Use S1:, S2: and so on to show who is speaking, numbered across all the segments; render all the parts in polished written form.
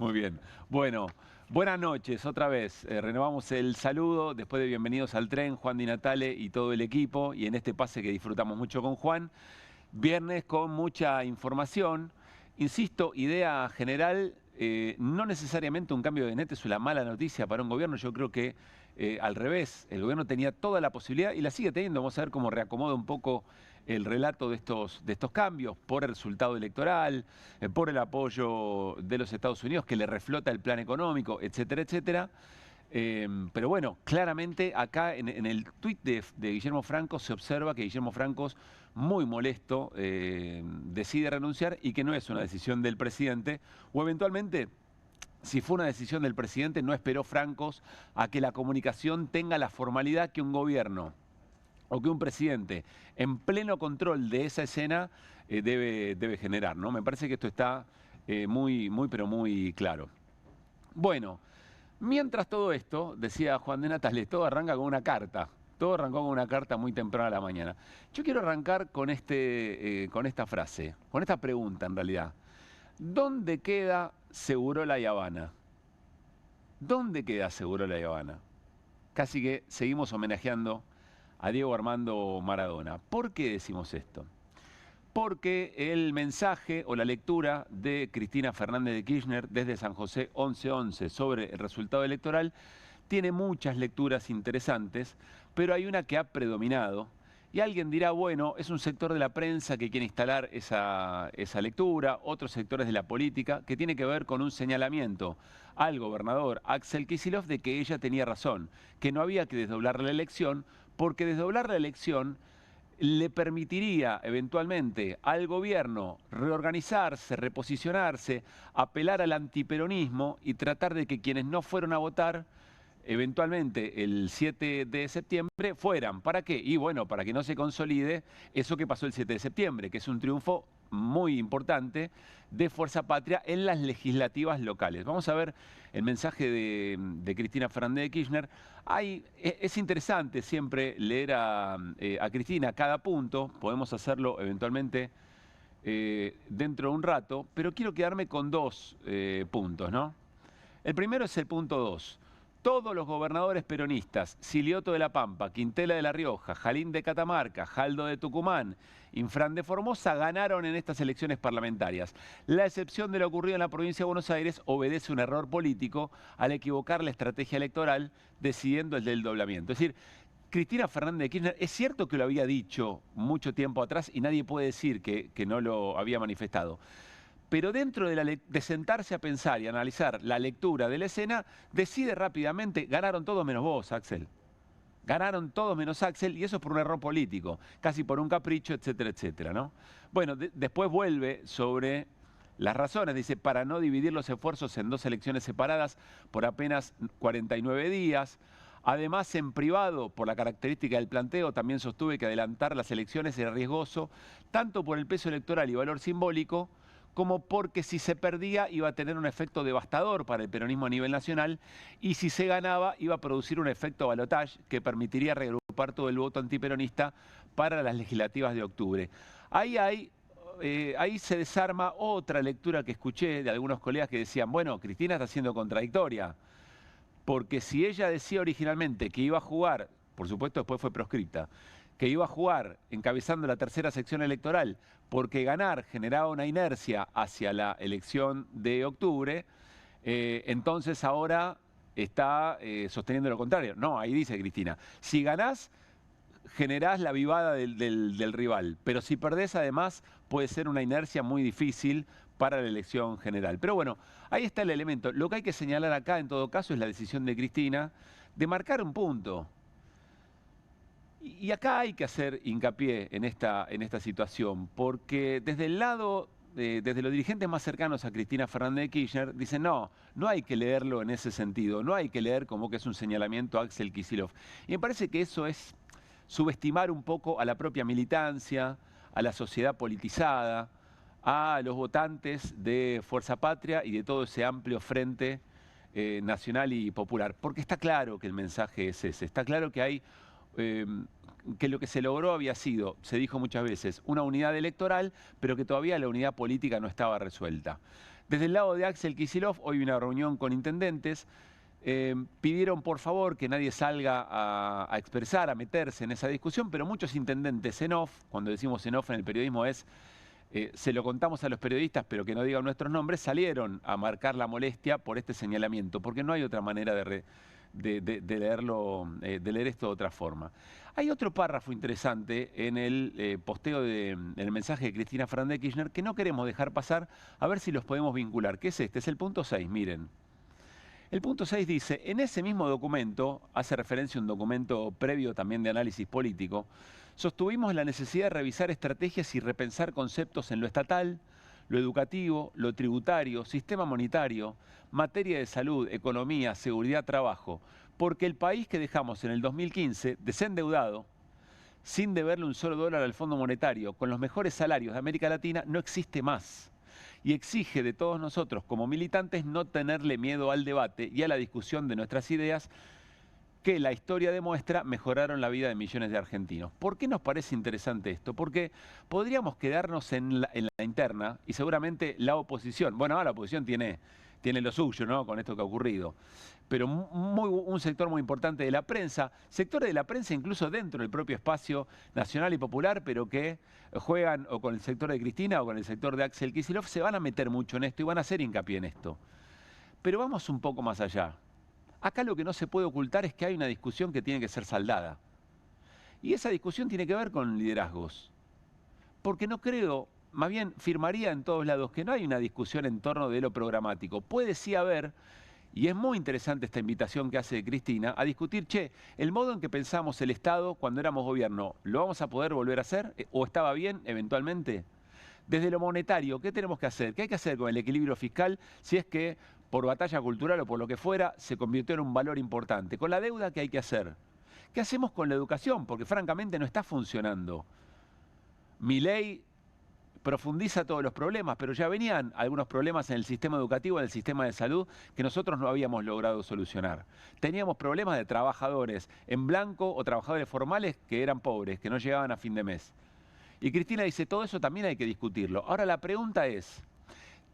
S1: Muy bien. Bueno, buenas noches otra vez. Renovamos el saludo después de Bienvenidos al Tren, Juan Di Natale y todo el equipo. Y en este pase que disfrutamos mucho con Juan, viernes con mucha información. Insisto, idea general, no necesariamente un cambio de gabinete es una mala noticia para un gobierno. Yo creo que al revés, el gobierno tenía toda la posibilidad y la sigue teniendo. Vamos a ver cómo reacomoda un poco el relato de estos cambios por el resultado electoral, por el apoyo de los Estados Unidos que le reflota el plan económico, etcétera, etcétera. Pero bueno, claramente acá en el tuit de Guillermo Franco se observa que Guillermo Franco, muy molesto, decide renunciar y que no es una decisión del presidente, o eventualmente, si fue una decisión del presidente, no esperó Francos a que la comunicación tenga la formalidad que un gobierno o que un presidente en pleno control de esa escena debe generar, ¿no? Me parece que esto está pero muy claro. Bueno, mientras todo esto, decía Juan de Natale, todo arranca con una carta. Todo arrancó con una carta muy temprano a la mañana. Yo quiero arrancar con esta frase, con esta pregunta en realidad. ¿Dónde queda Segurola y Habana? ¿Dónde queda Segurola y Habana? Casi que seguimos homenajeando a Diego Armando Maradona. ¿Por qué decimos esto? Porque el mensaje o la lectura de Cristina Fernández de Kirchner desde San José 1111 sobre el resultado electoral tiene muchas lecturas interesantes, pero hay una que ha predominado. Y alguien dirá, bueno, es un sector de la prensa que quiere instalar esa lectura, otros sectores de la política, que tiene que ver con un señalamiento al gobernador Axel Kicillof de que ella tenía razón, que no había que desdoblar la elección, porque desdoblar la elección le permitiría eventualmente al gobierno reorganizarse, reposicionarse, apelar al antiperonismo y tratar de que quienes no fueron a votar eventualmente el 7 de septiembre fueran. ¿Para qué? Y bueno, para que no se consolide eso que pasó el 7 de septiembre, que es un triunfo muy importante de Fuerza Patria en las legislativas locales. Vamos a ver el mensaje de Cristina Fernández de Kirchner. Es interesante siempre leer a Cristina cada punto, podemos hacerlo eventualmente dentro de un rato, pero quiero quedarme con dos puntos, ¿no? El primero es el punto 2. Todos los gobernadores peronistas, Silioto de la Pampa, Quintela de la Rioja, Jalín de Catamarca, Jaldo de Tucumán, Infran de Formosa, ganaron en estas elecciones parlamentarias. La excepción de lo ocurrido en la provincia de Buenos Aires obedece a un error político al equivocar la estrategia electoral decidiendo el del doblamiento. Es decir, Cristina Fernández de Kirchner, es cierto que lo había dicho mucho tiempo atrás y nadie puede decir que no lo había manifestado. Pero dentro de sentarse a pensar y analizar la lectura de la escena, decide rápidamente, ganaron todos menos vos, Axel. Ganaron todos menos Axel y eso es por un error político, casi por un capricho, etcétera, etcétera, ¿no? Bueno, después vuelve sobre las razones, dice, para no dividir los esfuerzos en dos elecciones separadas por apenas 49 días. Además, en privado, por la característica del planteo, también sostuve que adelantar las elecciones era riesgoso, tanto por el peso electoral y valor simbólico, como porque si se perdía iba a tener un efecto devastador para el peronismo a nivel nacional y si se ganaba iba a producir un efecto balotage que permitiría reagrupar todo el voto antiperonista para las legislativas de octubre. Ahí se desarma otra lectura que escuché de algunos colegas que decían, bueno, Cristina está siendo contradictoria, porque si ella decía originalmente que iba a jugar, por supuesto después fue proscripta, que iba a jugar encabezando la tercera sección electoral porque ganar generaba una inercia hacia la elección de octubre, entonces ahora está sosteniendo lo contrario. No, ahí dice Cristina, si ganás, generás la vivada del rival, pero si perdés además puede ser una inercia muy difícil para la elección general. Pero bueno, ahí está el elemento. Lo que hay que señalar acá en todo caso es la decisión de Cristina de marcar un punto. Y acá hay que hacer hincapié en esta situación, porque desde el lado, desde los dirigentes más cercanos a Cristina Fernández de Kirchner, dicen no hay que leerlo en ese sentido, no hay que leer como que es un señalamiento a Axel Kicillof. Y me parece que eso es subestimar un poco a la propia militancia, a la sociedad politizada, a los votantes de Fuerza Patria y de todo ese amplio frente nacional y popular. Porque está claro que el mensaje es ese, está claro que hay que lo que se logró había sido, se dijo muchas veces, una unidad electoral, pero que todavía la unidad política no estaba resuelta. Desde el lado de Axel Kicillof, hoy una reunión con intendentes, pidieron por favor que nadie salga a expresar, a meterse en esa discusión, pero muchos intendentes en off, cuando decimos en off en el periodismo es, se lo contamos a los periodistas, pero que no digan nuestros nombres, salieron a marcar la molestia por este señalamiento, porque no hay otra manera de leerlo, de leer esto de otra forma. Hay otro párrafo interesante en el posteo en el mensaje de Cristina Fernández de Kirchner que no queremos dejar pasar, a ver si los podemos vincular, que es este, es el punto 6, miren. El punto 6 dice, en ese mismo documento, hace referencia a un documento previo también de análisis político, sostuvimos la necesidad de revisar estrategias y repensar conceptos en lo estatal, lo educativo, lo tributario, sistema monetario, materia de salud, economía, seguridad, trabajo, porque el país que dejamos en el 2015, desendeudado, sin deberle un solo dólar al Fondo Monetario, con los mejores salarios de América Latina, no existe más. Y exige de todos nosotros como militantes no tenerle miedo al debate y a la discusión de nuestras ideas que la historia demuestra mejoraron la vida de millones de argentinos. ¿Por qué nos parece interesante esto? Porque podríamos quedarnos en la interna y seguramente la oposición, bueno, ahora la oposición tiene lo suyo, ¿no? Con esto que ha ocurrido, pero un sector muy importante de la prensa, sectores de la prensa incluso dentro del propio espacio nacional y popular, pero que juegan o con el sector de Cristina o con el sector de Axel Kicillof, se van a meter mucho en esto y van a hacer hincapié en esto. Pero vamos un poco más allá. Acá lo que no se puede ocultar es que hay una discusión que tiene que ser saldada. Y esa discusión tiene que ver con liderazgos. Porque no creo, más bien firmaría en todos lados que no hay una discusión en torno de lo programático. Puede sí haber, y es muy interesante esta invitación que hace Cristina, a discutir, che, el modo en que pensamos el Estado cuando éramos gobierno, ¿lo vamos a poder volver a hacer? ¿O estaba bien eventualmente? Desde lo monetario, ¿qué tenemos que hacer? ¿Qué hay que hacer con el equilibrio fiscal si es que por batalla cultural o por lo que fuera se convirtió en un valor importante? Con la deuda, ¿qué hay que hacer? ¿Qué hacemos con la educación? Porque francamente no está funcionando. Milei profundiza todos los problemas, pero ya venían algunos problemas en el sistema educativo, en el sistema de salud, que nosotros no habíamos logrado solucionar. Teníamos problemas de trabajadores en blanco o trabajadores formales que eran pobres, que no llegaban a fin de mes. Y Cristina dice, todo eso también hay que discutirlo. Ahora la pregunta es,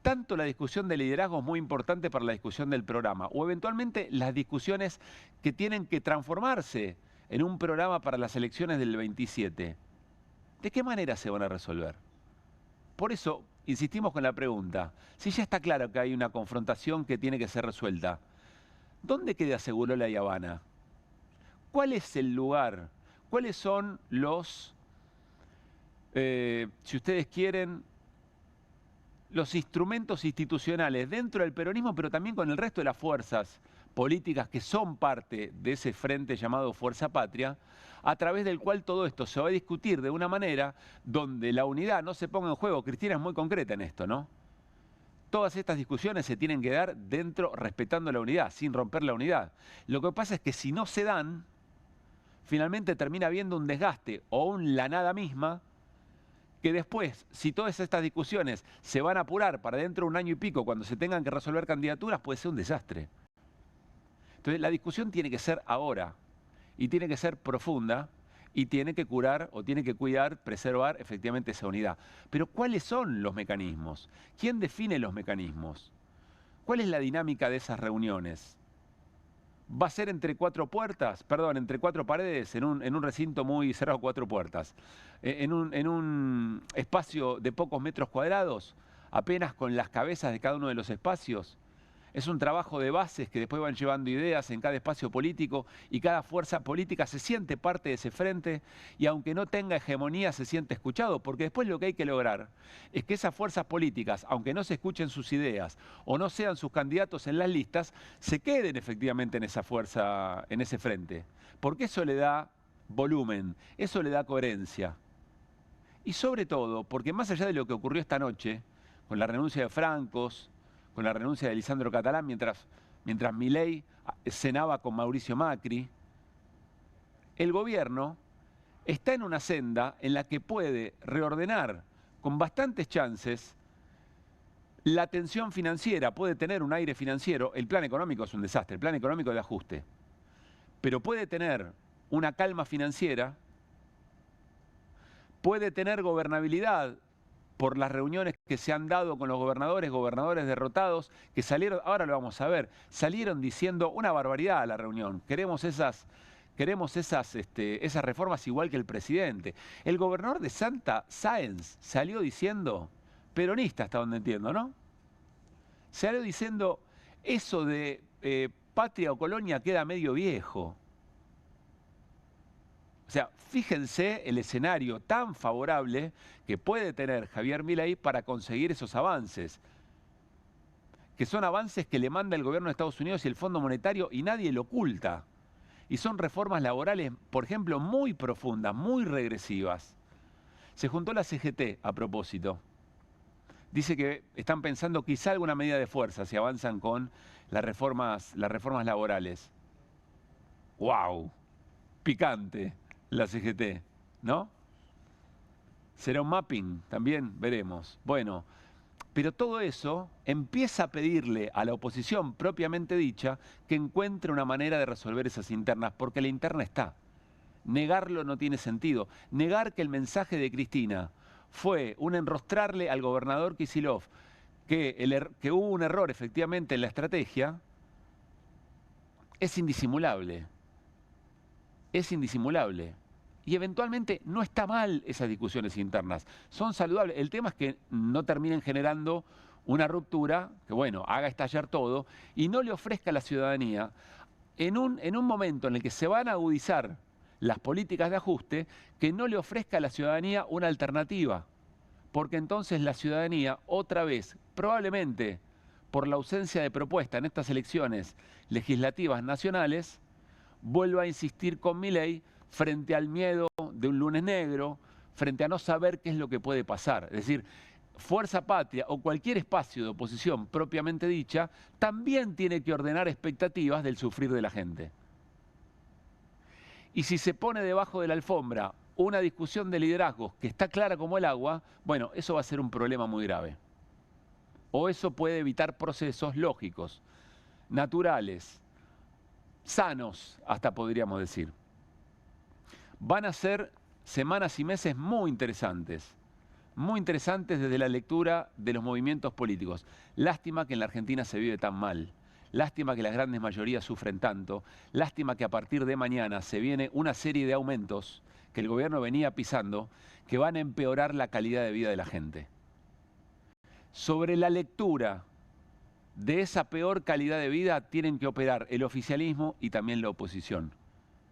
S1: ¿tanto la discusión de liderazgo es muy importante para la discusión del programa? O eventualmente las discusiones que tienen que transformarse en un programa para las elecciones del 27. ¿De qué manera se van a resolver? Por eso insistimos con la pregunta, si ya está claro que hay una confrontación que tiene que ser resuelta, ¿dónde queda Segurola y Habana? ¿Cuál es el lugar? ¿Cuáles son los, si ustedes quieren, los instrumentos institucionales dentro del peronismo, pero también con el resto de las fuerzas políticas que son parte de ese frente llamado Fuerza Patria, a través del cual todo esto se va a discutir de una manera donde la unidad no se ponga en juego? Cristina es muy concreta en esto, ¿no? Todas estas discusiones se tienen que dar dentro, respetando la unidad, sin romper la unidad. Lo que pasa es que si no se dan, finalmente termina habiendo un desgaste o la nada misma, que después, si todas estas discusiones se van a apurar para dentro de un año y pico, cuando se tengan que resolver candidaturas, puede ser un desastre. Entonces, la discusión tiene que ser ahora, y tiene que ser profunda, y tiene que curar, o tiene que cuidar, preservar efectivamente esa unidad. Pero, ¿cuáles son los mecanismos? ¿Quién define los mecanismos? ¿Cuál es la dinámica de esas reuniones? ¿Va a ser entre cuatro puertas? Perdón, entre cuatro paredes, en un recinto muy cerrado, cuatro puertas. En un espacio de pocos metros cuadrados, apenas con las cabezas de cada uno de los espacios. Es un trabajo de bases que después van llevando ideas en cada espacio político y cada fuerza política se siente parte de ese frente y aunque no tenga hegemonía se siente escuchado, porque después lo que hay que lograr es que esas fuerzas políticas, aunque no se escuchen sus ideas o no sean sus candidatos en las listas, se queden efectivamente en esa fuerza, en ese frente, porque eso le da volumen, eso le da coherencia. Y sobre todo, porque más allá de lo que ocurrió esta noche, con la renuncia de Francos, con la renuncia de Lisandro Catalán, mientras Milei cenaba con Mauricio Macri, el gobierno está en una senda en la que puede reordenar con bastantes chances la tensión financiera, puede tener un aire financiero. El plan económico es un desastre, el plan económico de ajuste, pero puede tener una calma financiera, puede tener gobernabilidad por las reuniones que se han dado con los gobernadores derrotados, que salieron, ahora lo vamos a ver, salieron diciendo una barbaridad a la reunión. Queremos esas reformas igual que el presidente. El gobernador de Santa, Sáenz, salió diciendo, peronista hasta donde entiendo, ¿no? Salió diciendo, eso de patria o colonia queda medio viejo. O sea, fíjense el escenario tan favorable que puede tener Javier Milei para conseguir esos avances. Que son avances que le manda el gobierno de Estados Unidos y el Fondo Monetario y nadie lo oculta. Y son reformas laborales, por ejemplo, muy profundas, muy regresivas. Se juntó la CGT a propósito. Dice que están pensando quizá alguna medida de fuerza si avanzan con las reformas laborales. ¡Wow! Picante la CGT, ¿no? Será un mapping, también veremos. Bueno, pero todo eso empieza a pedirle a la oposición propiamente dicha que encuentre una manera de resolver esas internas, porque la interna está. Negarlo no tiene sentido. Negar que el mensaje de Cristina fue un enrostrarle al gobernador Kicillof que hubo un error efectivamente en la estrategia, es indisimulable. Es indisimulable. Y eventualmente no está mal esas discusiones internas, son saludables. El tema es que no terminen generando una ruptura, que bueno, haga estallar todo, y no le ofrezca a la ciudadanía, en un momento en el que se van a agudizar las políticas de ajuste, que no le ofrezca a la ciudadanía una alternativa. Porque entonces la ciudadanía, otra vez, probablemente por la ausencia de propuesta en estas elecciones legislativas nacionales, vuelva a insistir con Milei frente al miedo de un lunes negro, frente a no saber qué es lo que puede pasar. Es decir, Fuerza Patria o cualquier espacio de oposición propiamente dicha, también tiene que ordenar expectativas del sufrir de la gente. Y si se pone debajo de la alfombra una discusión de liderazgos que está clara como el agua, bueno, eso va a ser un problema muy grave. O eso puede evitar procesos lógicos, naturales, sanos, hasta podríamos decir. Van a ser semanas y meses muy interesantes desde la lectura de los movimientos políticos. Lástima que en la Argentina se vive tan mal, lástima que las grandes mayorías sufren tanto, lástima que a partir de mañana se viene una serie de aumentos que el gobierno venía pisando, que van a empeorar la calidad de vida de la gente. Sobre la lectura de esa peor calidad de vida tienen que operar el oficialismo y también la oposición.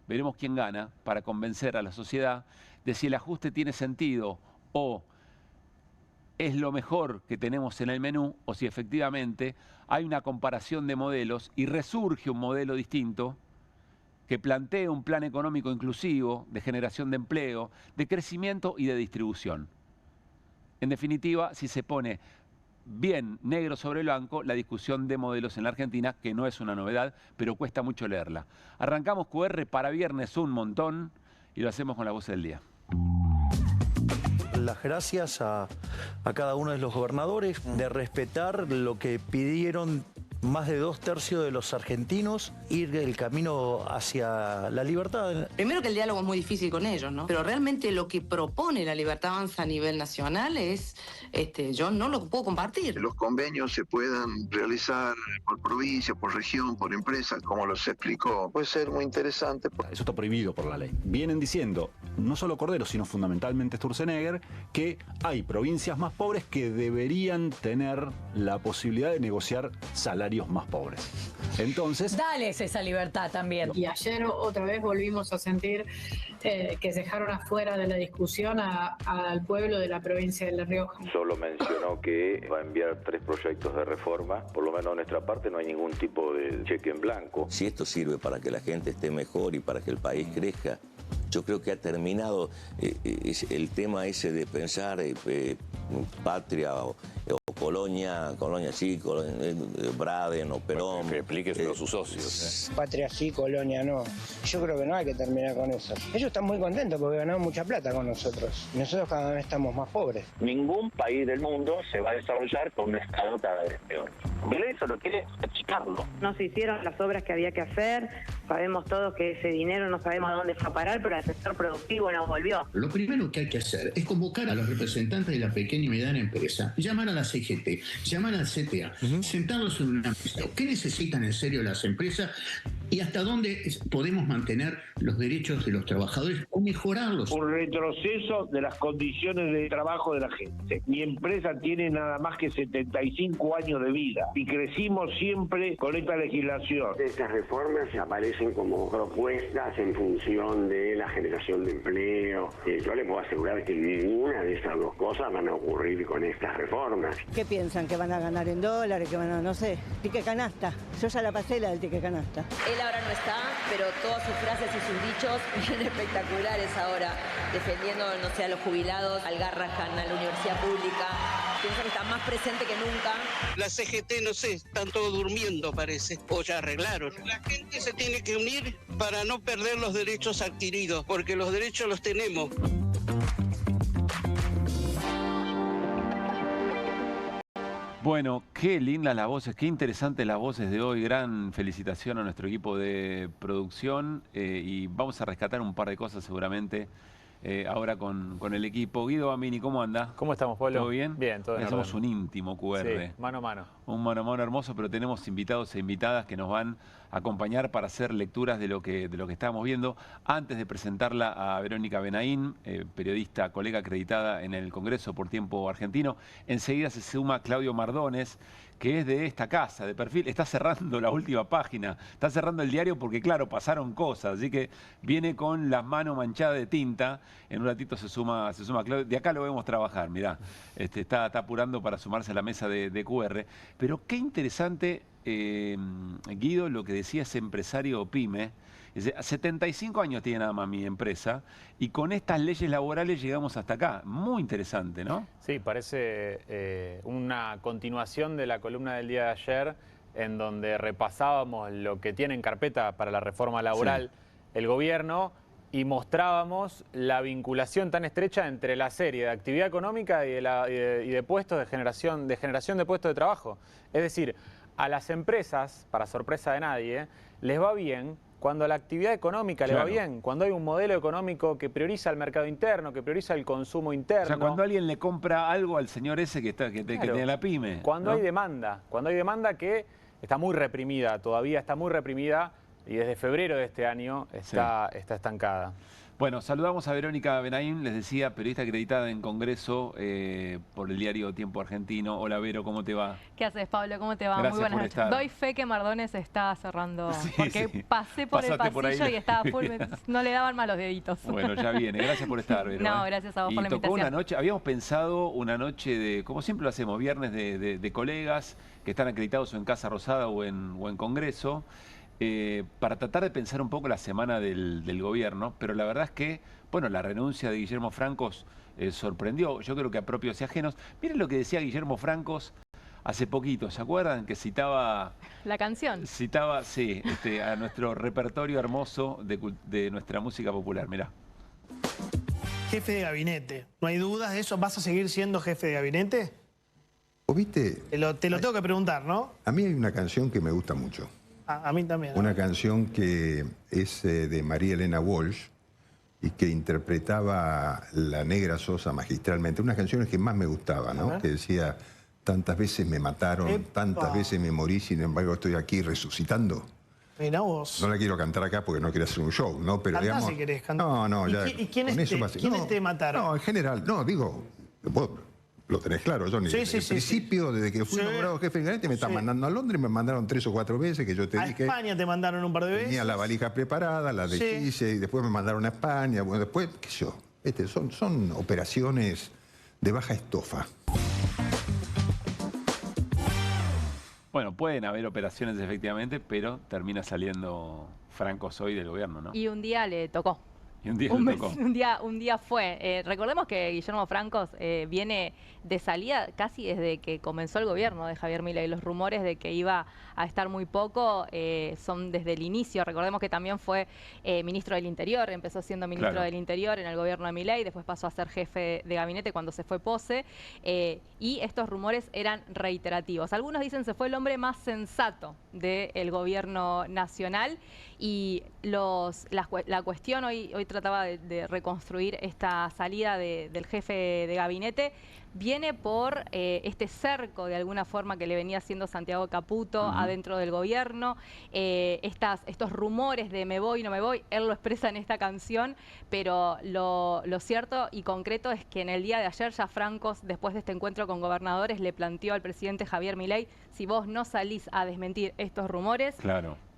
S1: Veremos quién gana para convencer a la sociedad de si el ajuste tiene sentido o es lo mejor que tenemos en el menú o si efectivamente hay una comparación de modelos y resurge un modelo distinto que plantee un plan económico inclusivo, de generación de empleo, de crecimiento y de distribución. En definitiva, si se pone bien negro sobre blanco la discusión de modelos en la Argentina, que no es una novedad, pero cuesta mucho leerla. Arrancamos QR para viernes un montón y lo hacemos con la voz del día.
S2: Las gracias a cada uno de los gobernadores de respetar lo que pidieron más de 2/3 de los argentinos, ir el camino hacia la libertad.
S3: Primero que el diálogo es muy difícil con ellos, ¿no? Pero realmente lo que propone la Libertad Avanza a nivel nacional es, yo no lo puedo compartir.
S4: Los convenios se puedan realizar por provincia, por región, por empresa, como los explicó. Puede ser muy interesante.
S5: Eso está prohibido por la ley. Vienen diciendo, no solo Cordero, sino fundamentalmente Sturzenegger, que hay provincias más pobres que deberían tener la posibilidad de negociar salarios más pobres. Entonces,
S6: dales esa libertad también.
S7: Y ayer otra vez volvimos a sentir que dejaron afuera de la discusión al pueblo de la provincia de La Rioja.
S8: Solo mencionó que va a enviar 3 proyectos de reforma. Por lo menos de nuestra parte no hay ningún tipo de cheque en blanco.
S9: Si esto sirve para que la gente esté mejor y para que el país crezca, yo creo que ha terminado el tema ese de pensar patria o colonia sí, Braden o Perón.
S8: Que explique a sus socios.
S10: Patria sí, colonia no. Yo creo que no hay que terminar con eso. Ellos están muy contentos porque ganaron mucha plata con nosotros. Nosotros cada vez estamos más pobres.
S11: Ningún país del mundo se va a desarrollar con un Estado cada vez peor. Milei solo quiere achicarlo.
S12: No se hicieron las obras que había que hacer, sabemos todos que ese dinero no sabemos a dónde fue a parar, pero el sector productivo no volvió.
S13: Lo primero que hay que hacer es convocar a los representantes de la pequeña y mediana empresa, llamar a la CGT, llamar al CTA, sentarlos en una mesa. ¿Qué necesitan en serio las empresas y hasta dónde podemos mantener los derechos de los trabajadores o mejorarlos?
S14: Un retroceso de las condiciones de trabajo de la gente. Mi empresa tiene nada más que 75 años de vida y crecimos siempre con esta legislación.
S15: Estas reformas aparecen como propuestas en función de la generación de empleo. Yo le puedo asegurar que ninguna de esas dos cosas van a ocurrir con estas reformas.
S16: ¿Qué piensan? ¿Que van a ganar en dólares? ¿Que van a, no sé, ticket canasta? Yo ya la pasé, la del ticket canasta.
S17: Él ahora no está, pero todas sus frases y sus dichos vienen espectaculares ahora, defendiendo, no sé, a los jubilados, al Garrahan, a la universidad pública. Pienso que está más presente que nunca.
S18: La CGT, no sé, están todos durmiendo, parece, o ya arreglaron. La gente se tiene que unir para no perder los derechos adquiridos, porque los derechos los tenemos.
S1: Bueno, qué lindas las voces, qué interesantes las voces de hoy. Gran felicitación a nuestro equipo de producción y vamos a rescatar un par de cosas seguramente ahora con el equipo. Guido Bambini, ¿cómo anda?
S19: ¿Cómo estamos, Pablo?
S1: ¿Todo bien?
S19: Bien, todo bien.
S1: Somos un íntimo QR.
S19: Sí, mano a mano.
S1: Un mano a mano hermoso, pero tenemos invitados e invitadas que nos van a acompañar para hacer lecturas de lo que estábamos viendo. Antes de presentarla a Verónica Benaín, periodista, colega acreditada en el Congreso por Tiempo Argentino, enseguida se suma Claudio Mardones, que es de esta casa, de Perfil. Está cerrando la última página, está cerrando el diario porque, claro, pasaron cosas. Así que viene con las manos manchadas de tinta. En un ratito se suma Claudio. De acá lo vemos trabajar, mirá. Está apurando para sumarse a la mesa de QR. Pero qué interesante, Guido, lo que decía ese empresario pyme. 75 años tiene nada más mi empresa y con estas leyes laborales llegamos hasta acá. Muy interesante, ¿no?
S19: Sí, parece una continuación de la columna del día de ayer en donde repasábamos lo que tiene en carpeta para la reforma laboral el gobierno y mostrábamos la vinculación tan estrecha entre la serie de actividad económica y de puestos de generación de puestos de trabajo. Es decir, a las empresas, para sorpresa de nadie, les va bien cuando la actividad económica le va bien, cuando hay un modelo económico que prioriza el mercado interno, que prioriza el consumo interno.
S1: O sea, cuando alguien le compra algo al señor ese que tiene la pyme.
S19: Cuando hay demanda que está muy reprimida, todavía está muy reprimida y desde febrero de este año está estancada.
S1: Bueno, saludamos a Verónica Benaín, les decía, periodista acreditada en Congreso por el diario Tiempo Argentino. Hola, Vero, ¿cómo te va?
S20: ¿Qué haces, Pablo? ¿Cómo te va?
S1: Gracias
S20: Muy buenas
S1: por
S20: noches.
S1: estar.
S20: Doy fe que Mardones está cerrando, porque pasé por
S1: Pasaste
S20: el pasillo y estaba full, no le daban malos deditos.
S1: Bueno, ya viene. Gracias por estar, Vero.
S20: No, gracias a vos por la invitación.
S1: Tocó una noche, habíamos pensado una noche de, como siempre lo hacemos, viernes de colegas que están acreditados o en Casa Rosada o en Congreso, para tratar de pensar un poco la semana del gobierno, pero la verdad es que, bueno, la renuncia de Guillermo Francos sorprendió, yo creo que a propios y ajenos. Miren lo que decía Guillermo Francos hace poquito, ¿se acuerdan? Que citaba...
S20: La canción.
S1: Citaba, sí, a nuestro repertorio hermoso de nuestra música popular, mirá.
S21: Jefe de gabinete, no hay dudas de eso. ¿Vas a seguir siendo jefe de gabinete?
S22: ¿O viste?
S21: Te lo tengo que preguntar, ¿no?
S22: A mí hay una canción que me gusta mucho.
S21: A mí también.
S22: Una canción que es de María Elena Walsh y que interpretaba la Negra Sosa magistralmente. Unas canciones que más me gustaban, ¿no? Que decía, tantas veces me mataron, tantas veces me morí, sin embargo estoy aquí resucitando.
S21: Mirá vos.
S22: No la quiero cantar acá porque no quiero hacer un show, ¿no? Pero
S21: Cantá
S22: digamos,
S21: si querés cantar.
S22: No, ya.
S21: ¿Y quiénes te mataron?
S22: No, en general, no, digo, vos lo tenés claro, Johnny. Desde el principio, desde que fui nombrado jefe de gabinete, me están mandando a Londres, me mandaron 3 o 4 veces que yo te dije.
S21: A España te mandaron un par de veces.
S22: Tenía la valija preparada, la deshice, y después me mandaron a España. Bueno, después, qué sé yo, son operaciones de baja estofa.
S1: Bueno, pueden haber operaciones efectivamente, pero termina saliendo Francos hoy del gobierno, ¿no?
S20: Y un día le tocó.
S1: Y un día le tocó.
S20: Un día fue. Recordemos que Guillermo Francos viene de salida casi desde que comenzó el gobierno de Javier Milei. Los rumores de que iba a estar muy poco, son desde el inicio. Recordemos que también fue ministro del Interior, empezó siendo ministro del Interior en el gobierno de Milei, después pasó a ser jefe de gabinete cuando se fue Pose, y estos rumores eran reiterativos. Algunos dicen se fue el hombre más sensato del gobierno nacional, y la cuestión hoy trataba de reconstruir esta salida del jefe de gabinete. Viene por este cerco, de alguna forma, que le venía haciendo Santiago Caputo adentro del gobierno. Estos rumores de me voy, no me voy, él lo expresa en esta canción, pero lo cierto y concreto es que en el día de ayer ya Francos, después de este encuentro con gobernadores, le planteó al presidente Javier Milei: si vos no salís a desmentir estos rumores,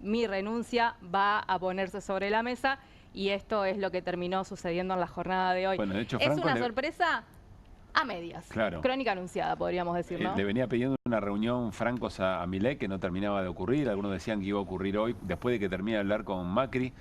S20: mi renuncia va a ponerse sobre la mesa, y esto es lo que terminó sucediendo en la jornada de hoy.
S1: Bueno, de hecho,
S20: ¿Es una sorpresa? A medias. Crónica anunciada, podríamos decir, ¿no?
S1: Le venía pidiendo una reunión Francos a Milei que no terminaba de ocurrir. Algunos decían que iba a ocurrir hoy, después de que termine de hablar con Macri.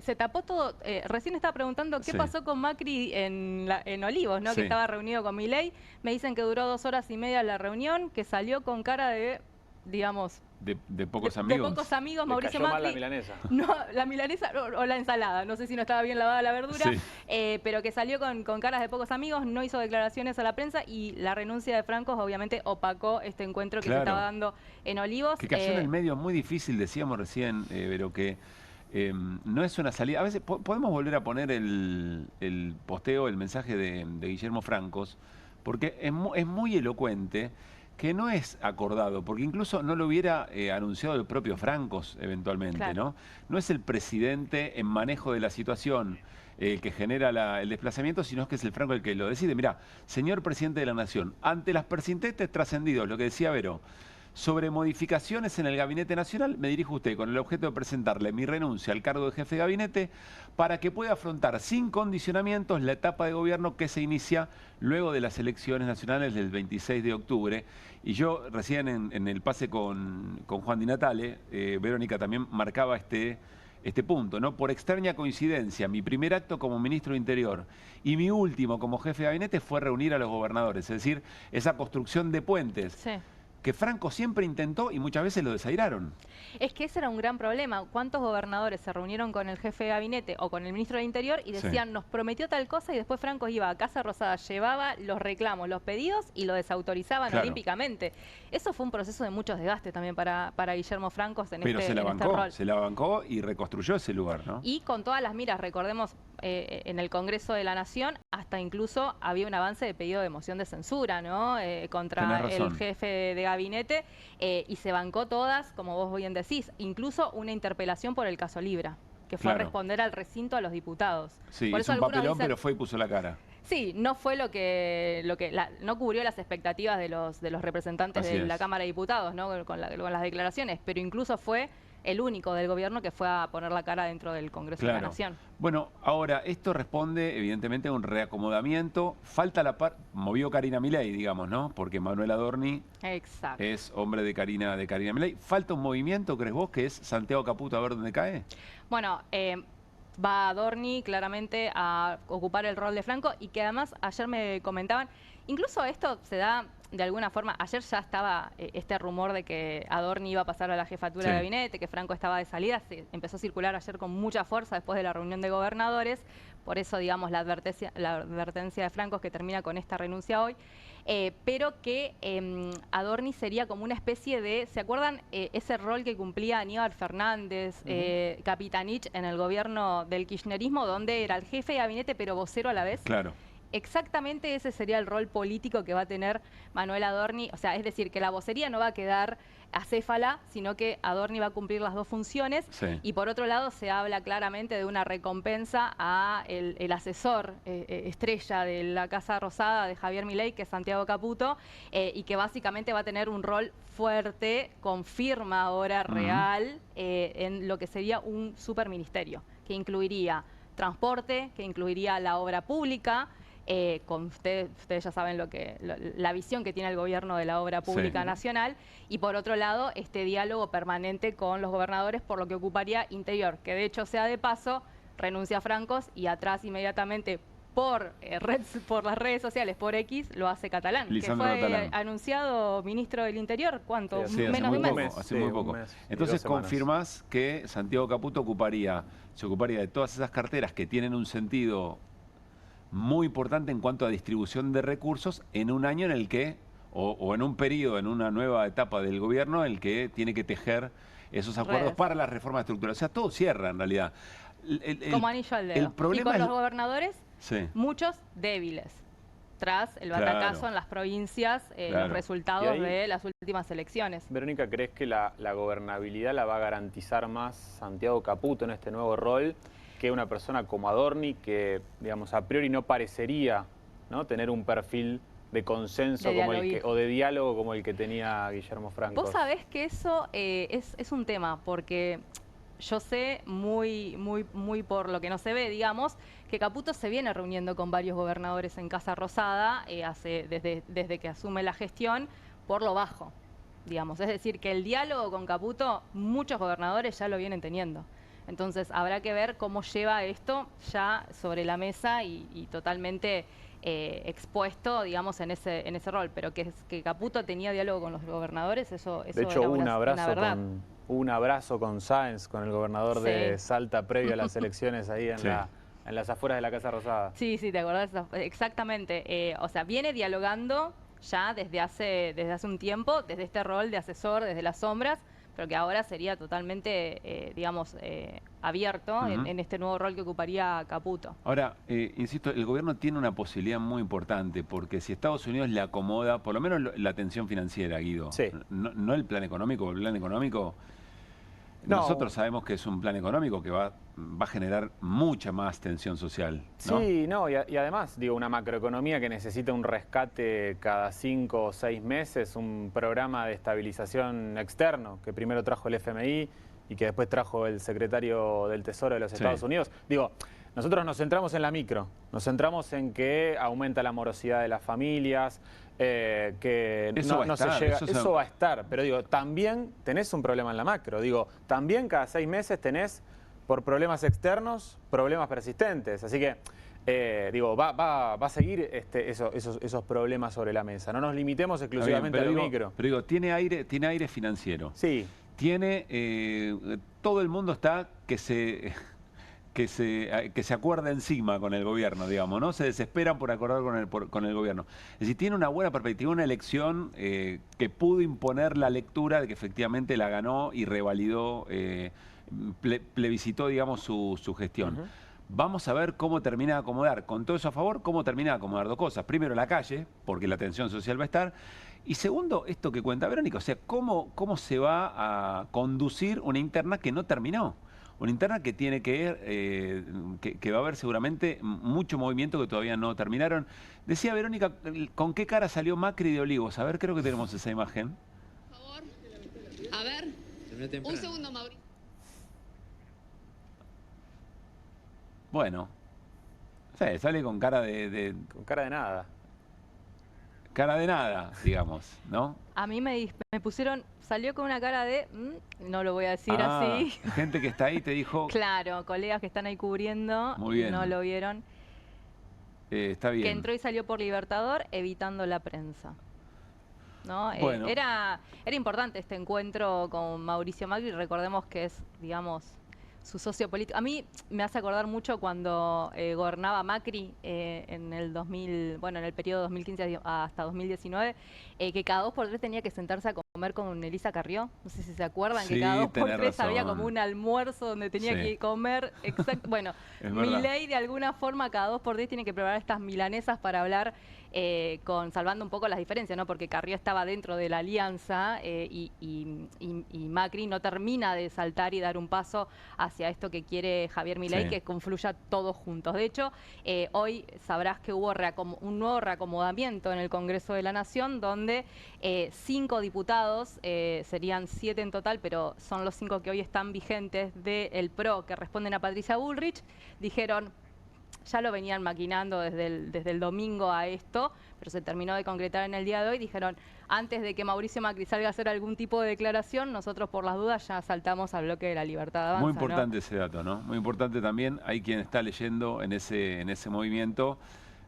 S20: Se tapó todo. Recién estaba preguntando qué pasó con Macri en Olivos, ¿no? Que estaba reunido con Milei. Me dicen que duró 2 horas y media la reunión, que salió con cara de, digamos...
S1: De pocos amigos.
S20: De pocos amigos, Mauricio
S19: Macri.
S20: Macri.
S19: La milanesa.
S20: No, la milanesa o la ensalada. No sé si no estaba bien lavada la verdura, pero que salió con caras de pocos amigos, no hizo declaraciones a la prensa, y la renuncia de Francos obviamente opacó este encuentro que se estaba dando en Olivos.
S1: Que cayó en el medio muy difícil, decíamos recién, pero que no es una salida. A veces podemos volver a poner el posteo, el mensaje de Guillermo Francos, porque es muy elocuente, que no es acordado, porque incluso no lo hubiera anunciado el propio Francos eventualmente, ¿no? No es el presidente en manejo de la situación el que genera el desplazamiento, sino que es el Franco el que lo decide. Mirá, señor presidente de la Nación, ante las precedentes trascendidos, lo que decía Vero, sobre modificaciones en el Gabinete Nacional, me dirijo a usted con el objeto de presentarle mi renuncia al cargo de jefe de gabinete para que pueda afrontar sin condicionamientos la etapa de gobierno que se inicia luego de las elecciones nacionales del 26 de octubre. Y yo recién en el pase con Juan Di Natale, Verónica también marcaba este punto, ¿no? Por extraña coincidencia, mi primer acto como ministro de Interior y mi último como jefe de gabinete fue reunir a los gobernadores, es decir, esa construcción de puentes. Que Franco siempre intentó y muchas veces lo desairaron.
S20: Es que ese era un gran problema. ¿Cuántos gobernadores se reunieron con el jefe de gabinete o con el ministro del Interior y decían, nos prometió tal cosa, y después Franco iba a Casa Rosada, llevaba los reclamos, los pedidos y lo desautorizaban olímpicamente? Eso fue un proceso de mucho desgaste también para Guillermo Francos en este rol.
S1: Se la bancó y reconstruyó ese lugar, ¿no?
S20: Y con todas las miras, recordemos, en el Congreso de la Nación, hasta incluso había un avance de pedido de moción de censura, ¿no? Contra el jefe de gabinete, y se bancó todas, como vos bien decís, incluso una interpelación por el caso Libra, que fue a responder al recinto a los diputados.
S1: Sí,
S20: por
S1: eso
S20: eso
S1: un papelón, pero fue y puso la cara.
S20: Sí, no fue no cubrió las expectativas de los representantes de la Cámara de Diputados, ¿no? Con las declaraciones, pero incluso fue el único del gobierno que fue a poner la cara dentro del Congreso de la Nación.
S1: Bueno, ahora, esto responde evidentemente a un reacomodamiento. Falta la movió Karina Milei, digamos, ¿no? Porque Manuel Adorni es hombre de Karina Milei. ¿Falta un movimiento, crees vos, que es Santiago Caputo, a ver dónde cae?
S20: Bueno, va Adorni claramente a ocupar el rol de Franco, y que además ayer me comentaban, incluso esto se da de alguna forma, ayer ya estaba este rumor de que Adorni iba a pasar a la jefatura de gabinete, que Franco estaba de salida, se empezó a circular ayer con mucha fuerza después de la reunión de gobernadores, por eso, digamos, la advertencia de Franco que termina con esta renuncia hoy, pero que Adorni sería como una especie de, ¿se acuerdan ese rol que cumplía Aníbal Fernández, Capitanich en el gobierno del kirchnerismo, donde era el jefe de gabinete pero vocero a la vez?
S1: Claro.
S20: Exactamente ese sería el rol político que va a tener Manuel Adorni, o sea, es decir, que la vocería no va a quedar acéfala, sino que Adorni va a cumplir las dos funciones, y por otro lado se habla claramente de una recompensa a el asesor estrella de la Casa Rosada de Javier Milei, que es Santiago Caputo, y que básicamente va a tener un rol fuerte, con firma ahora real, en lo que sería un superministerio, que incluiría transporte, que incluiría la obra pública, con ustedes ya saben la visión que tiene el gobierno de la obra pública nacional, y por otro lado este diálogo permanente con los gobernadores, por lo que ocuparía Interior, que de hecho, sea de paso, renuncia a Francos y atrás inmediatamente por las redes sociales, por X, lo hace Catalán,
S1: Lisandro
S20: que fue
S1: Catalán.
S20: anunciado ministro del Interior, ¿cuánto?
S1: Sí,
S20: Menos de un mes.
S1: Hace muy poco. Entonces confirmás que Santiago Caputo se ocuparía de todas esas carteras que tienen un sentido muy importante en cuanto a distribución de recursos en un año en el que, o en un periodo, en una nueva etapa del gobierno, en el que tiene que tejer esos acuerdos para la reforma estructural. O sea, todo cierra en realidad.
S20: Como anillo al dedo.
S1: El problema
S20: y con
S1: es...
S20: los gobernadores,
S1: Sí.
S20: muchos débiles. Tras el batacazo
S1: Claro.
S20: en las provincias,
S1: Claro.
S20: los resultados
S19: Y ahí-
S20: de las últimas elecciones.
S19: Verónica, ¿crees que la gobernabilidad la va a garantizar más Santiago Caputo en este nuevo rol que una persona como Adorni, que, digamos, a priori no parecería, ¿no?, tener un perfil de consenso o de diálogo como el que tenía Guillermo Franco?
S20: Vos sabés que eso es un tema, porque yo sé muy por lo que no se ve, digamos, que Caputo se viene reuniendo con varios gobernadores en Casa Rosada desde que asume la gestión por lo bajo, digamos. Es decir, que el diálogo con Caputo muchos gobernadores ya lo vienen teniendo. Entonces habrá que ver cómo lleva esto ya sobre la mesa y totalmente expuesto, digamos, en ese rol. Pero que Caputo tenía diálogo con los gobernadores, eso
S19: de hecho,
S20: era
S19: hubo
S20: una
S19: un abrazo con Sáenz, con el gobernador de Salta, previo a las elecciones ahí en,
S1: Sí.
S19: en las afueras de la Casa Rosada.
S20: Sí, te acordás, exactamente. O sea, viene dialogando ya desde hace un tiempo, desde este rol de asesor, desde las sombras, pero que ahora sería totalmente, digamos, abierto en este nuevo rol que ocuparía Caputo.
S1: Ahora, insisto, el gobierno tiene una posibilidad muy importante, porque si Estados Unidos le acomoda, por lo menos la tensión financiera, Guido, no el plan económico, el plan económico, nosotros sabemos que es un plan económico que va a generar mucha más tensión social, ¿no?
S19: Sí, y además, digo, una macroeconomía que necesita un rescate cada 5 o 6 meses, un programa de estabilización externo que primero trajo el FMI y que después trajo el secretario del Tesoro de los Estados Unidos. Digo, nosotros nos centramos en la micro, nos centramos en que aumenta la morosidad de las familias, que
S1: Eso
S19: no se llega, eso va a estar, pero digo, también tenés un problema en la macro, digo, también cada 6 meses tenés, por problemas externos, problemas persistentes, así que digo, va a seguir esos problemas sobre la mesa, no nos limitemos exclusivamente a lo micro.
S1: Pero digo, tiene aire financiero.
S19: Sí.
S1: Todo el mundo está que se acuerda encima con el gobierno, digamos, ¿no? Se desesperan por acordar con el gobierno. Es decir, tiene una buena perspectiva, una elección que pudo imponer la lectura de que efectivamente la ganó y revalidó, plebiscitó, digamos, su gestión. Vamos a ver cómo termina de acomodar, con todo eso a favor, cómo termina de acomodar dos cosas. Primero, la calle, porque la tensión social va a estar. Y segundo, esto que cuenta Verónica, o sea, cómo se va a conducir una interna que no terminó. Una interna que tiene que va a haber seguramente mucho movimiento que todavía no terminaron. Decía Verónica, ¿con qué cara salió Macri de Olivos? A ver, creo que tenemos esa imagen.
S2: Por favor. A ver. Un segundo, Mauricio.
S1: Bueno, sí, sale con cara
S19: con cara de nada.
S1: Cara de nada, digamos, ¿no?
S20: A mí me pusieron, salió con una cara de, no lo voy a decir así.
S1: Gente que está ahí te dijo...
S20: Claro, colegas que están ahí cubriendo,
S1: Muy bien.
S20: no lo vieron.
S1: Está bien.
S20: Que entró y salió por Libertador evitando la prensa. ¿No?
S1: Bueno.
S20: Era importante este encuentro con Mauricio Macri, recordemos que es, digamos, su socio político. A mí me hace acordar mucho cuando gobernaba Macri en el periodo 2015 hasta 2019, que cada 2 por 3 tenía que sentarse a comer con Elisa Carrió. No sé si se acuerdan, que cada 2 por 3 había como un almuerzo donde tenía que comer. Bueno, Milei de alguna forma cada 2 por 10 tiene que preparar estas milanesas para hablar salvando un poco las diferencias, ¿no? Porque Carrió estaba dentro de la alianza y Macri no termina de saltar y dar un paso hacia esto que quiere Javier Milei, que confluya todos juntos. De hecho, hoy sabrás que hubo un nuevo reacomodamiento en el Congreso de la Nación, donde 5 diputados, serían 7 en total, pero son los 5 que hoy están vigentes del PRO, que responden a Patricia Bullrich, dijeron: ya lo venían maquinando desde el domingo a esto, pero se terminó de concretar en el día de hoy. Dijeron, antes de que Mauricio Macri salga a hacer algún tipo de declaración, nosotros por las dudas ya saltamos al bloque de la Libertad Avanza.
S1: Muy importante, ¿no? Ese dato, ¿no? Muy importante también. Hay quien está leyendo en ese movimiento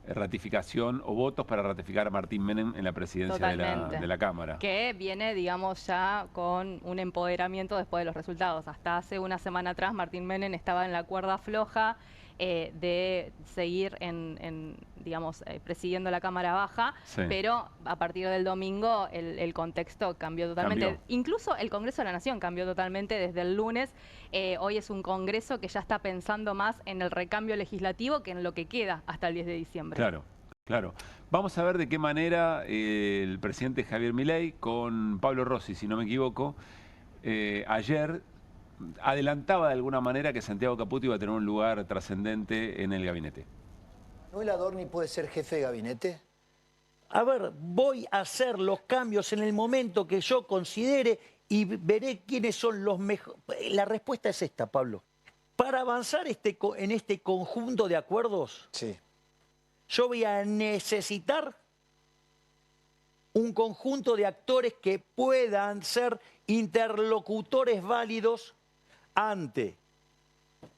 S1: ratificación o votos para ratificar a Martín Menem en la presidencia de la Cámara.
S20: Que viene, digamos, ya con un empoderamiento después de los resultados. Hasta hace una semana atrás Martín Menem estaba en la cuerda floja de seguir digamos, presidiendo la Cámara Baja, sí. Pero a partir del domingo el contexto cambió totalmente. Incluso el Congreso de la Nación cambió totalmente desde el lunes. Hoy es un Congreso que ya está pensando más en el recambio legislativo que en lo que queda hasta el 10 de diciembre.
S1: Claro, claro. Vamos a ver de qué manera el presidente Javier Milei con Pablo Rossi, si no me equivoco, ayer adelantaba de alguna manera que Santiago Caputo iba a tener un lugar trascendente en el gabinete.
S3: ¿Manuel Adorni puede ser jefe de gabinete?
S4: A ver, voy a hacer los cambios en el momento que yo considere y veré quiénes son los mejores. La respuesta es esta, Pablo. Para avanzar en este conjunto de acuerdos, sí, yo voy a necesitar un conjunto de actores que puedan ser interlocutores válidos ante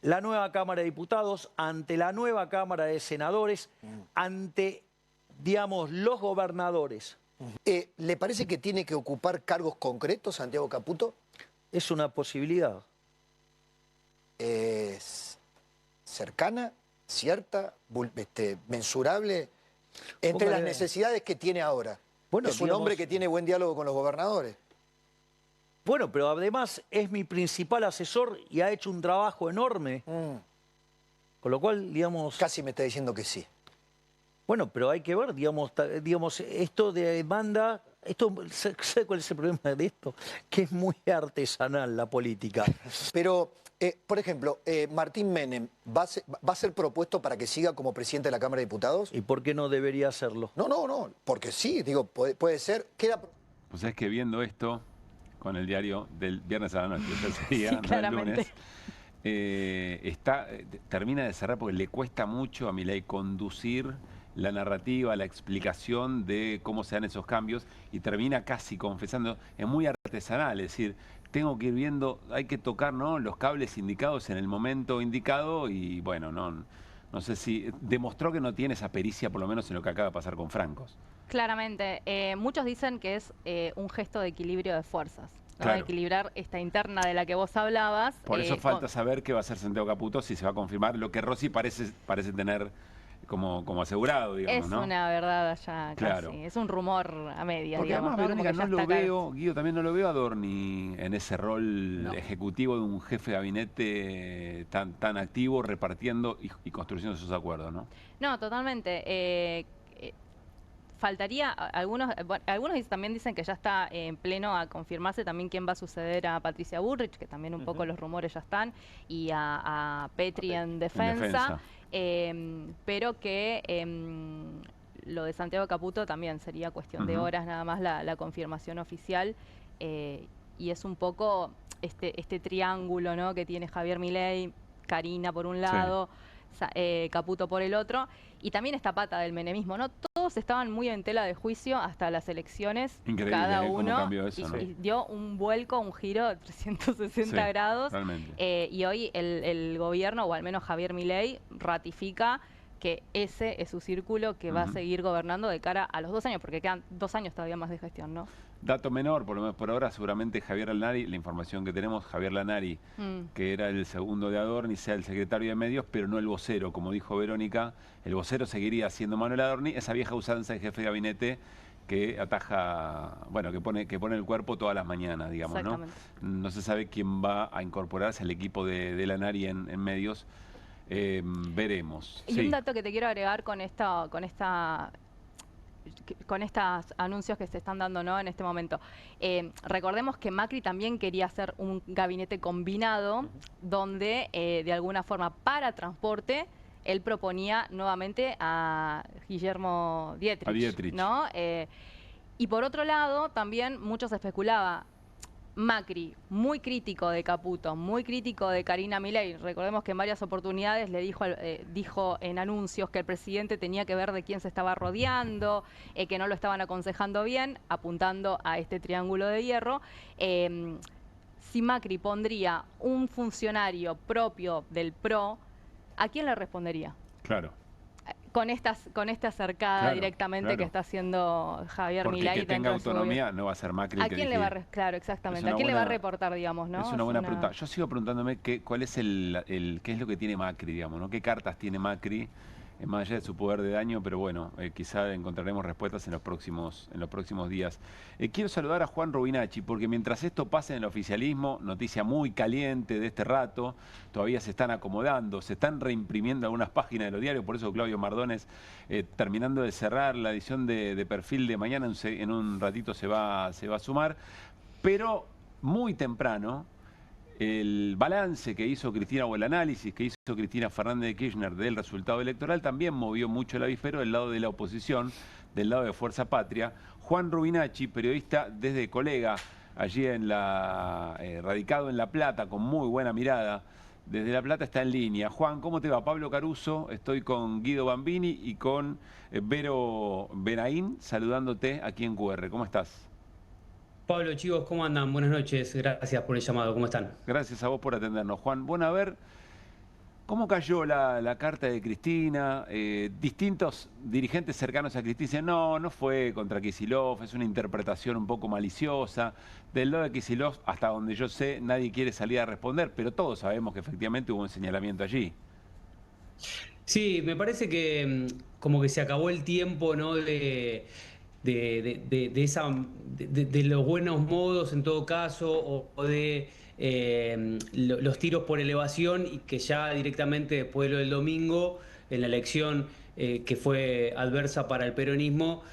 S4: la nueva Cámara de Diputados, ante la nueva Cámara de Senadores, ante, digamos, los gobernadores.
S3: ¿Le parece que tiene que ocupar cargos concretos, Santiago Caputo?
S4: Es una posibilidad.
S3: ¿Es cercana, cierta, mensurable entre las necesidades que tiene ahora? Bueno, es un hombre que tiene buen diálogo con los gobernadores.
S4: Bueno, pero además es mi principal asesor y ha hecho un trabajo enorme. Con lo cual, digamos...
S3: Casi me está diciendo que sí.
S4: Bueno, pero hay que ver, digamos esto demanda... ¿Sabe cuál es el problema de esto? Que es muy artesanal la política.
S3: Pero, por ejemplo, Martín Menem, ¿va a ser propuesto para que siga como presidente de la Cámara de Diputados?
S4: ¿Y por qué no debería hacerlo?
S3: No, porque sí, digo, puede ser.
S1: Pues es que viendo esto, con el diario del viernes a la noche, ya sería,
S20: sí, claramente.
S1: El lunes, termina de cerrar porque le cuesta mucho a Milei conducir la narrativa, la explicación de cómo se dan esos cambios y termina casi confesando, es muy artesanal, es decir, tengo que ir viendo, hay que tocar, ¿no?, los cables indicados en el momento indicado y bueno, no sé si demostró que no tiene esa pericia, por lo menos en lo que acaba de pasar con Francos.
S20: Claramente, muchos dicen que es un gesto de equilibrio de fuerzas, ¿no?
S1: Claro.
S20: Equilibrar esta interna de la que vos hablabas.
S1: Por eso falta saber qué va a hacer Santiago Caputo, si se va a confirmar lo que Rossi parece tener como asegurado, digamos,
S20: es
S1: ¿no?
S20: Una verdad ya
S1: claro.
S20: Casi, es un rumor a medias,
S1: porque
S20: digamos.
S1: Además,
S20: ¿no?
S1: Verónica, no lo veo, Guido, también no lo veo a Adorni en ese rol ejecutivo de un jefe de gabinete tan activo, repartiendo y construyendo sus acuerdos, ¿no?
S20: No, totalmente. Faltaría, algunos también dicen que ya está en pleno a confirmarse también quién va a suceder a Patricia Bullrich, que también un poco los rumores ya están, y a Petri en defensa. Pero que lo de Santiago Caputo también sería cuestión de horas nada más la confirmación oficial, y es un poco este triángulo, ¿no?, que tiene Javier Milei, Karina por un lado, Caputo por el otro, y también esta pata del menemismo, ¿no? Todos estaban muy en tela de juicio hasta las elecciones. Increíble, cada uno cómo cambió eso, ¿no? Y dio un vuelco, un giro de 360 grados. Y hoy el gobierno, o al menos Javier Milei, ratifica que ese es su círculo que va a seguir gobernando de cara a los 2 años, porque quedan 2 años todavía más de gestión, ¿no?
S1: Dato menor, por lo menos por ahora, seguramente Javier Lanari, la información que tenemos, Javier Lanari, que era el segundo de Adorni, sea el secretario de medios, pero no el vocero, como dijo Verónica, el vocero seguiría siendo Manuel Adorni, esa vieja usanza de jefe de gabinete que ataja, bueno, que pone el cuerpo todas las mañanas, digamos, ¿no? No se sabe quién va a incorporarse al equipo de Lanari en medios, veremos.
S20: Y un dato que te quiero agregar con estos anuncios que se están dando, ¿no?, en este momento. Recordemos que Macri también quería hacer un gabinete combinado donde, de alguna forma, para transporte, él proponía nuevamente a Guillermo Dietrich, ¿no? Y por otro lado, también muchos especulaba, Macri, muy crítico de Caputo, muy crítico de Karina Milei. Recordemos que en varias oportunidades le dijo en anuncios que el presidente tenía que ver de quién se estaba rodeando, que no lo estaban aconsejando bien, apuntando a este triángulo de hierro. Si Macri pondría un funcionario propio del PRO, ¿a quién le respondería?
S1: Claro.
S20: Con esta acercada directamente que está haciendo Javier Milei.
S1: Porque que tenga autonomía no va a ser Macri.
S20: ¿A quién le va a claro, exactamente? ¿A quién le va a reportar, digamos, no?
S1: Es una buena pregunta. Yo sigo preguntándome cuál es qué es lo que tiene Macri, digamos, ¿no? ¿Qué cartas tiene Macri? Más allá de su poder de daño, pero bueno, quizá encontraremos respuestas en los próximos días. Quiero saludar a Juan Rubinacci, porque mientras esto pasa en el oficialismo, noticia muy caliente de este rato, todavía se están acomodando, se están reimprimiendo algunas páginas de los diarios, por eso Claudio Mardones, terminando de cerrar la edición de Perfil de mañana, en un ratito se va a sumar, pero muy temprano, el balance que hizo Cristina o el análisis que hizo Cristina Fernández de Kirchner del resultado electoral también movió mucho el avispero del lado de la oposición, del lado de Fuerza Patria. Juan Rubinacci, periodista desde Colega, allí radicado en La Plata, con muy buena mirada, desde La Plata está en línea. Juan, ¿cómo te va? Pablo Caruso, estoy con Guido Bambini y con Vero Benaín, saludándote aquí en QR. ¿Cómo estás?
S5: Pablo, chicos, ¿cómo andan? Buenas noches, gracias por el llamado, ¿cómo están?
S1: Gracias a vos por atendernos, Juan. Bueno, a ver, ¿cómo cayó la carta de Cristina? Distintos dirigentes cercanos a Cristina dicen, no fue contra Kicillof, es una interpretación un poco maliciosa. Del lado de Kicillof, hasta donde yo sé, nadie quiere salir a responder, pero todos sabemos que efectivamente hubo un señalamiento allí.
S5: Sí, me parece que como que se acabó el tiempo, ¿no? de los buenos modos en todo caso, o de los tiros por elevación, y que ya directamente después de lo del domingo, en la elección que fue adversa para el peronismo,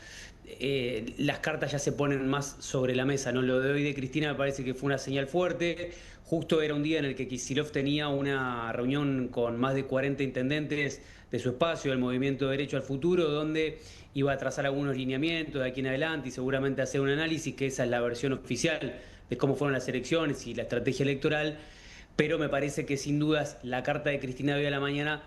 S5: las cartas ya se ponen más sobre la mesa, ¿no? Lo de hoy de Cristina me parece que fue una señal fuerte. Justo era un día en el que Kicillof tenía una reunión con más de 40 intendentes de su espacio, del Movimiento Derecho al Futuro, donde iba a trazar algunos lineamientos de aquí en adelante y seguramente hacer un análisis, que esa es la versión oficial de cómo fueron las elecciones y la estrategia electoral. Pero me parece que sin dudas la carta de Cristina de hoy a la mañana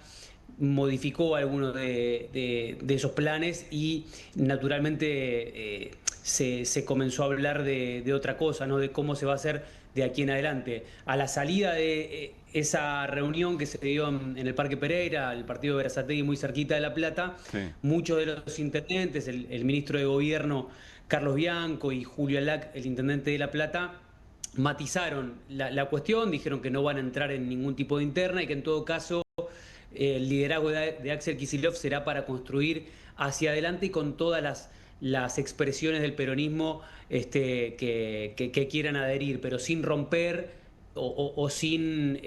S5: modificó algunos de esos planes, y naturalmente se comenzó a hablar de otra cosa, ¿no? De cómo se va a hacer de aquí en adelante. A la salida de esa reunión que se dio en el Parque Pereira, el partido de Berazategui, muy cerquita de La Plata, sí, muchos de los intendentes, el ministro de Gobierno Carlos Bianco y Julio Alac, el intendente de La Plata, matizaron la cuestión, dijeron que no van a entrar en ningún tipo de interna y que en todo caso el liderazgo de Axel Kicillof será para construir hacia adelante y con todas las expresiones del peronismo que quieran adherir, pero sin romper o sin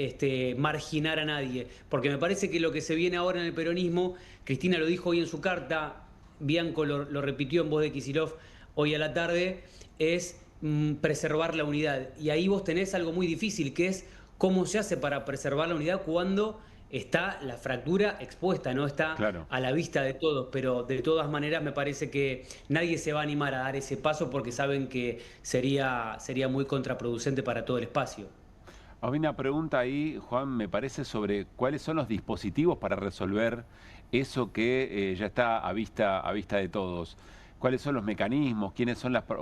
S5: marginar a nadie. Porque me parece que lo que se viene ahora en el peronismo, Cristina lo dijo hoy en su carta, Bianco lo repitió en voz de Kicillof hoy a la tarde, es preservar la unidad. Y ahí vos tenés algo muy difícil, que es cómo se hace para preservar la unidad cuando está la fractura expuesta, no está a la vista de todos, pero de todas maneras me parece que nadie se va a animar a dar ese paso porque saben que sería muy contraproducente para todo el espacio.
S1: Hay una pregunta ahí, Juan, me parece, sobre cuáles son los dispositivos para resolver eso que ya está a vista de todos. ¿Cuáles son los mecanismos?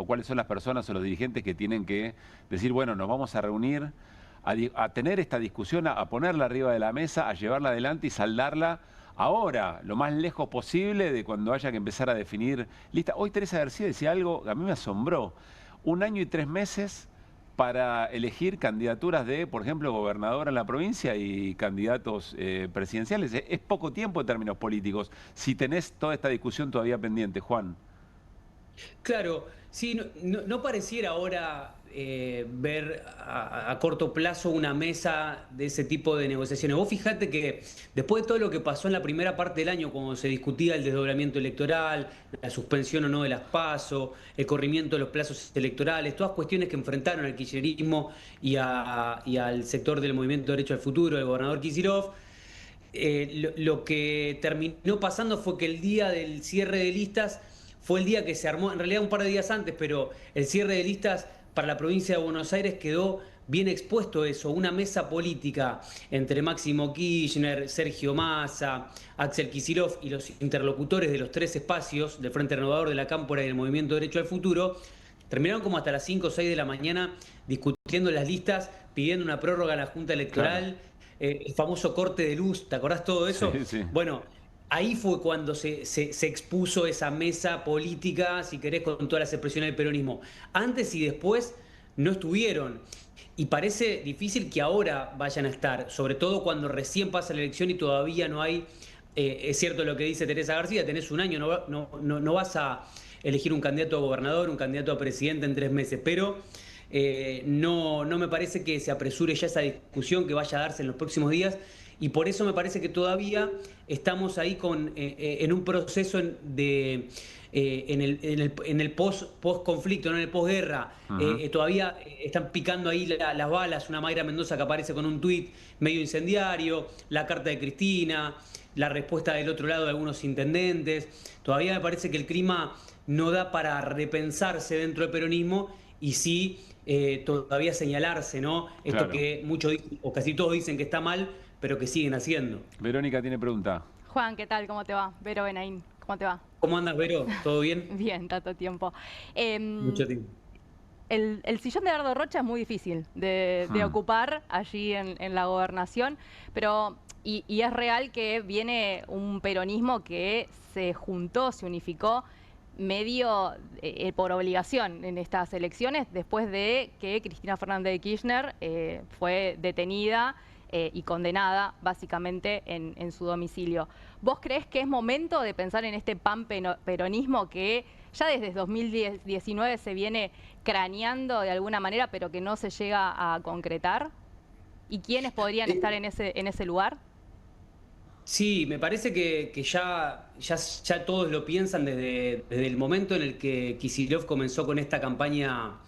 S1: ¿Cuáles son las personas o los dirigentes que tienen que decir, bueno, nos vamos a reunir, a tener esta discusión, a ponerla arriba de la mesa, a llevarla adelante y saldarla ahora, lo más lejos posible de cuando haya que empezar a definir lista? Hoy Teresa García decía algo que a mí me asombró. 1 año y 3 meses para elegir candidaturas de, por ejemplo, gobernadora en la provincia y candidatos presidenciales. Es poco tiempo en términos políticos, si tenés toda esta discusión todavía pendiente, Juan.
S5: Claro, sí, no pareciera ahora ver a corto plazo una mesa de ese tipo de negociaciones. Vos fijate que después de todo lo que pasó en la primera parte del año, cuando se discutía el desdoblamiento electoral, la suspensión o no de las PASO, el corrimiento de los plazos electorales, todas cuestiones que enfrentaron al kirchnerismo y al sector del Movimiento Derecho al Futuro, del gobernador Kicillof, lo que terminó pasando fue que el día del cierre de listas fue el día que se armó, en realidad un par de días antes, pero el cierre de listas para la provincia de Buenos Aires quedó bien expuesto eso, una mesa política entre Máximo Kirchner, Sergio Massa, Axel Kicillof y los interlocutores de los 3 espacios del Frente Renovador, de la Cámpora y del Movimiento Derecho al Futuro, terminaron como hasta las 5 o 6 de la mañana discutiendo las listas, pidiendo una prórroga a la Junta Electoral, el famoso corte de luz, ¿te acordás todo eso?
S1: Sí, sí.
S5: Bueno, ahí fue cuando se expuso esa mesa política, si querés, con todas las expresiones del peronismo. Antes y después no estuvieron. Y parece difícil que ahora vayan a estar, sobre todo cuando recién pasa la elección y todavía no hay, es cierto lo que dice Teresa García, tenés un año, no vas a elegir un candidato a gobernador, un candidato a presidente en 3 meses, pero no me parece que se apresure ya esa discusión que vaya a darse en los próximos días, y por eso me parece que todavía estamos ahí en un proceso en el post-conflicto, no en el posguerra. Todavía están picando ahí las balas, una Mayra Mendoza que aparece con un tuit medio incendiario, la carta de Cristina, la respuesta del otro lado de algunos intendentes. Todavía me parece que el clima no da para repensarse dentro del peronismo y sí todavía señalarse, ¿no? Esto
S1: Claro.
S5: que muchos o casi todos dicen que está mal, pero que siguen haciendo.
S1: Verónica tiene pregunta.
S20: Juan, ¿qué tal? ¿Cómo te va? Vero Benaín, ¿cómo te va?
S5: ¿Cómo andas, Vero? ¿Todo bien?
S20: Bien, tanto tiempo.
S5: Mucho tiempo.
S20: El sillón de Dardo Rocha es muy difícil de ocupar allí en la gobernación, pero y es real que viene un peronismo que se juntó, se unificó medio por obligación en estas elecciones después de que Cristina Fernández de Kirchner fue detenida y condenada básicamente en su domicilio. ¿Vos creés que es momento de pensar en este panperonismo que ya desde 2019 se viene craneando de alguna manera, pero que no se llega a concretar? ¿Y quiénes podrían estar en ese lugar?
S5: Sí, me parece que ya todos lo piensan desde el momento en el que Kicillof comenzó con esta campaña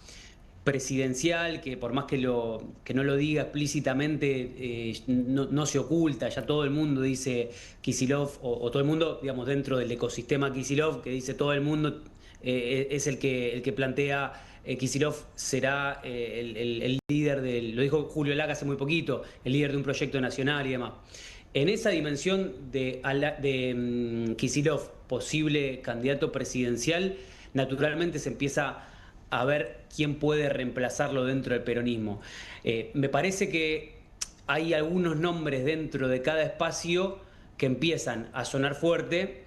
S5: presidencial, que por más que no lo diga explícitamente, no se oculta, ya todo el mundo dice Kicillof, o todo el mundo, digamos, dentro del ecosistema Kicillof, que dice todo el mundo, es el que plantea Kicillof será el líder lo dijo Julio Laga hace muy poquito, el líder de un proyecto nacional y demás. En esa dimensión de Kicillof, posible candidato presidencial, naturalmente se empieza a ver quién puede reemplazarlo dentro del peronismo. Me parece que hay algunos nombres dentro de cada espacio que empiezan a sonar fuerte.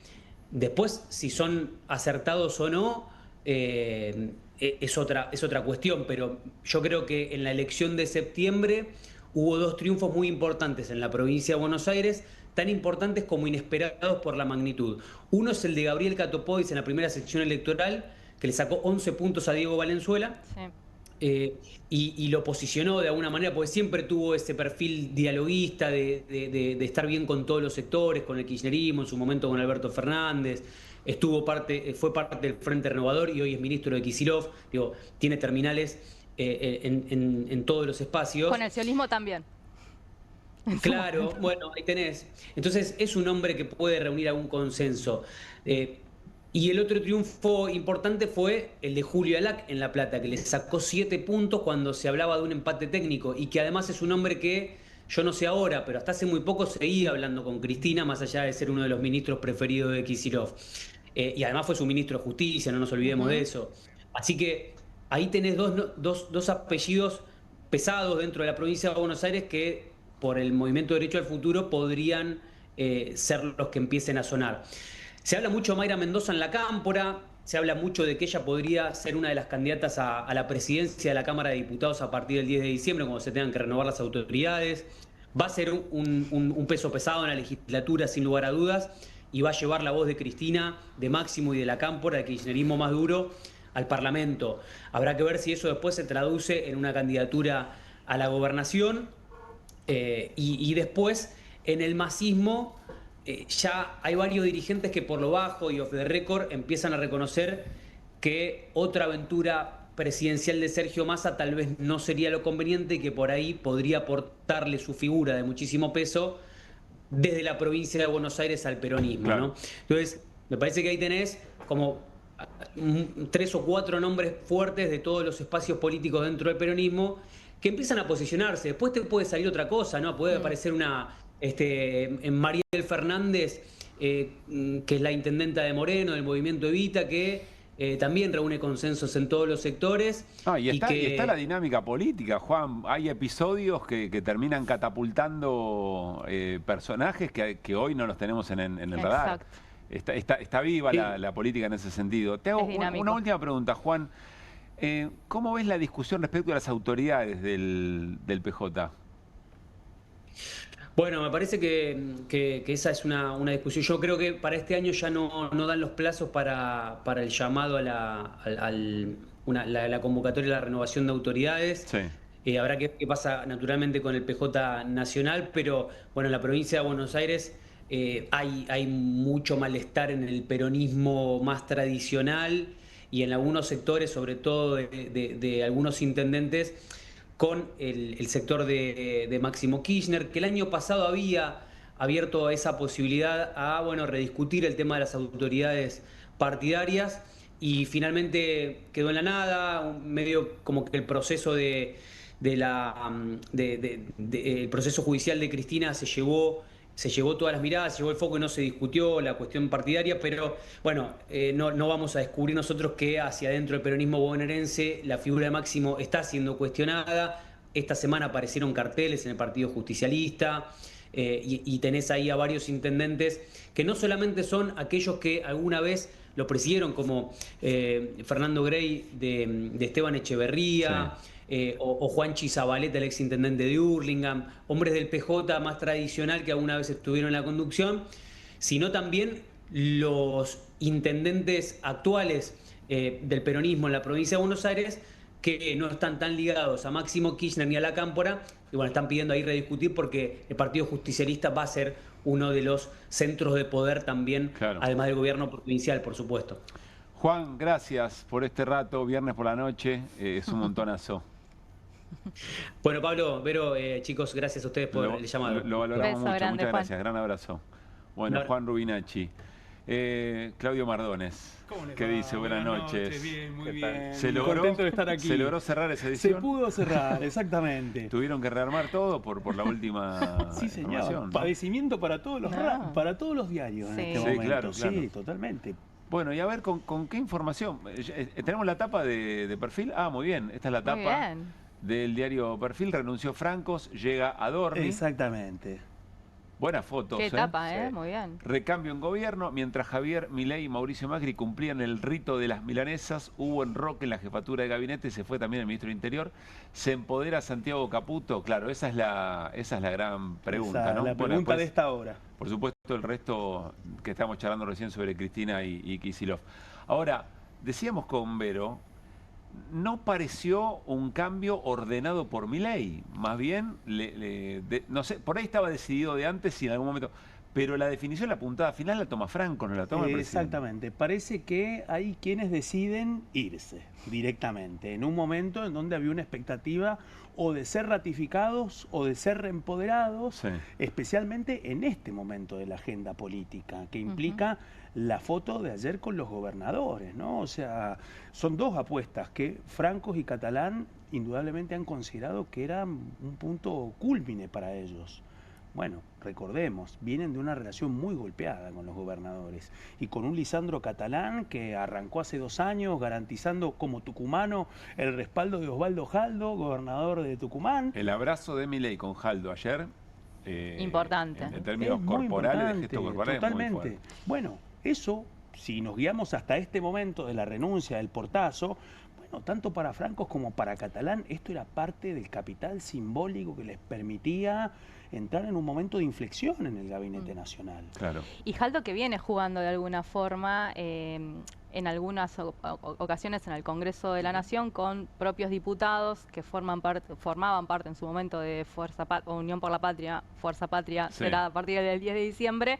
S5: Después, si son acertados o no, es otra cuestión, pero yo creo que en la elección de septiembre hubo 2 triunfos muy importantes en la provincia de Buenos Aires, tan importantes como inesperados por la magnitud. Uno es el de Gabriel Catopois en la primera sección electoral, que le sacó 11 puntos a Diego Valenzuela, y lo posicionó de alguna manera, porque siempre tuvo ese perfil dialoguista de estar bien con todos los sectores, con el kirchnerismo, en su momento con Alberto Fernández, fue parte del Frente Renovador y hoy es ministro de Kicillof, tiene terminales en todos los espacios.
S20: Con el sionismo también.
S5: Claro, bueno, ahí tenés. Entonces es un hombre que puede reunir algún consenso. Y el otro triunfo importante fue el de Julio Alac en La Plata, que le sacó 7 puntos cuando se hablaba de un empate técnico y que además es un hombre que, yo no sé ahora, pero hasta hace muy poco seguía hablando con Cristina, más allá de ser uno de los ministros preferidos de Kicillof. Y además fue su ministro de Justicia, no nos olvidemos de eso. Así que ahí tenés dos apellidos pesados dentro de la provincia de Buenos Aires que por el Movimiento Derecho al Futuro podrían ser los que empiecen a sonar. Se habla mucho de Mayra Mendoza en la Cámpora, se habla mucho de que ella podría ser una de las candidatas a la presidencia de la Cámara de Diputados a partir del 10 de diciembre, cuando se tengan que renovar las autoridades. Va a ser un peso pesado en la legislatura, sin lugar a dudas, y va a llevar la voz de Cristina, de Máximo y de la Cámpora, del kirchnerismo más duro, al Parlamento. Habrá que ver si eso después se traduce en una candidatura a la gobernación, y después en el masismo. Ya hay varios dirigentes que por lo bajo y off the record empiezan a reconocer que otra aventura presidencial de Sergio Massa tal vez no sería lo conveniente y que por ahí podría aportarle su figura de muchísimo peso desde la provincia de Buenos Aires al peronismo, ¿no? Entonces, me parece que ahí tenés como 3 o 4 nombres fuertes de todos los espacios políticos dentro del peronismo que empiezan a posicionarse. Después te puede salir otra cosa, ¿no? Puede aparecer en Mariel Fernández, que es la intendenta de Moreno, del movimiento Evita, que también reúne consensos en todos los sectores.
S1: Y está la dinámica política, Juan. Hay episodios que terminan catapultando personajes que hoy no los tenemos en el radar. Está viva la política en ese sentido. Te hago una última pregunta, Juan. ¿Cómo ves la discusión respecto a las autoridades del PJ?
S5: Bueno, me parece que esa es una discusión. Yo creo que para este año ya no dan los plazos para el llamado a la convocatoria y la renovación de autoridades. Sí. Habrá que ver qué pasa naturalmente con el PJ nacional, pero bueno, en la provincia de Buenos Aires hay mucho malestar en el peronismo más tradicional y en algunos sectores, sobre todo de algunos intendentes, con el sector de Máximo Kirchner, que el año pasado había abierto esa posibilidad a rediscutir el tema de las autoridades partidarias y finalmente quedó en la nada, medio como que el proceso el proceso judicial de Cristina se llevó todas las miradas, se llevó el foco y no se discutió la cuestión partidaria, pero bueno, no vamos a descubrir nosotros que hacia adentro del peronismo bonaerense la figura de Máximo está siendo cuestionada. Esta semana aparecieron carteles en el Partido Justicialista y tenés ahí a varios intendentes que no solamente son aquellos que alguna vez lo presidieron, como Fernando Grey de Esteban Echeverría, sí. O Juanchi Zabaleta, el exintendente de Hurlingham, hombres del PJ más tradicional que alguna vez estuvieron en la conducción, sino también los intendentes actuales del peronismo en la provincia de Buenos Aires, que no están tan ligados a Máximo Kirchner ni a la Cámpora, y bueno, están pidiendo ahí rediscutir porque el Partido Justicialista va a ser uno de los centros de poder también, claro, además del gobierno provincial, por supuesto.
S1: Juan, gracias por este rato, viernes por la noche, es un montonazo.
S5: Bueno, Pablo, Vero, chicos, gracias a ustedes por el llamado.
S1: Lo valoramos mucho,
S20: grande,
S1: muchas
S20: Juan.
S1: gracias, gran abrazo. Bueno, Juan Rubinacci. Claudio Mardones, ¿qué dice? Buenas noches.
S6: Bien, muy bien.
S1: Contento
S6: de estar aquí.
S1: ¿Se logró cerrar esa edición?
S6: Se pudo cerrar, exactamente.
S1: ¿Tuvieron que rearmar todo por la última
S6: sí, señor. ¿No? Padecimiento para todos los diarios en este momento.
S1: Claro.
S6: Sí, totalmente.
S1: Bueno, y a ver, ¿con qué información? ¿Tenemos la tapa de Perfil? Ah, muy bien. Esta es la tapa del diario Perfil. Renunció Francos, llega Adorni.
S6: Exactamente.
S1: Buenas fotos.
S20: Qué etapa,
S1: Sí.
S20: Muy bien.
S1: Recambio en gobierno. Mientras Javier Milei y Mauricio Macri cumplían el rito de las milanesas, hubo enroque en la jefatura de gabinete, se fue también el ministro del Interior. ¿Se empodera Santiago Caputo? Claro, esa es la gran pregunta, ¿no?
S6: La pregunta de esta hora.
S1: Por supuesto, el resto que estamos charlando recién sobre Cristina y Kicillof. Ahora, decíamos con Vero, no pareció un cambio ordenado por Milei, más bien, no sé, por ahí estaba decidido de antes y en algún momento, pero la definición, la puntada final la toma Franco, no la toma el presidente.
S6: Exactamente, parece que hay quienes deciden irse directamente, en un momento en donde había una expectativa o de ser ratificados o de ser reempoderados, especialmente en este momento de la agenda política, que implica la foto de ayer con los gobernadores, ¿no? O sea, son dos apuestas que Francos y Catalán indudablemente han considerado que eran un punto cúlmine para ellos. Bueno, recordemos, vienen de una relación muy golpeada con los gobernadores y con un Lisandro Catalán que arrancó hace 2 años garantizando como tucumano el respaldo de Osvaldo Jaldo, gobernador de Tucumán.
S1: El abrazo de Milei con Jaldo ayer,
S20: importante.
S1: En términos corporales, de gesto corporal,
S6: totalmente.
S1: Es muy fuerte.
S6: Bueno, eso, si nos guiamos hasta este momento de la renuncia, del portazo, bueno, tanto para Francos como para Catalán, esto era parte del capital simbólico que les permitía entrar en un momento de inflexión en el Gabinete Nacional.
S1: Claro.
S20: Y Jaldo, que viene jugando de alguna forma en algunas ocasiones en el Congreso de la Nación con propios diputados que formaban parte en su momento de Unión por la Patria, Fuerza Patria, será a partir del 10 de diciembre,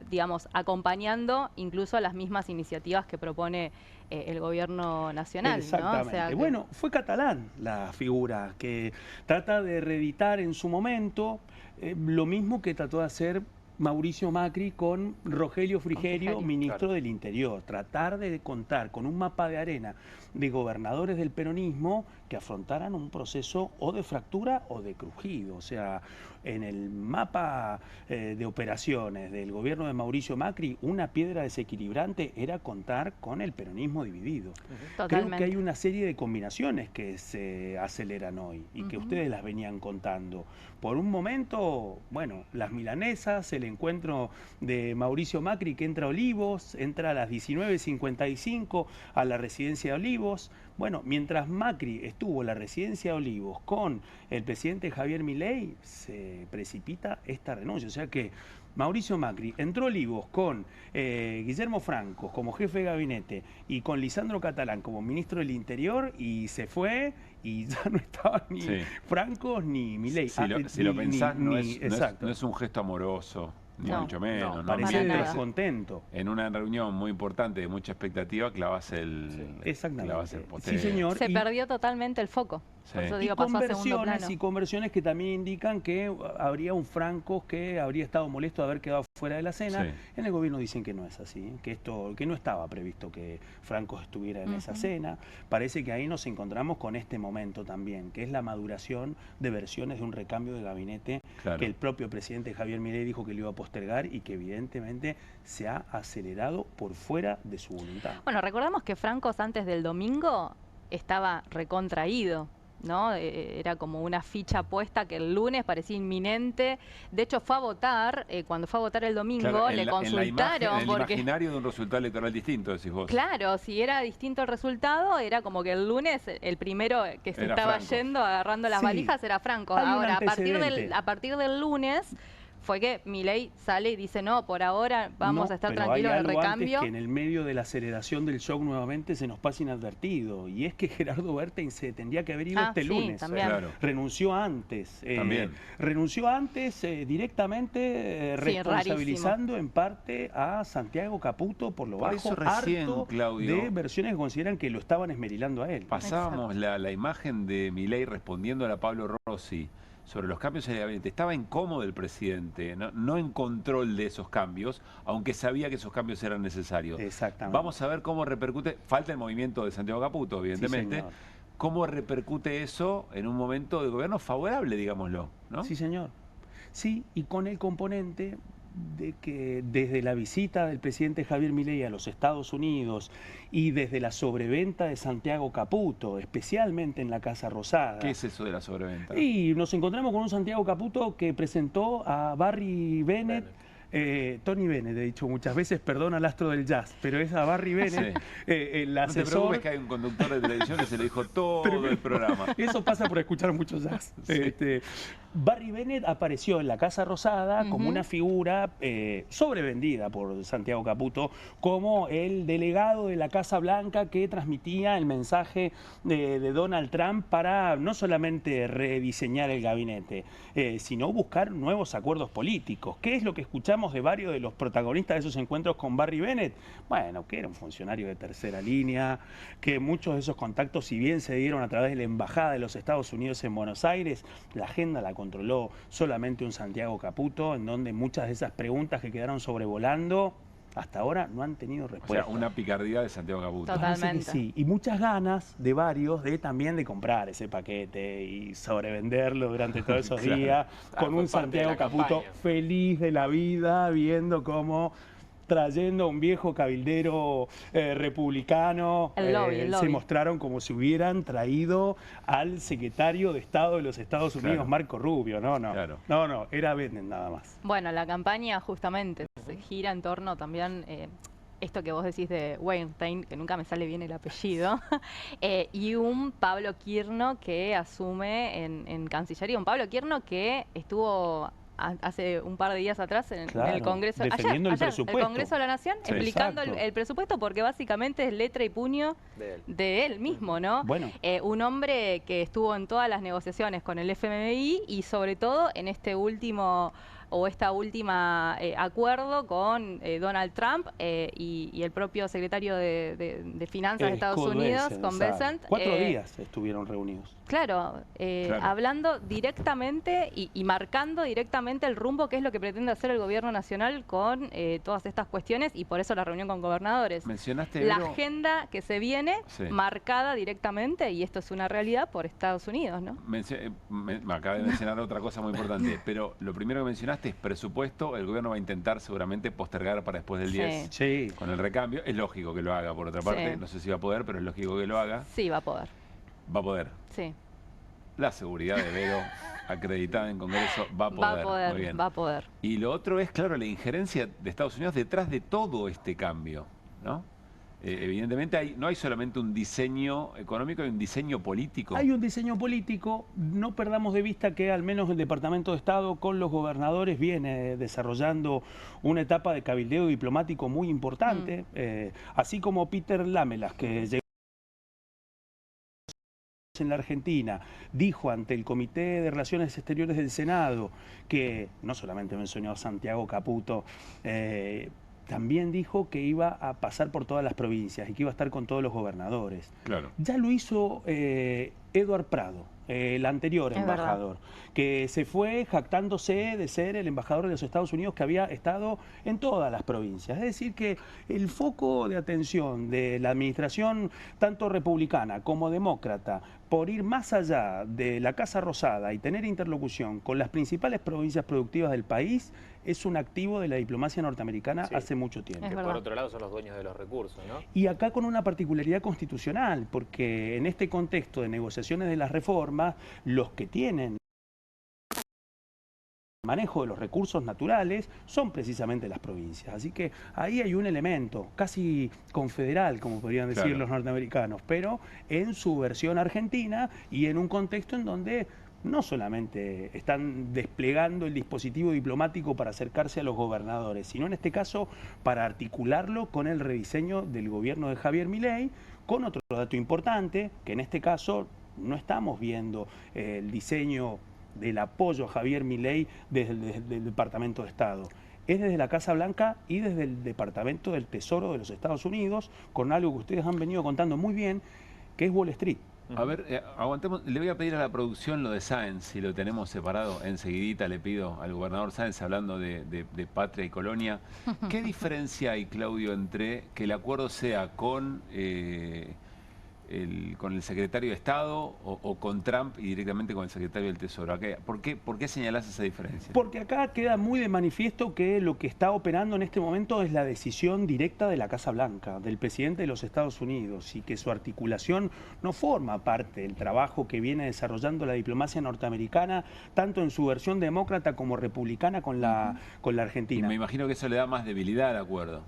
S20: digamos, acompañando incluso las mismas iniciativas que propone el gobierno nacional.
S6: Exactamente.
S20: ¿No? O sea,
S6: bueno, fue Catalán la figura que trata de reeditar en su momento lo mismo que trató de hacer Mauricio Macri con Rogelio Frigerio, ministro del Interior. Tratar de contar con un mapa de arena de gobernadores del peronismo que afrontaran un proceso o de fractura o de crujido. O sea, en el mapa de operaciones del gobierno de Mauricio Macri, una piedra desequilibrante era contar con el peronismo dividido. Creo que hay una serie de combinaciones que se aceleran hoy y que ustedes las venían contando. Por un momento, bueno, las milanesas, el encuentro de Mauricio Macri que entra a Olivos, entra a las 19:55 a la residencia de Olivos. Bueno, mientras Macri estuvo en la residencia de Olivos con el presidente Javier Milei, se precipita esta renuncia. O sea que Mauricio Macri entró a Olivos con Guillermo Franco como jefe de gabinete y con Lisandro Catalán como ministro del Interior y se fue y ya no estaban ni Francos ni Milei.
S1: Si lo pensás, no es un gesto amoroso. Ni mucho menos. No,
S6: parecía descontento.
S1: En una reunión muy importante de mucha expectativa clavas el
S6: Sí, señor.
S20: Se perdió totalmente el foco. Por eso digo, pasó a segundo plano.
S6: Y conversiones que también indican que habría un Franco que habría estado molesto de haber quedado fuera de la cena. En el gobierno dicen que no es así, que no estaba previsto que Franco estuviera en esa cena. Parece que ahí nos encontramos con este momento también, que es la maduración de versiones de un recambio de gabinete que el propio presidente Javier Milei dijo que le iba a postergar y que evidentemente se ha acelerado por fuera de su voluntad.
S20: Bueno, recordamos que Francos antes del domingo estaba recontraído, ¿no? Era como una ficha puesta que el lunes parecía inminente. De hecho, fue a votar, cuando fue a votar el domingo, le consultaron.
S1: En el imaginario de un resultado electoral distinto, decís vos.
S20: Claro, si era distinto el resultado, era como que el lunes el primero que se estaba yendo, agarrando las valijas, era Franco. Ahora, a partir del lunes fue que Milei sale y dice, no, por ahora vamos a estar tranquilos en el recambio.
S6: Antes que en el medio de la aceleración del shock nuevamente se nos pasa inadvertido. Y es que Gerardo Bertein se tendría que haber ido este lunes. Renunció antes. Renunció antes directamente responsabilizando en parte a Santiago Caputo por lo bajo, harto de versiones que consideran que lo estaban esmerilando a él.
S1: Pasábamos la imagen de Milei respondiendo a Pablo Rossi sobre los cambios en el gabinete. Estaba incómodo el presidente, no en control de esos cambios, aunque sabía que esos cambios eran necesarios.
S6: Exactamente.
S1: Vamos a ver cómo repercute, falta el movimiento de Santiago Caputo, evidentemente, cómo repercute eso en un momento de gobierno favorable, digámoslo, ¿no?
S6: Sí, señor. Sí, y con el componente de que desde la visita del presidente Javier Milei a los Estados Unidos y desde la sobreventa de Santiago Caputo, especialmente en la Casa Rosada.
S1: ¿Qué es eso de la sobreventa?
S6: Y nos encontramos con un Santiago Caputo que presentó a Barry Bennett. Tony Bennett, he dicho muchas veces, perdón al astro del jazz, pero es a Barry Bennett, el asesor.
S1: No te preocupes que hay un conductor de televisión que se le dijo todo el programa.
S6: Eso pasa por escuchar mucho jazz. Barry Bennett apareció en la Casa Rosada como una figura sobrevendida por Santiago Caputo, como el delegado de la Casa Blanca que transmitía el mensaje de Donald Trump para no solamente rediseñar el gabinete, sino buscar nuevos acuerdos políticos. ¿Qué es lo que escuchamos de varios de los protagonistas de esos encuentros con Barry Bennett? Bueno, que era un funcionario de tercera línea, que muchos de esos contactos, si bien se dieron a través de la Embajada de los Estados Unidos en Buenos Aires, la agenda la controló solamente un Santiago Caputo, en donde muchas de esas preguntas que quedaron sobrevolando hasta ahora no han tenido respuesta.
S1: O sea, una picardía de Santiago Caputo.
S20: Totalmente.
S6: Sí, y muchas ganas de varios también de comprar ese paquete y sobrevenderlo durante todos esos días, con un Santiago Caputo feliz de la vida, viendo cómo trayendo a un viejo cabildero republicano,
S20: el lobby.
S6: Se mostraron como si hubieran traído al secretario de Estado de los Estados Unidos, Marco Rubio. No, era Bennett nada más.
S20: Bueno, la campaña justamente se gira en torno también, esto que vos decís de Weinstein, que nunca me sale bien el apellido, y un Pablo Quirno que asume en Cancillería, un Pablo Quirno que estuvo hace un par de días atrás en el Congreso,
S6: defendiendo el
S20: Congreso de la Nación, explicando el presupuesto, porque básicamente es letra y puño de él mismo, ¿no?
S6: Bueno.
S20: Un hombre que estuvo en todas las negociaciones con el FMI y sobre todo en este último o esta última acuerdo con Donald Trump y el propio secretario de Finanzas de Estados Unidos, con Bessent.
S6: 4 días estuvieron reunidos.
S20: Claro, hablando directamente y marcando directamente el rumbo que es lo que pretende hacer el gobierno nacional con todas estas cuestiones, y por eso la reunión con gobernadores.
S1: Mencionaste,
S20: la
S1: Vero,
S20: agenda que se viene marcada directamente, y esto es una realidad, por Estados Unidos, ¿no?
S1: Me acabé de mencionar otra cosa muy importante, pero lo primero que mencionaste es presupuesto. El gobierno va a intentar seguramente postergar para después del 10 con el recambio. Es lógico que lo haga, por otra parte. No sé si va a poder, pero es lógico que lo haga.
S20: Sí, va a poder.
S1: Va a poder.
S20: Sí.
S1: La seguridad de Vero, acreditada en Congreso, va a poder.
S20: Va a poder,
S1: muy bien.
S20: va a poder.
S1: Y lo otro es, claro, la injerencia de Estados Unidos detrás de todo este cambio, ¿no? Evidentemente no hay solamente un diseño económico, hay un diseño político.
S6: Hay un diseño político. No perdamos de vista que al menos el Departamento de Estado con los gobernadores viene desarrollando una etapa de cabildeo diplomático muy importante, así como Peter Lamelas, que llegó en la Argentina, dijo ante el Comité de Relaciones Exteriores del Senado que no solamente mencionó a Santiago Caputo, también dijo que iba a pasar por todas las provincias y que iba a estar con todos los gobernadores.
S1: Claro.
S6: Ya lo hizo Eduard Prado, el anterior embajador, que se fue jactándose de ser el embajador de los Estados Unidos que había estado en todas las provincias. Es decir, que el foco de atención de la administración, tanto republicana como demócrata, por ir más allá de la Casa Rosada y tener interlocución con las principales provincias productivas del país, es un activo de la diplomacia norteamericana hace mucho tiempo.
S19: Que por otro lado son los dueños de los recursos, ¿no?
S6: Y acá con una particularidad constitucional, porque en este contexto de negociaciones de las reformas, los que tienen manejo de los recursos naturales son precisamente las provincias. Así que ahí hay un elemento casi confederal, como podrían decir los norteamericanos, pero en su versión argentina y en un contexto en donde no solamente están desplegando el dispositivo diplomático para acercarse a los gobernadores, sino en este caso para articularlo con el rediseño del gobierno de Javier Milei, con otro dato importante, que en este caso no estamos viendo el diseño del apoyo a Javier Milei desde el Departamento de Estado. Es desde la Casa Blanca y desde el Departamento del Tesoro de los Estados Unidos, con algo que ustedes han venido contando muy bien, que es Wall Street.
S1: A ver, aguantemos. Le voy a pedir a la producción lo de Sáenz, si lo tenemos separado. Enseguidita le pido al gobernador Sáenz, hablando de patria y colonia. ¿Qué diferencia hay, Claudio, entre que el acuerdo sea con el secretario de Estado o con Trump y directamente con el secretario del Tesoro? ¿Por qué señalás esa diferencia?
S6: Porque acá queda muy de manifiesto que lo que está operando en este momento es la decisión directa de la Casa Blanca, del presidente de los Estados Unidos, y que su articulación no forma parte del trabajo que viene desarrollando la diplomacia norteamericana, tanto en su versión demócrata como republicana con la Argentina.
S1: Y me imagino que eso le da más debilidad al acuerdo.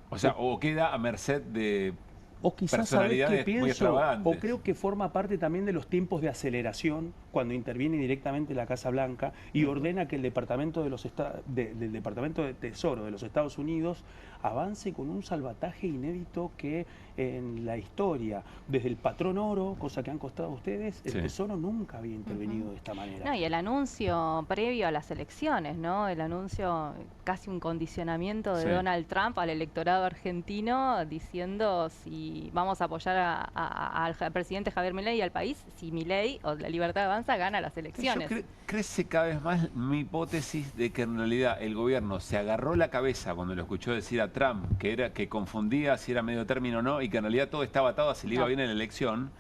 S1: O sea, o queda a merced de
S6: o quizás, ¿sabés qué pienso? O creo que forma parte también de los tiempos de aceleración cuando interviene directamente la Casa Blanca y ordena que el Departamento del Departamento de Tesoro de los Estados Unidos avance con un salvataje inédito que en la historia, desde el patrón oro, cosa que han costado ustedes, el Tesoro nunca había intervenido de esta manera.
S20: No, y el anuncio previo a las elecciones, ¿no? El anuncio, casi un condicionamiento de Donald Trump al electorado argentino, diciendo si vamos a apoyar al presidente Javier Milei y al país, si Milei o la Libertad Avanza gana las elecciones.
S1: Crece cada vez más mi hipótesis de que en realidad el gobierno se agarró la cabeza cuando lo escuchó decir a Trump que confundía si era medio término o no, y que en realidad todo estaba atado a si le iba bien en la elección.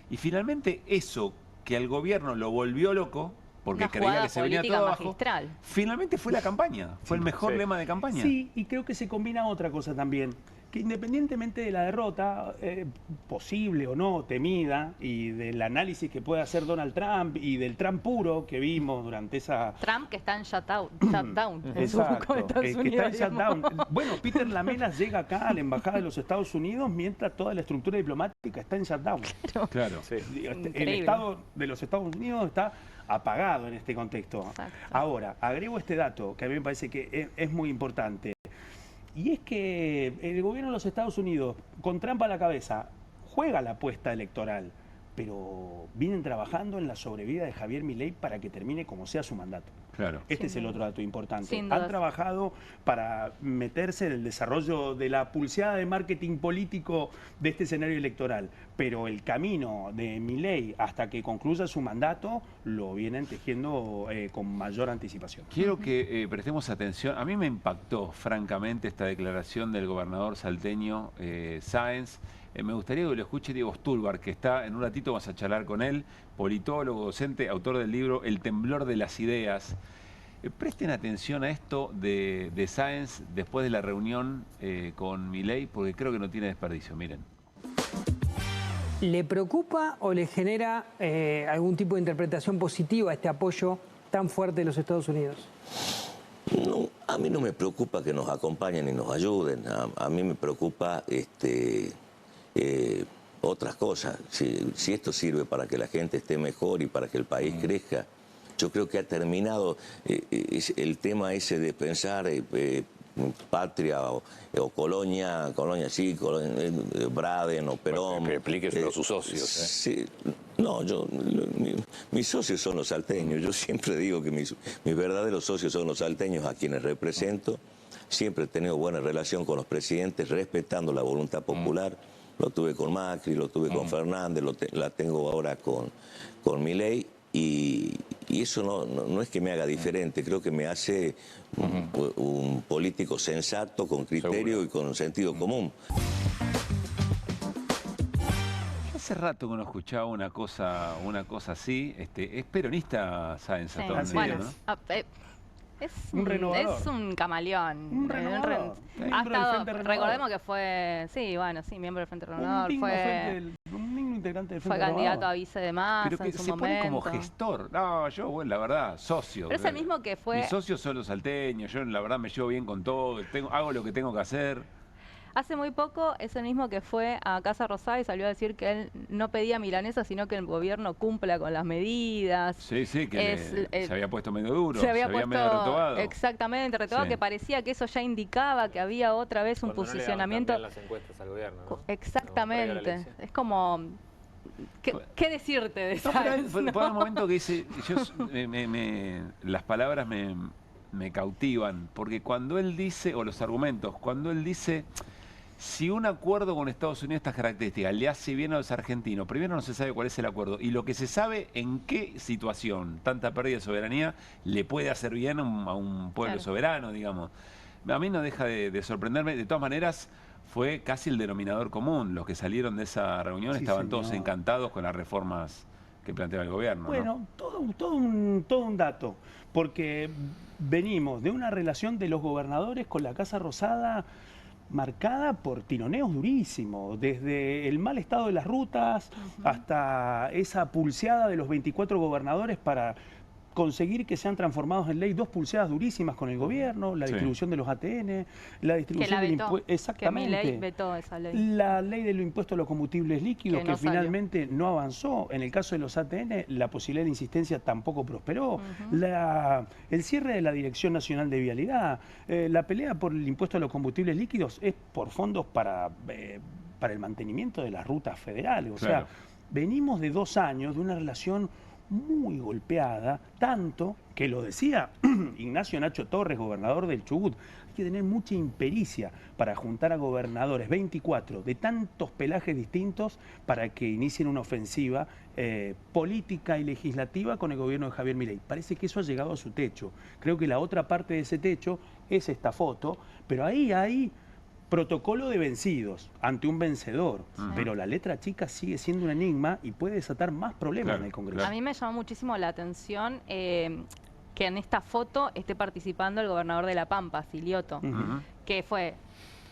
S1: Y finalmente eso que al gobierno lo volvió loco, porque creía que se venía todo abajo, finalmente fue la campaña, fue el mejor lema de campaña.
S6: Sí, y creo que se combina otra cosa también, que independientemente de la derrota, posible o no, temida, y del análisis que puede hacer Donald Trump y del Trump puro que vimos durante esa...
S20: Trump que está en shutdown.
S6: Exacto, que está en shutdown. Bueno, Peter Lamelas llega acá a la Embajada de los Estados Unidos mientras toda la estructura diplomática está en shutdown.
S1: Claro.
S6: El Estado de los Estados Unidos está apagado en este contexto. Exacto. Ahora, agrego este dato que a mí me parece que es muy importante. Y es que el gobierno de los Estados Unidos, con Trump a la cabeza, juega la apuesta electoral. pero vienen trabajando en la sobrevida de Javier Milei para que termine como sea su mandato.
S1: Claro.
S6: Este es el otro dato importante.
S20: Sin
S6: Han
S20: dudas.
S6: trabajado para meterse en el desarrollo de la pulseada de marketing político de este escenario electoral, pero el camino de Milei hasta que concluya su mandato lo vienen tejiendo con mayor anticipación.
S1: Quiero que prestemos atención. A mí me impactó francamente esta declaración del gobernador salteño Sáenz. Me gustaría que lo escuche Diego Stulbar, que está en un ratito, vamos a charlar con él, politólogo, docente, autor del libro El temblor de las ideas. Presten atención a esto de Sáenz después de la reunión con Milei, porque creo que no tiene desperdicio. Miren.
S7: ¿Le preocupa o le genera algún tipo de interpretación positiva este apoyo tan fuerte de los Estados Unidos?
S9: No, a mí no me preocupa que nos acompañen y nos ayuden. A mí me preocupa otras cosas. Si esto sirve para que la gente esté mejor y para que el país crezca, yo creo que ha terminado el tema ese de pensar patria o colonia sí, Braden o Perón.
S23: Que explíqueselo a sus socios.
S9: Sí, no, mis socios son los salteños. Yo siempre digo que mis verdaderos socios son los salteños a quienes represento. Siempre he tenido buena relación con los presidentes, respetando la voluntad popular. Lo tuve con Macri, lo tuve con Fernández, la tengo ahora con Milei. Y eso no es que me haga diferente, creo que me hace un político sensato, con criterio y con sentido común.
S1: Hace rato que no escuchaba una cosa así. Es peronista Sáenz,
S20: Sí.
S1: Satón,
S20: Bueno,
S1: ¿no?
S20: es
S6: Un renovador.
S20: Es un camaleón.
S6: Un renovador.
S20: Ha estado, recordemos que fue, miembro del Frente Renovador.
S6: Un digno integrante del
S20: Fue
S6: Frente
S20: candidato
S6: Renovador.
S20: a vice de Massa
S1: Pero que
S20: en su
S1: se pone
S20: momento.
S1: como gestor. No, yo, bueno, la verdad, socio.
S20: Pero es el mismo que fue...
S1: Mis socios son los salteños, yo la verdad me llevo bien con todo, hago lo que tengo que hacer.
S20: Hace muy poco es el mismo que fue a Casa Rosada y salió a decir que él no pedía milanesa, sino que el gobierno cumpla con las medidas.
S1: Sí, que se había puesto medio duro,
S20: se había
S1: medio
S20: puesto
S1: retobado.
S20: Exactamente, retobado,
S1: Sí.
S20: que parecía que eso ya indicaba que había otra vez un
S19: Cuando
S20: posicionamiento.
S19: No le daban las encuestas al gobierno, ¿no?
S20: Exactamente. Es como... ¿Qué decirte de eso?
S1: Fue un momento que dice, las palabras me cautivan, porque cuando él dice, o los argumentos, cuando él dice, si un acuerdo con Estados Unidos de estas características le hace bien a los argentinos, primero no se sabe cuál es el acuerdo, y lo que se sabe en qué situación tanta pérdida de soberanía le puede hacer bien a un pueblo soberano, digamos. A mí no deja de sorprenderme. De todas maneras, fue casi el denominador común. Los que salieron de esa reunión estaban todos encantados con las reformas que planteaba el gobierno.
S6: Bueno,
S1: ¿no?
S6: todo un dato, porque venimos de una relación de los gobernadores con la Casa Rosada marcada por tironeos durísimos, desde el mal estado de las rutas hasta esa pulseada de los 24 gobernadores para conseguir que sean transformados en ley 2 pulseadas durísimas con el gobierno, la distribución de los ATN, la distribución del impuesto. Exactamente.
S20: Que Milei vetó esa ley.
S6: La ley del impuesto a los combustibles líquidos,
S20: Que no
S6: finalmente no avanzó. En el caso de los ATN, la posibilidad de insistencia tampoco prosperó. El cierre de la Dirección Nacional de Vialidad, la pelea por el impuesto a los combustibles líquidos es por fondos para el mantenimiento de las rutas federales. O sea, venimos de 2 años de una relación muy golpeada, tanto que lo decía Ignacio Nacho Torres, gobernador del Chubut, hay que tener mucha impericia para juntar a gobernadores, 24, de tantos pelajes distintos para que inicien una ofensiva política y legislativa con el gobierno de Javier Milei. Parece que eso ha llegado a su techo. Creo que la otra parte de ese techo es esta foto, pero ahí hay protocolo de vencidos ante un vencedor, pero la letra chica sigue siendo un enigma y puede desatar más problemas en el Congreso.
S20: A mí me llamó muchísimo la atención que en esta foto esté participando el gobernador de La Pampa, Silioto, que fue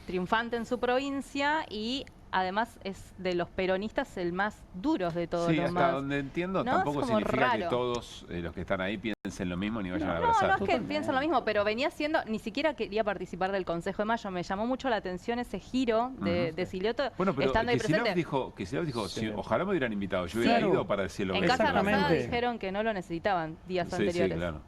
S20: triunfante en su provincia y además es de los peronistas el más duros de todos los más.
S1: Sí, hasta donde entiendo, tampoco significa que todos los que están ahí piensen lo mismo ni vayan a abrazar.
S20: No es que piensen lo mismo, pero venía siendo, ni siquiera quería participar del Consejo de Mayo. Me llamó mucho la atención ese giro de Silioto,
S1: bueno, pero
S20: estando ahí presente.
S1: Kicillof dijo ojalá me hubieran invitado, yo hubiera ido para decirlo.
S20: En Casa Rosada dijeron que no lo necesitaban días anteriores.
S1: Sí, claro.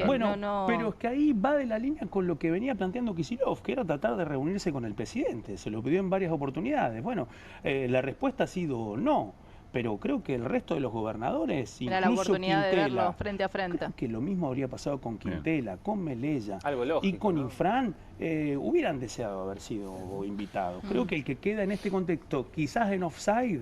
S6: Bueno, pero es que ahí va de la línea con lo que venía planteando Kicillof, que era tratar de reunirse con el presidente. Se lo pidió en varias oportunidades. Bueno, la respuesta ha sido no. pero creo que el resto de los gobernadores,
S20: era la oportunidad
S6: Quintela,
S20: de verlo frente a frente.
S6: Creo que lo mismo habría pasado con Quintela, con Melella
S19: Algo lógico,
S6: y con
S19: ¿no?
S6: Infran, hubieran deseado haber sido invitados. Creo que el que queda en este contexto, quizás en offside,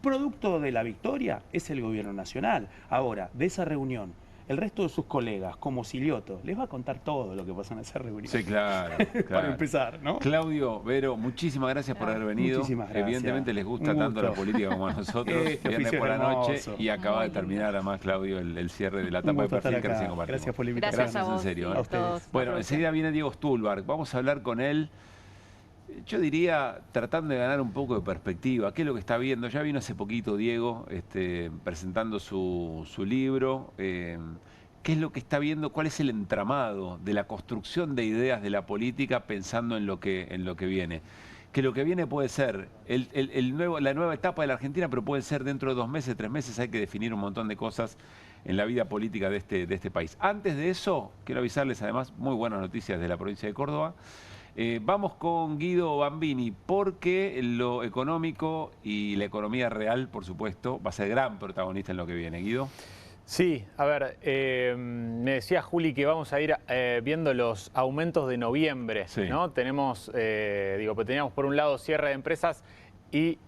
S6: producto de la victoria, es el gobierno nacional. Ahora, de esa reunión, el resto de sus colegas, como Silioto, les va a contar todo lo que pasa en esa reunión.
S1: Sí, claro.
S6: Para empezar, ¿no?
S1: Claudio, Vero, muchísimas gracias por haber venido.
S6: Muchísimas gracias.
S1: Evidentemente les gusta tanto la política como a nosotros. Viernes por la noche y acaba de terminar además, Claudio, el cierre de la etapa de perfil que recién compartimos.
S6: Gracias por la invitación.
S20: Gracias a vos,
S1: en serio.
S20: a ustedes.
S1: Bueno, enseguida viene Diego Stulbarg. Vamos a hablar con él. Yo diría, tratando de ganar un poco de perspectiva, qué es lo que está viendo. Ya vino hace poquito Diego presentando su libro. ¿Qué es lo que está viendo? ¿Cuál es el entramado de la construcción de ideas de la política pensando en lo que viene? Que lo que viene puede ser la nueva etapa de la Argentina, pero puede ser dentro de 2 meses, 3 meses. Hay que definir un montón de cosas en la vida política de este país. Antes de eso, quiero avisarles además muy buenas noticias de la provincia de Córdoba. Vamos con Guido Bambini, porque lo económico y la economía real, por supuesto, va a ser gran protagonista en lo que viene. Guido.
S19: Sí, a ver, me decía Juli que vamos a ir viendo los aumentos de noviembre,
S1: Sí.
S19: ¿no? Tenemos, pues teníamos por un lado cierre de empresas y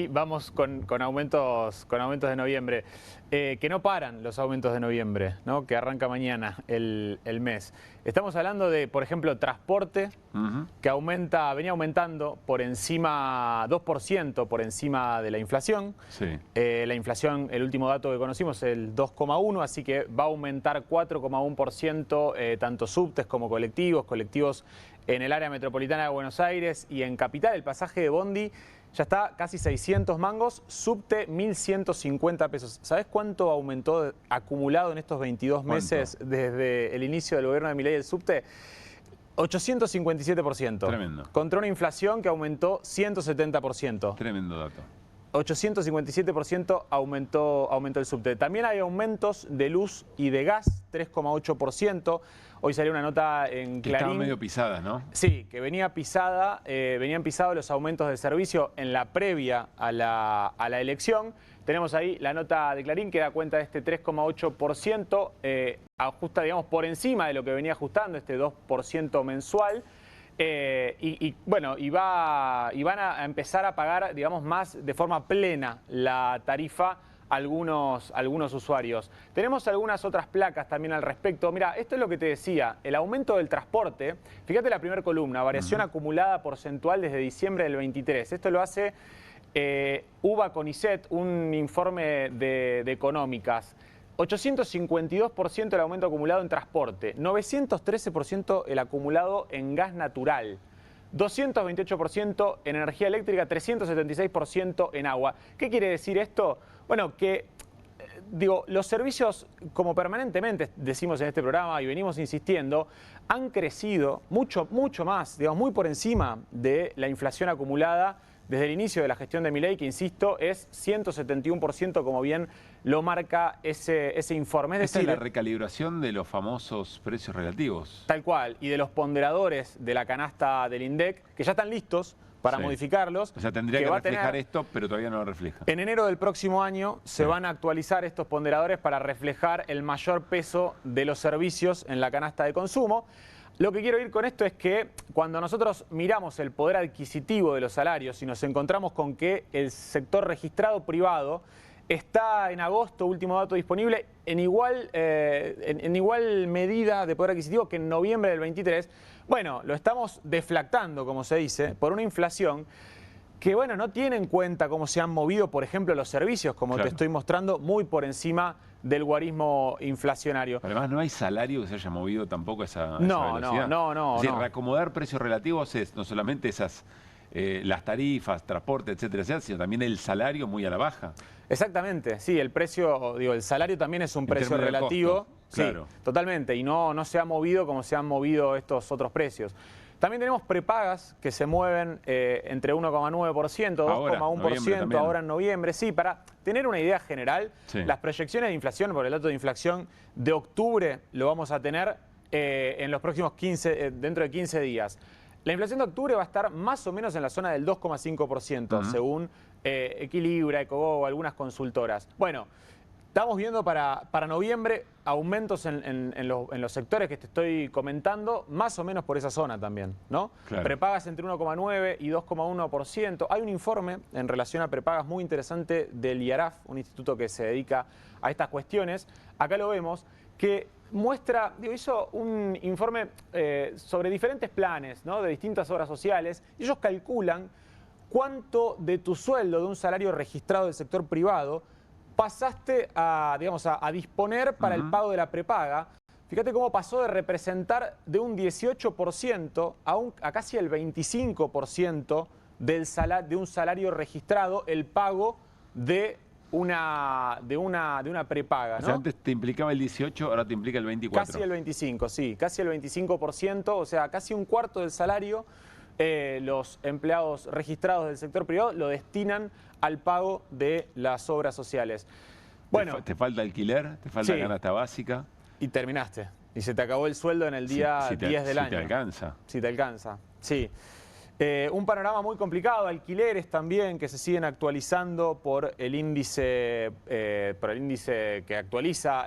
S19: vamos con aumentos de noviembre. Que no paran los aumentos de noviembre, ¿no? Que arranca mañana el mes. Estamos hablando de, por ejemplo, transporte, que venía aumentando por encima, 2% por encima de la inflación.
S1: Sí.
S19: La inflación, el último dato que conocimos, el 2,1, así que va a aumentar 4,1% tanto subtes como colectivos en el área metropolitana de Buenos Aires y en Capital. El pasaje de Bondi ya está casi 600 mangos, subte 1.150 pesos. ¿Sabés cuánto aumentó acumulado en estos 22 meses desde el inicio del gobierno de Milei el subte? 857%.
S1: Tremendo.
S19: Contra una inflación que aumentó 170%.
S1: Tremendo dato.
S19: 857% aumentó el subte. También hay aumentos de luz y de gas, 3,8%. Hoy salió una nota en Clarín.
S1: Que estaba medio pisada, ¿no?
S19: Sí, que venían pisados los aumentos de servicio en la previa a la elección. Tenemos ahí la nota de Clarín que da cuenta de este 3,8%, ajusta, digamos, por encima de lo que venía ajustando, este 2% mensual. Van a empezar a pagar, digamos, más de forma plena la tarifa algunos usuarios. Tenemos algunas otras placas también al respecto. Mira, esto es lo que te decía, el aumento del transporte. Fíjate la primera columna, variación acumulada porcentual desde diciembre del 23. Esto lo hace UBA CONICET, un informe de económicas. 852% el aumento acumulado en transporte, 913% el acumulado en gas natural, 228% en energía eléctrica, 376% en agua. ¿Qué quiere decir esto? Bueno, que los servicios, como permanentemente decimos en este programa y venimos insistiendo, han crecido mucho más, digamos, muy por encima de la inflación acumulada desde el inicio de la gestión de Milei, que insisto, es 171%, como bien lo marca ese informe. Es
S1: Esta
S19: decir,
S1: es la recalibración de los famosos precios relativos.
S19: Tal cual, y de los ponderadores de la canasta del INDEC, que ya están listos para modificarlos.
S1: O sea, tendría que reflejar esto, pero todavía no lo refleja.
S19: En enero del próximo año se van a actualizar estos ponderadores para reflejar el mayor peso de los servicios en la canasta de consumo. Lo que quiero ir con esto es que cuando nosotros miramos el poder adquisitivo de los salarios y nos encontramos con que el sector registrado privado está en agosto, último dato disponible, en igual medida de poder adquisitivo que en noviembre del 23, bueno, lo estamos deflactando, como se dice, por una inflación que, bueno, no tiene en cuenta cómo se han movido, por ejemplo, los servicios, como te estoy mostrando, muy por encima del guarismo inflacionario.
S1: Además, no hay salario que se haya movido tampoco a esa velocidad.
S19: No.
S1: Es decir, reacomodar precios relativos es no solamente las tarifas, transporte, etcétera, sino también el salario muy a la baja.
S19: Exactamente, sí, el precio, el salario también es un precio relativo. Sí, claro. Totalmente, y no se ha movido como se han movido estos otros precios. También tenemos prepagas que se mueven entre 1,9%, 2,1% ahora en noviembre. Sí, para tener una idea general, las proyecciones de inflación, por el dato de inflación de octubre lo vamos a tener en los próximos dentro de 15 días. La inflación de octubre va a estar más o menos en la zona del 2,5%, según Equilibra, Ecogo, algunas consultoras. Bueno, estamos viendo para noviembre aumentos en los sectores que te estoy comentando, más o menos por esa zona también, ¿no?
S1: Claro.
S19: Prepagas entre 1,9 y 2,1%. Hay un informe en relación a prepagas muy interesante del IARAF, un instituto que se dedica a estas cuestiones. Acá lo vemos, que muestra, hizo un informe sobre diferentes planes, ¿no? De distintas obras sociales. Y ellos calculan cuánto de tu sueldo, de un salario registrado del sector privado, pasaste a disponer para el pago de la prepaga. Fíjate cómo pasó de representar de un 18% a casi el 25% de un salario registrado el pago de una prepaga, ¿no?
S1: O sea, antes te implicaba el 18, ahora te implica el 24.
S19: Casi el 25, sí, casi el 25%, o sea, casi un cuarto del salario. Los empleados registrados del sector privado lo destinan al pago de las obras sociales. Bueno,
S1: te falta alquiler, te falta canasta básica.
S19: Y terminaste. Y se te acabó el sueldo en el día 10 del año.
S1: Si te alcanza.
S19: Si te alcanza, sí. Un panorama muy complicado, alquileres también que se siguen actualizando por el índice que actualiza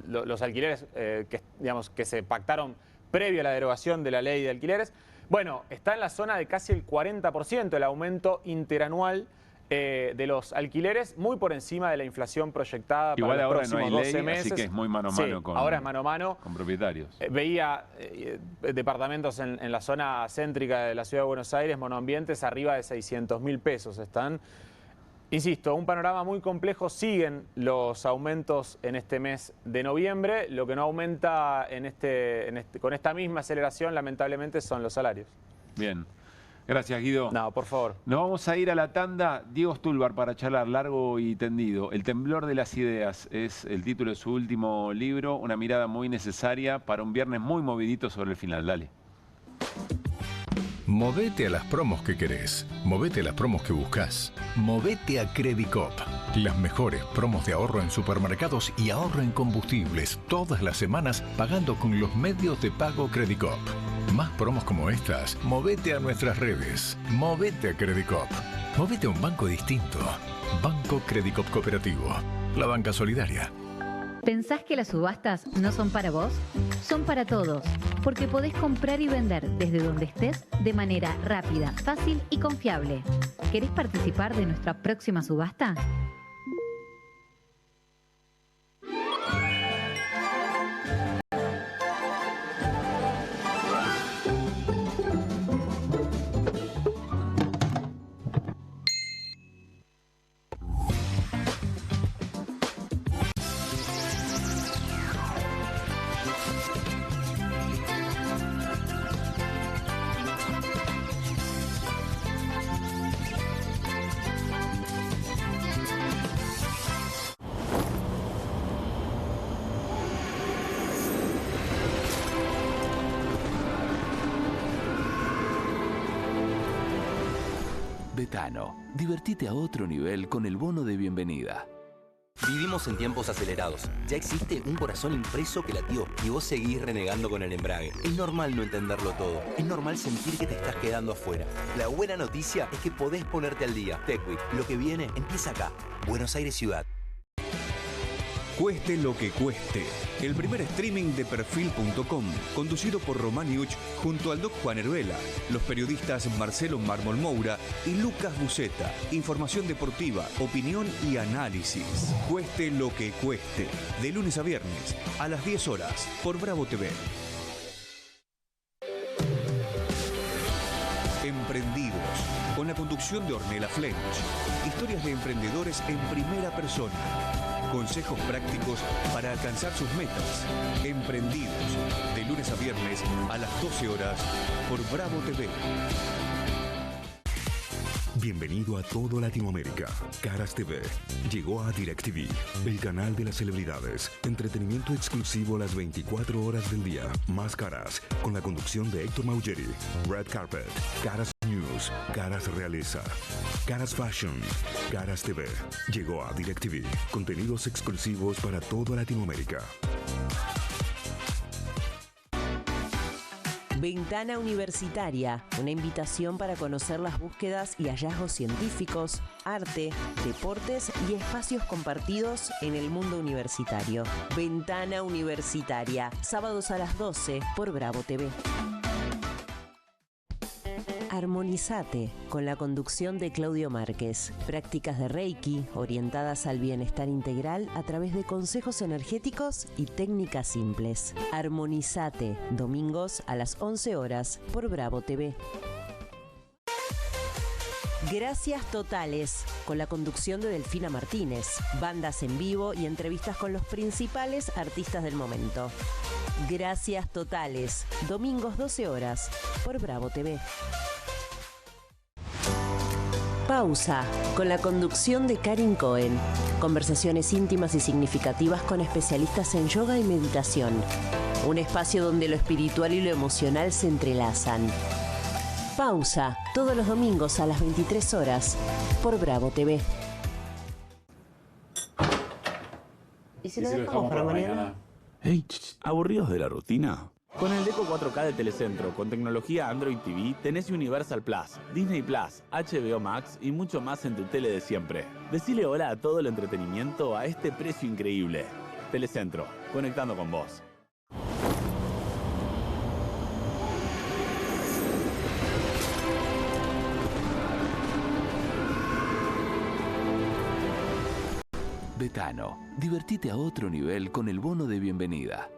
S19: los alquileres que se pactaron previo a la derogación de la ley de alquileres. Bueno, está en la zona de casi el 40% el aumento interanual de los alquileres, muy por encima de la inflación proyectada para los próximos 12 meses.
S1: Así que es muy mano a mano
S19: ahora es mano a mano
S1: con propietarios.
S19: Veía departamentos en la zona céntrica de la ciudad de Buenos Aires, monoambientes, arriba de 600.000 pesos están. Insisto, un panorama muy complejo. Siguen los aumentos en este mes de noviembre. Lo que no aumenta con esta misma aceleración, lamentablemente, son los salarios.
S1: Bien. Gracias, Guido.
S19: No, por favor.
S1: Nos vamos a ir a la tanda. Diego Stulbar para charlar largo y tendido. El temblor de las ideas es el título de su último libro. Una mirada muy necesaria para un viernes muy movidito sobre el final. Dale.
S8: Movete a las promos que querés. Movete a las promos que buscas. Movete a Credicop. Las mejores promos de ahorro en supermercados y ahorro en combustibles todas las semanas pagando con los medios de pago Credicop. Más promos como estas, movete a nuestras redes. Movete a Credicop. Movete a un banco distinto. Banco Credicop Cooperativo. La banca solidaria.
S10: ¿Pensás que las subastas no son para vos? Son para todos, porque podés comprar y vender desde donde estés de manera rápida, fácil y confiable. ¿Querés participar de nuestra próxima subasta?
S23: Betano, divertite a otro nivel con el bono de bienvenida.
S24: Vivimos en tiempos acelerados. Ya existe un corazón impreso que latió y vos seguís renegando con el embrague. Es normal no entenderlo todo. Es normal sentir que te estás quedando afuera. La buena noticia es que podés ponerte al día. TechWeek, lo que viene empieza acá. Buenos Aires Ciudad.
S25: Cueste lo que cueste. El primer streaming de Perfil.com, conducido por Román Yuch junto al Doc Juan Heruela, los periodistas Marcelo Mármol Moura y Lucas Buceta. Información deportiva, opinión y análisis. Cueste lo que cueste. De lunes a viernes, a las 10 horas, por Bravo TV. Emprendidos, con la conducción de Ornella Flench. Historias de emprendedores en primera persona. Consejos prácticos para alcanzar sus metas. Emprendidos, de lunes a viernes a las 12 horas por Bravo TV.
S26: Bienvenido a todo Latinoamérica. Caras TV llegó a DirecTV, el canal de las celebridades. Entretenimiento exclusivo las 24 horas del día. Más Caras, con la conducción de Héctor Maugeri. Red Carpet, Caras News, Caras Realeza, Caras Fashion, Caras TV. Llegó a DirecTV. Contenidos exclusivos para toda Latinoamérica.
S11: Ventana Universitaria, una invitación para conocer las búsquedas y hallazgos científicos, arte, deportes y espacios compartidos en el mundo universitario. Ventana Universitaria, sábados a las 12 por Bravo TV. Armonizate, con la conducción de Claudio Márquez. Prácticas de Reiki orientadas al bienestar integral a través de consejos energéticos y técnicas simples. Armonizate, domingos a las 11 horas por Bravo TV. Gracias Totales, con la conducción de Delfina Martínez. Bandas en vivo y entrevistas con los principales artistas del momento. Gracias Totales, domingos 12 horas por Bravo TV. Pausa, con la conducción de Karin Cohen. Conversaciones íntimas y significativas con especialistas en yoga y meditación. Un espacio donde lo espiritual y lo emocional se entrelazan. Pausa, todos los domingos a las 23 horas por Bravo TV.
S12: ¿Y si lo dejamos para mañana?
S13: Hey, ¿aburridos de la rutina? Con el Deco 4K de Telecentro, con tecnología Android TV, tenés Universal Plus, Disney Plus, HBO Max y mucho más en tu tele de siempre. Decile hola a todo el entretenimiento a este precio increíble. Telecentro, conectando con vos.
S23: Betano, divertite a otro nivel con el bono de bienvenida.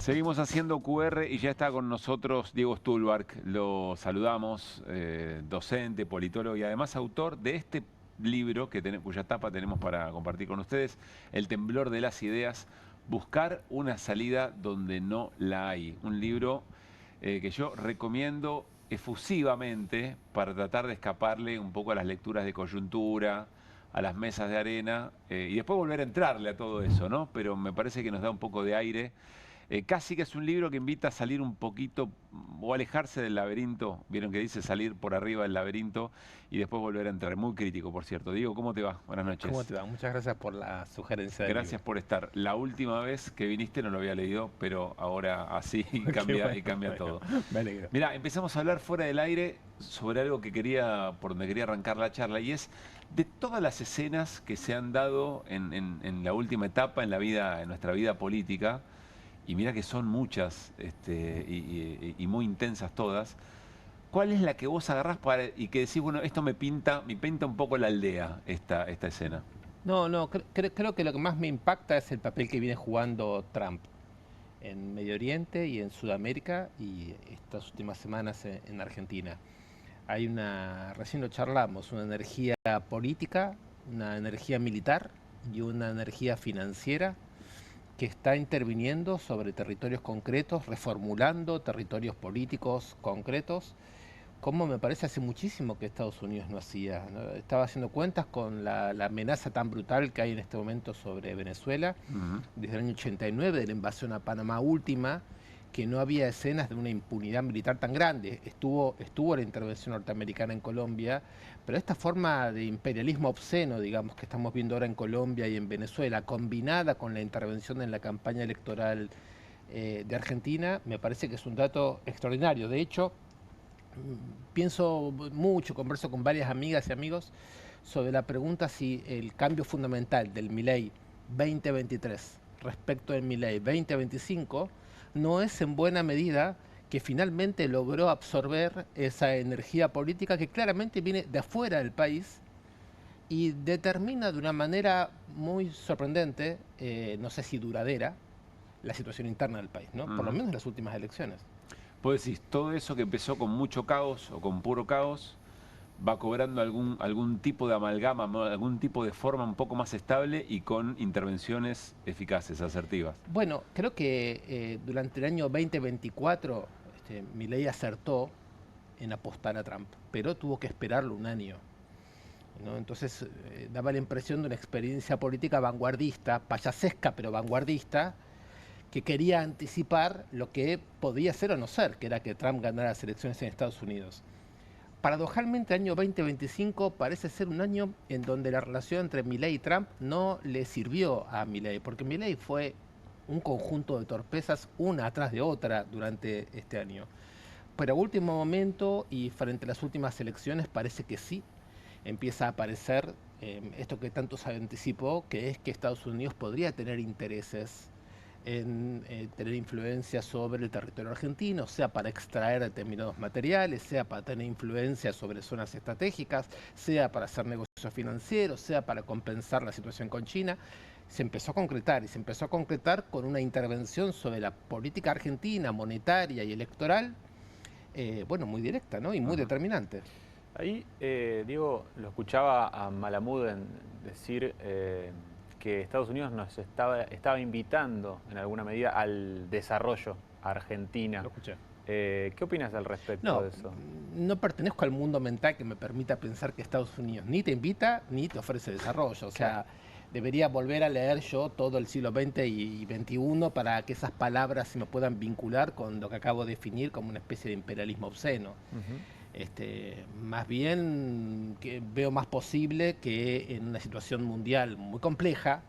S1: Seguimos haciendo QR y ya está con nosotros Diego Stulbark. Lo saludamos, docente, politólogo y además autor de este libro cuya tapa tenemos para compartir con ustedes, El temblor de las ideas, buscar una salida donde no la hay. Un libro que yo recomiendo efusivamente para tratar de escaparle un poco a las lecturas de coyuntura, a las mesas de arena y después volver a entrarle a todo eso, ¿no? Pero me parece que nos da un poco de aire. Casi que es un libro que invita a salir un poquito o alejarse del laberinto. Vieron que dice salir por arriba del laberinto y después volver a entrar. Muy crítico, por cierto. Diego, ¿cómo te va? Buenas noches.
S14: ¿Cómo te va? Muchas gracias por la sugerencia.
S1: Gracias por estar. La última vez que viniste no lo había leído, pero ahora así cambia todo.
S14: Me alegro.
S1: Mirá, empezamos a hablar fuera del aire sobre algo que por donde quería arrancar la charla, y es de todas las escenas que se han dado en la última etapa en nuestra vida política. Y mira que son muchas y muy intensas todas. ¿Cuál es la que vos agarrás y que decís, bueno, esto me pinta un poco la aldea, esta escena?
S14: Creo que lo que más me impacta es el papel que viene jugando Trump en Medio Oriente y en Sudamérica y estas últimas semanas en Argentina. Hay recién lo charlamos, una energía política, una energía militar y una energía financiera que está interviniendo sobre territorios concretos, reformulando territorios políticos concretos, como me parece hace muchísimo que Estados Unidos no hacía, ¿no? Estaba haciendo cuentas con la amenaza tan brutal que hay en este momento sobre Venezuela, desde el año 89, de la invasión a Panamá última, que no había escenas de una impunidad militar tan grande. Estuvo la intervención norteamericana en Colombia, pero esta forma de imperialismo obsceno, digamos, que estamos viendo ahora en Colombia y en Venezuela, combinada con la intervención en la campaña electoral de Argentina, me parece que es un dato extraordinario. De hecho, pienso mucho, converso con varias amigas y amigos sobre la pregunta si el cambio fundamental del Milei 2023 respecto del Milei 2025 no es en buena medida que finalmente logró absorber esa energía política que claramente viene de afuera del país y determina de una manera muy sorprendente, no sé si duradera, la situación interna del país, ¿no? Por lo menos en las últimas elecciones.
S1: Vos decís, todo eso que empezó con mucho caos o con puro caos va cobrando algún tipo de amalgama, algún tipo de forma un poco más estable y con intervenciones eficaces, asertivas.
S14: Bueno, creo que durante el año 2024 Milei acertó en apostar a Trump, pero tuvo que esperarlo un año, ¿no? Entonces daba la impresión de una experiencia política vanguardista, payasesca pero vanguardista, que quería anticipar lo que podía ser o no ser, que era que Trump ganara las elecciones en Estados Unidos. Paradojalmente, el año 2025 parece ser un año en donde la relación entre Milei y Trump no le sirvió a Milei, porque Milei fue un conjunto de torpezas una atrás de otra durante este año. Pero a último momento y frente a las últimas elecciones parece que sí empieza a aparecer esto que tanto se anticipó, que es que Estados Unidos podría tener intereses en tener influencia sobre el territorio argentino, sea para extraer determinados materiales, sea para tener influencia sobre zonas estratégicas, sea para hacer negocios financieros, sea para compensar la situación con China. Se empezó a concretar, y se empezó a concretar con una intervención sobre la política argentina, monetaria y electoral, bueno, muy directa, ¿no? Y muy determinante.
S19: Ahí, Diego, lo escuchaba a Malamud decir que Estados Unidos nos estaba invitando en alguna medida al desarrollo a Argentina. Lo escuché. ¿Qué opinas al respecto de eso?
S14: No pertenezco al mundo mental que me permita pensar que Estados Unidos ni te invita ni te ofrece desarrollo. O sea, debería volver a leer yo todo el siglo XX y XXI para que esas palabras se me puedan vincular con lo que acabo de definir como una especie de imperialismo obsceno. Más bien que veo más posible que en una situación mundial muy compleja,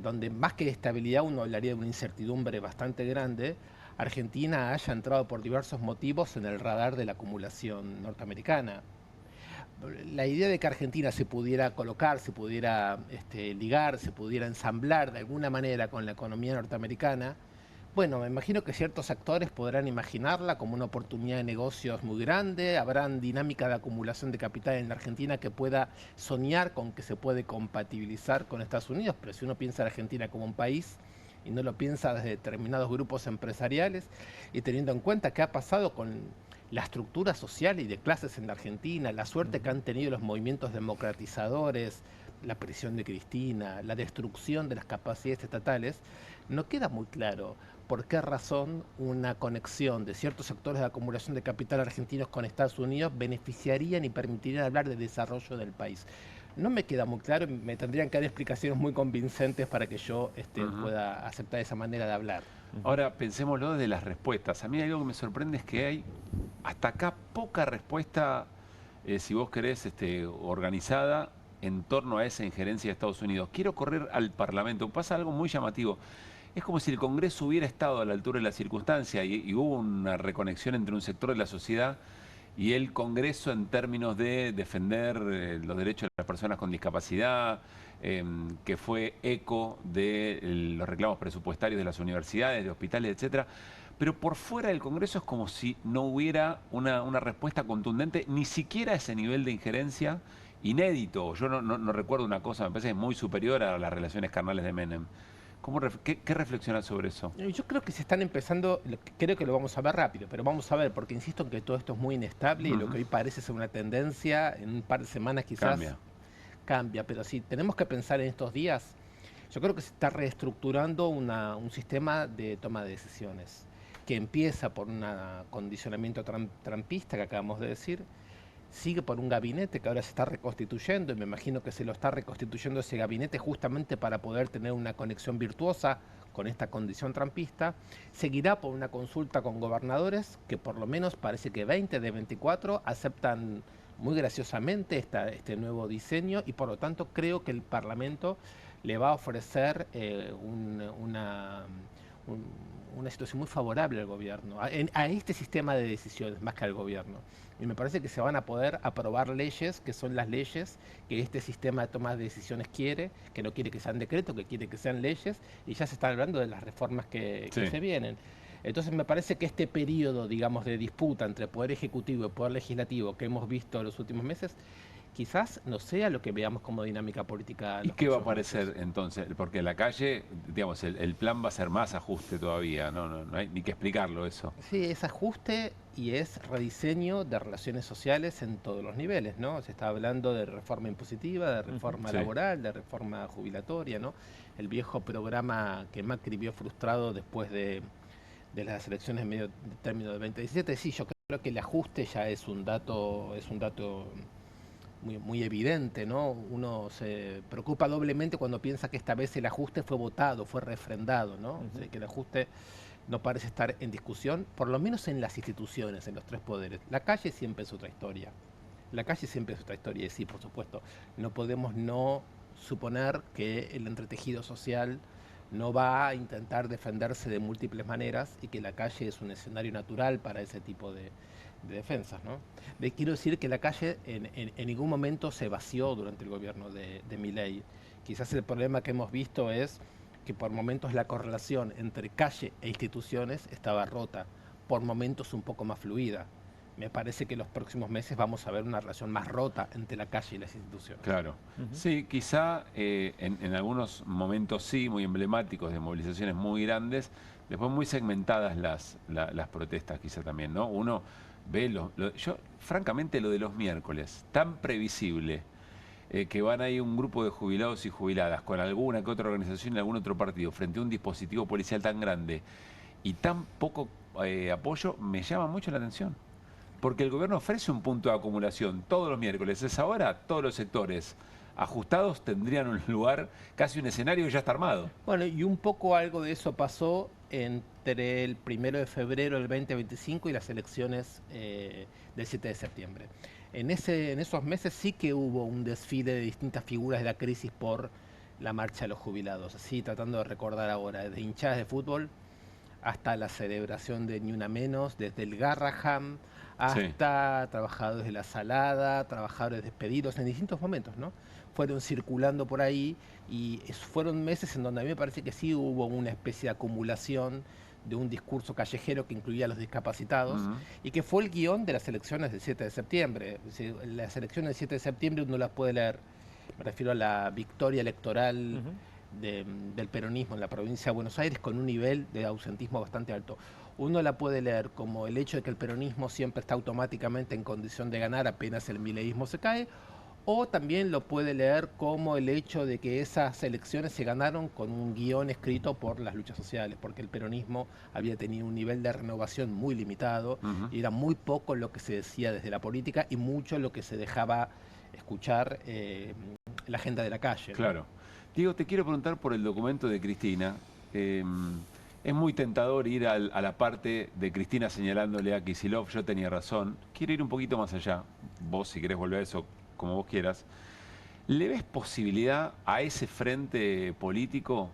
S14: donde más que de estabilidad uno hablaría de una incertidumbre bastante grande, Argentina haya entrado por diversos motivos en el radar de la acumulación norteamericana. La idea de que Argentina se pudiera colocar, se pudiera ligar, se pudiera ensamblar de alguna manera con la economía norteamericana, bueno, me imagino que ciertos actores podrán imaginarla como una oportunidad de negocios muy grande, habrán dinámica de acumulación de capital en la Argentina que pueda soñar con que se puede compatibilizar con Estados Unidos, pero si uno piensa en Argentina como un país y no lo piensa desde determinados grupos empresariales, y teniendo en cuenta qué ha pasado con la estructura social y de clases en la Argentina, la suerte que han tenido los movimientos democratizadores, la prisión de Cristina, la destrucción de las capacidades estatales, no queda muy claro por qué razón una conexión de ciertos sectores de acumulación de capital argentinos con Estados Unidos beneficiarían y permitirían hablar de desarrollo del país. No me queda muy claro, me tendrían que dar explicaciones muy convincentes para que yo pueda aceptar esa manera de hablar.
S1: Ahora, pensémoslo de las respuestas. A mí algo que me sorprende es que hay hasta acá poca respuesta, si vos querés, organizada en torno a esa injerencia de Estados Unidos. Quiero correr al Parlamento. Pasa algo muy llamativo. Es como si el Congreso hubiera estado a la altura de la circunstancia y hubo una reconexión entre un sector de la sociedad y el Congreso en términos de defender los derechos de las personas con discapacidad, que fue eco de los reclamos presupuestarios de las universidades, de hospitales, etcétera. Pero por fuera del Congreso es como si no hubiera una respuesta contundente, ni siquiera a ese nivel de injerencia inédito. Yo no recuerdo una cosa, me parece muy superior a las relaciones carnales de Menem. ¿Qué reflexionas sobre eso?
S14: Yo creo que se están empezando, creo que lo vamos a ver rápido, pero vamos a ver, porque insisto en que todo esto es muy inestable y lo que hoy parece ser una tendencia, en un par de semanas quizás cambia. Pero si tenemos que pensar en estos días, yo creo que se está reestructurando un sistema de toma de decisiones, que empieza por un condicionamiento trampista que acabamos de decir, sigue por un gabinete que ahora se está reconstituyendo, y me imagino que se lo está reconstituyendo ese gabinete justamente para poder tener una conexión virtuosa con esta condición trampista. Seguirá por una consulta con gobernadores, que por lo menos parece que 20 de 24 aceptan muy graciosamente este nuevo diseño, y por lo tanto creo que el Parlamento le va a ofrecer una situación muy favorable al gobierno, a este sistema de decisiones más que al gobierno. Y me parece que se van a poder aprobar leyes que son las leyes que este sistema de toma de decisiones quiere, que no quiere que sean decretos, que quiere que sean leyes, y ya se está hablando de las reformas que se vienen. Entonces me parece que este periodo, digamos, de disputa entre Poder Ejecutivo y Poder Legislativo que hemos visto en los últimos meses, quizás no sea lo que veamos como dinámica política.
S1: ¿Y qué va a aparecer entonces? Porque en la calle, digamos, el plan va a ser más ajuste todavía, no hay ni que explicarlo eso.
S14: Sí, es ajuste y es rediseño de relaciones sociales en todos los niveles, ¿no? Se está hablando de reforma impositiva, de reforma laboral, de reforma jubilatoria, ¿no? El viejo programa que Macri vio frustrado después de las elecciones medio término de 2017, sí, yo creo Creo que el ajuste ya es un dato muy evidente, ¿no? Uno se preocupa doblemente cuando piensa que esta vez el ajuste fue votado, fue refrendado, ¿no? O sea, que el ajuste no parece estar en discusión, por lo menos en las instituciones, en los tres poderes. La calle siempre es otra historia. La calle siempre es otra historia, y sí, por supuesto, no podemos no suponer que el entretejido social no va a intentar defenderse de múltiples maneras y que la calle es un escenario natural para ese tipo de defensas, ¿no? Quiero decir que la calle en ningún momento se vació durante el gobierno de Milei. Quizás el problema que hemos visto es que por momentos la correlación entre calle e instituciones estaba rota, por momentos un poco más fluida. Me parece que en los próximos meses vamos a ver una relación más rota entre la calle y las instituciones.
S1: Claro. Sí, quizá en algunos momentos sí, muy emblemáticos, de movilizaciones muy grandes, después muy segmentadas las protestas quizá también, ¿no? Uno ve, yo francamente lo de los miércoles, tan previsible, que van ahí un grupo de jubilados y jubiladas con alguna que otra organización y algún otro partido frente a un dispositivo policial tan grande y tan poco apoyo, me llama mucho la atención. Porque el gobierno ofrece un punto de acumulación todos los miércoles. Es ahora, todos los sectores ajustados tendrían un lugar, casi un escenario que ya está armado.
S14: Bueno, y un poco algo de eso pasó entre el 1 de febrero del 2025 y las elecciones del 7 de septiembre. En esos meses sí que hubo un desfile de distintas figuras de la crisis por la marcha de los jubilados. Así, tratando de recordar ahora, desde hinchadas de fútbol hasta la celebración de Ni Una Menos, desde el Garraham hasta trabajadores de la Salada, trabajadores despedidos en distintos momentos, ¿no? Fueron circulando por ahí y fueron meses en donde a mí me parece que sí hubo una especie de acumulación de un discurso callejero que incluía a los discapacitados y que fue el guión de las elecciones del 7 de septiembre. Es decir, las elecciones del 7 de septiembre uno las puede leer, me refiero a la victoria electoral del peronismo en la provincia de Buenos Aires con un nivel de ausentismo bastante alto. Uno la puede leer como el hecho de que el peronismo siempre está automáticamente en condición de ganar apenas el mileísmo se cae, o también lo puede leer como el hecho de que esas elecciones se ganaron con un guión escrito por las luchas sociales, porque el peronismo había tenido un nivel de renovación muy limitado y era muy poco lo que se decía desde la política y mucho lo que se dejaba escuchar la agenda de la calle, ¿no?
S1: Claro. Diego, te quiero preguntar por el documento de Cristina. Es muy tentador ir a la parte de Cristina señalándole a Kicillof, yo tenía razón. Quiero ir un poquito más allá. Vos, si querés volver a eso, como vos quieras. ¿Le ves posibilidad a ese frente político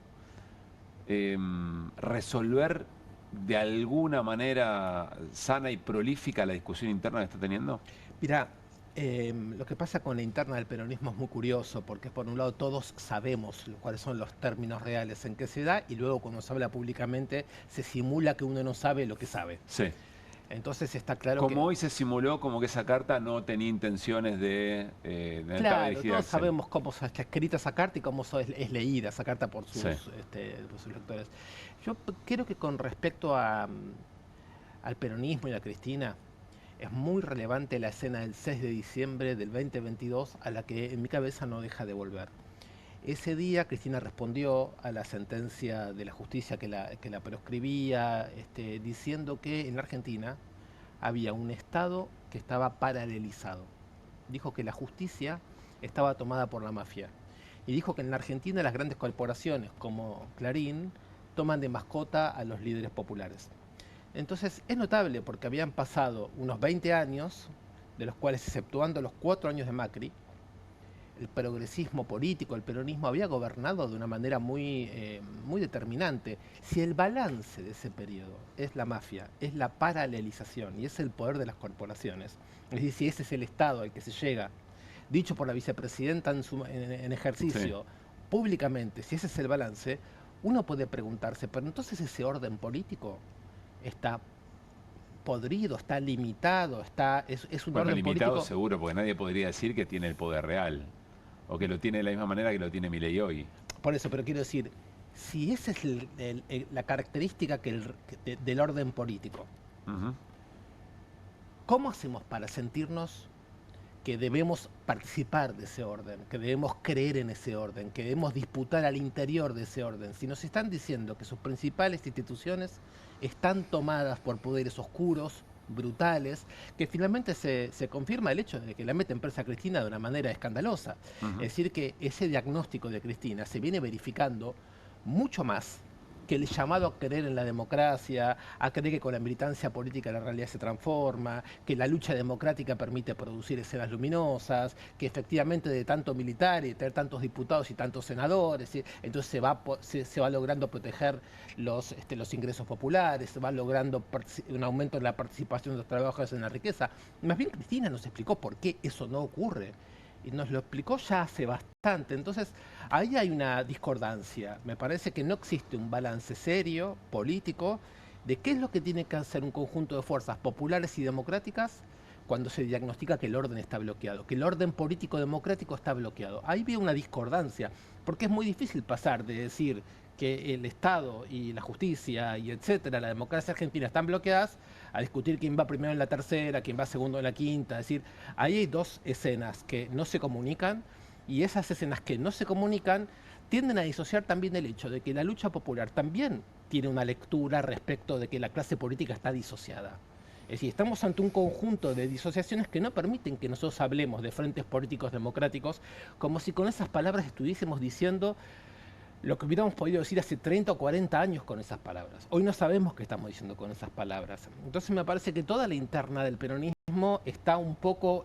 S1: resolver de alguna manera sana y prolífica la discusión interna que está teniendo?
S14: Mirá, lo que pasa con la interna del peronismo es muy curioso, porque por un lado todos sabemos cuáles son los términos reales en que se da, y luego cuando se habla públicamente se simula que uno no sabe lo que sabe.
S1: Sí.
S14: Entonces está claro
S1: como hoy se simuló como que esa carta no tenía intenciones de
S14: claro, todos sabemos cómo está escrita esa carta y cómo es leída esa carta por sus lectores. Yo creo que con respecto al peronismo y a Cristina, es muy relevante la escena del 6 de diciembre del 2022 a la que en mi cabeza no deja de volver. Ese día Cristina respondió a la sentencia de la justicia que la proscribía, diciendo que en la Argentina había un Estado que estaba paralelizado. Dijo que la justicia estaba tomada por la mafia. Y dijo que en la Argentina las grandes corporaciones como Clarín toman de mascota a los líderes populares. Entonces es notable porque habían pasado unos 20 años, de los cuales exceptuando los 4 años de Macri, el progresismo político, el peronismo había gobernado de una manera muy determinante. Si el balance de ese periodo es la mafia, es la paralelización y es el poder de las corporaciones, es decir, si ese es el Estado al que se llega, dicho por la vicepresidenta en ejercicio, públicamente, si ese es el balance, uno puede preguntarse, pero entonces ese orden político está podrido, está limitado, es un orden
S1: limitado
S14: político
S1: seguro, porque nadie podría decir que tiene el poder real o que lo tiene de la misma manera que lo tiene Milei hoy.
S14: Por eso, pero quiero decir, si esa es la característica del orden político, ¿cómo hacemos para sentirnos que debemos participar de ese orden, que debemos creer en ese orden, que debemos disputar al interior de ese orden? Si nos están diciendo que sus principales instituciones están tomadas por poderes oscuros, brutales, que finalmente se confirma el hecho de que la meten presa a Cristina de una manera escandalosa. Es decir, que ese diagnóstico de Cristina se viene verificando mucho más que el llamado a creer en la democracia, a creer que con la militancia política la realidad se transforma, que la lucha democrática permite producir escenas luminosas, que efectivamente de tanto militar y de tener tantos diputados y tantos senadores, ¿sí? Entonces se va logrando proteger los ingresos populares, se va logrando un aumento en la participación de los trabajadores en la riqueza. Más bien Cristina nos explicó por qué eso no ocurre. Y nos lo explicó ya hace bastante. Entonces, ahí hay una discordancia. Me parece que no existe un balance serio, político, de qué es lo que tiene que hacer un conjunto de fuerzas populares y democráticas cuando se diagnostica que el orden está bloqueado, que el orden político democrático está bloqueado. Ahí veo una discordancia, porque es muy difícil pasar de decir que el Estado y la justicia y etcétera, la democracia argentina están bloqueadas, a discutir quién va primero en la tercera, quién va segundo en la quinta. Es decir, ahí hay dos escenas que no se comunican, y esas escenas que no se comunican tienden a disociar también el hecho de que la lucha popular también tiene una lectura respecto de que la clase política está disociada. Es decir, estamos ante un conjunto de disociaciones que no permiten que nosotros hablemos de frentes políticos democráticos como si con esas palabras estuviésemos diciendo lo que hubiéramos podido decir hace 30 o 40 años con esas palabras. Hoy no sabemos qué estamos diciendo con esas palabras. Entonces me parece que toda la interna del peronismo está un poco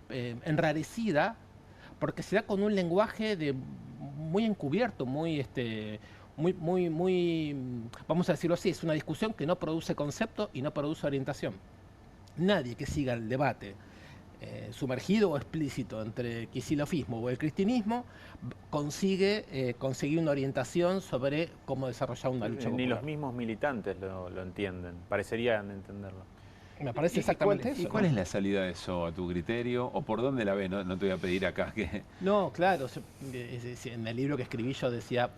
S14: enrarecida, porque se da con un lenguaje muy encubierto, muy, vamos a decirlo así, es una discusión que no produce concepto y no produce orientación. Nadie que siga el debate sumergido o explícito entre el kicillovismo o el cristinismo consigue conseguir una orientación sobre cómo desarrollar una lucha popular.
S19: Ni los mismos militantes lo entienden, parecerían entenderlo.
S14: Me parece exactamente eso.
S1: ¿Y cuál es la salida de eso a tu criterio? ¿O por dónde la ves? No te voy a pedir acá que...
S14: No, claro. En el libro que escribí yo decía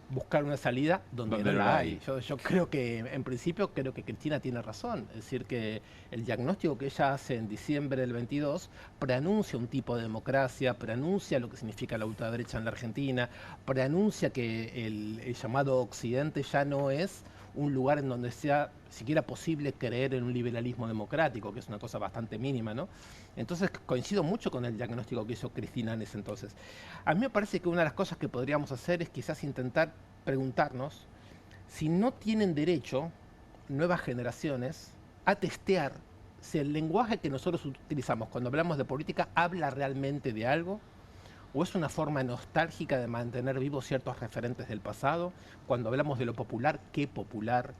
S14: buscar una salida donde no la hay. Yo creo que, en principio, creo que Cristina tiene razón. Es decir, que el diagnóstico que ella hace en diciembre del 22 preanuncia un tipo de democracia, preanuncia lo que significa la ultraderecha en la Argentina, preanuncia que el llamado Occidente ya no es un lugar en donde sea siquiera posible creer en un liberalismo democrático, que es una cosa bastante mínima, ¿no? Entonces coincido mucho con el diagnóstico que hizo Cristina en ese entonces. A mí me parece que una de las cosas que podríamos hacer es quizás intentar preguntarnos si no tienen derecho nuevas generaciones a testear si el lenguaje que nosotros utilizamos cuando hablamos de política habla realmente de algo, o es una forma nostálgica de mantener vivos ciertos referentes del pasado. Cuando hablamos de lo popular, ¿qué popular?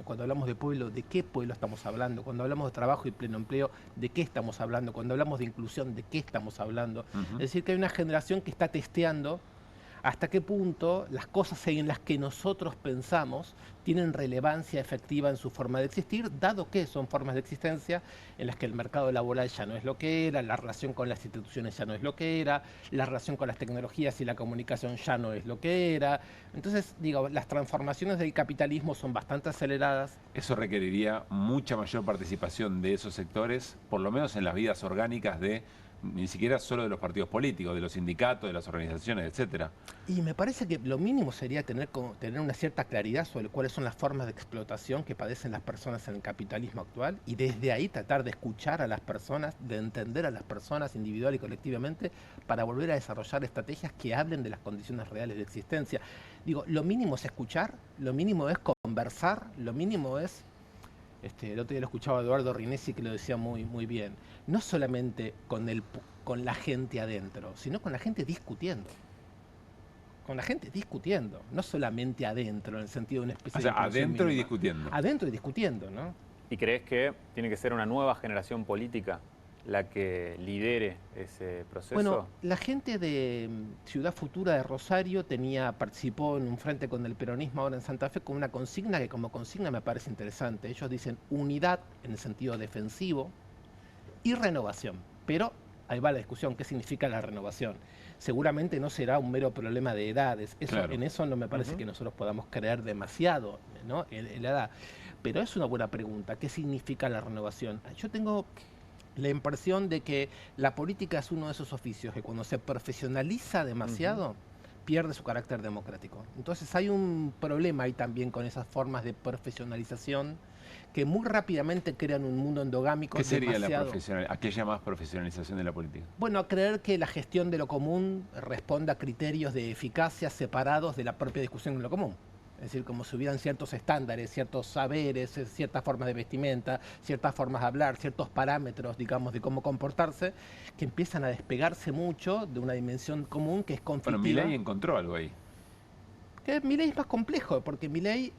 S14: Cuando hablamos de pueblo, ¿de qué pueblo estamos hablando? Cuando hablamos de trabajo y pleno empleo, ¿de qué estamos hablando? Cuando hablamos de inclusión, ¿de qué estamos hablando? Es decir, que hay una generación que está testeando hasta qué punto las cosas en las que nosotros pensamos tienen relevancia efectiva en su forma de existir, dado que son formas de existencia en las que el mercado laboral ya no es lo que era, la relación con las instituciones ya no es lo que era, la relación con las tecnologías y la comunicación ya no es lo que era. Entonces, digo, las transformaciones del capitalismo son bastante aceleradas.
S1: Eso requeriría mucha mayor participación de esos sectores, por lo menos en las vidas orgánicas de ni siquiera solo de los partidos políticos, de los sindicatos, de las organizaciones, etcétera.
S14: Y me parece que lo mínimo sería tener una cierta claridad sobre cuáles son las formas de explotación que padecen las personas en el capitalismo actual, y desde ahí tratar de escuchar a las personas, de entender a las personas individual y colectivamente, para volver a desarrollar estrategias que hablen de las condiciones reales de existencia. Digo, lo mínimo es escuchar, lo mínimo es conversar, lo mínimo es... el otro día lo escuchaba a Eduardo Rinesi, que lo decía muy, muy bien. No solamente con la gente adentro, sino con la gente discutiendo. Con la gente discutiendo, no solamente adentro, en el sentido de una especie de...
S1: O sea, adentro y discutiendo.
S14: Adentro y discutiendo, ¿no?
S19: ¿Y crees que tiene que ser una nueva generación política la que lidere ese proceso?
S14: Bueno, la gente de Ciudad Futura de Rosario participó en un frente con el peronismo ahora en Santa Fe con una consigna que como consigna me parece interesante. Ellos dicen unidad en el sentido defensivo y renovación. Pero ahí va la discusión, ¿qué significa la renovación? Seguramente no será un mero problema de edades. Claro. En eso no me parece que nosotros podamos creer demasiado, ¿no? en la edad. Pero es una buena pregunta, ¿qué significa la renovación? Yo tengo la impresión de que la política es uno de esos oficios que cuando se profesionaliza demasiado, pierde su carácter democrático. Entonces hay un problema ahí también con esas formas de profesionalización que muy rápidamente crean un mundo endogámico.
S1: ¿Qué sería ¿A qué llamás profesionalización de la política?
S14: Bueno, a creer que la gestión de lo común responda a criterios de eficacia separados de la propia discusión en lo común. Es decir, como si hubieran ciertos estándares, ciertos saberes, ciertas formas de vestimenta, ciertas formas de hablar, ciertos parámetros, digamos, de cómo comportarse, que empiezan a despegarse mucho de una dimensión común que es conflictiva.
S1: Bueno, Milei encontró algo ahí.
S14: Milei es más complejo, porque Milei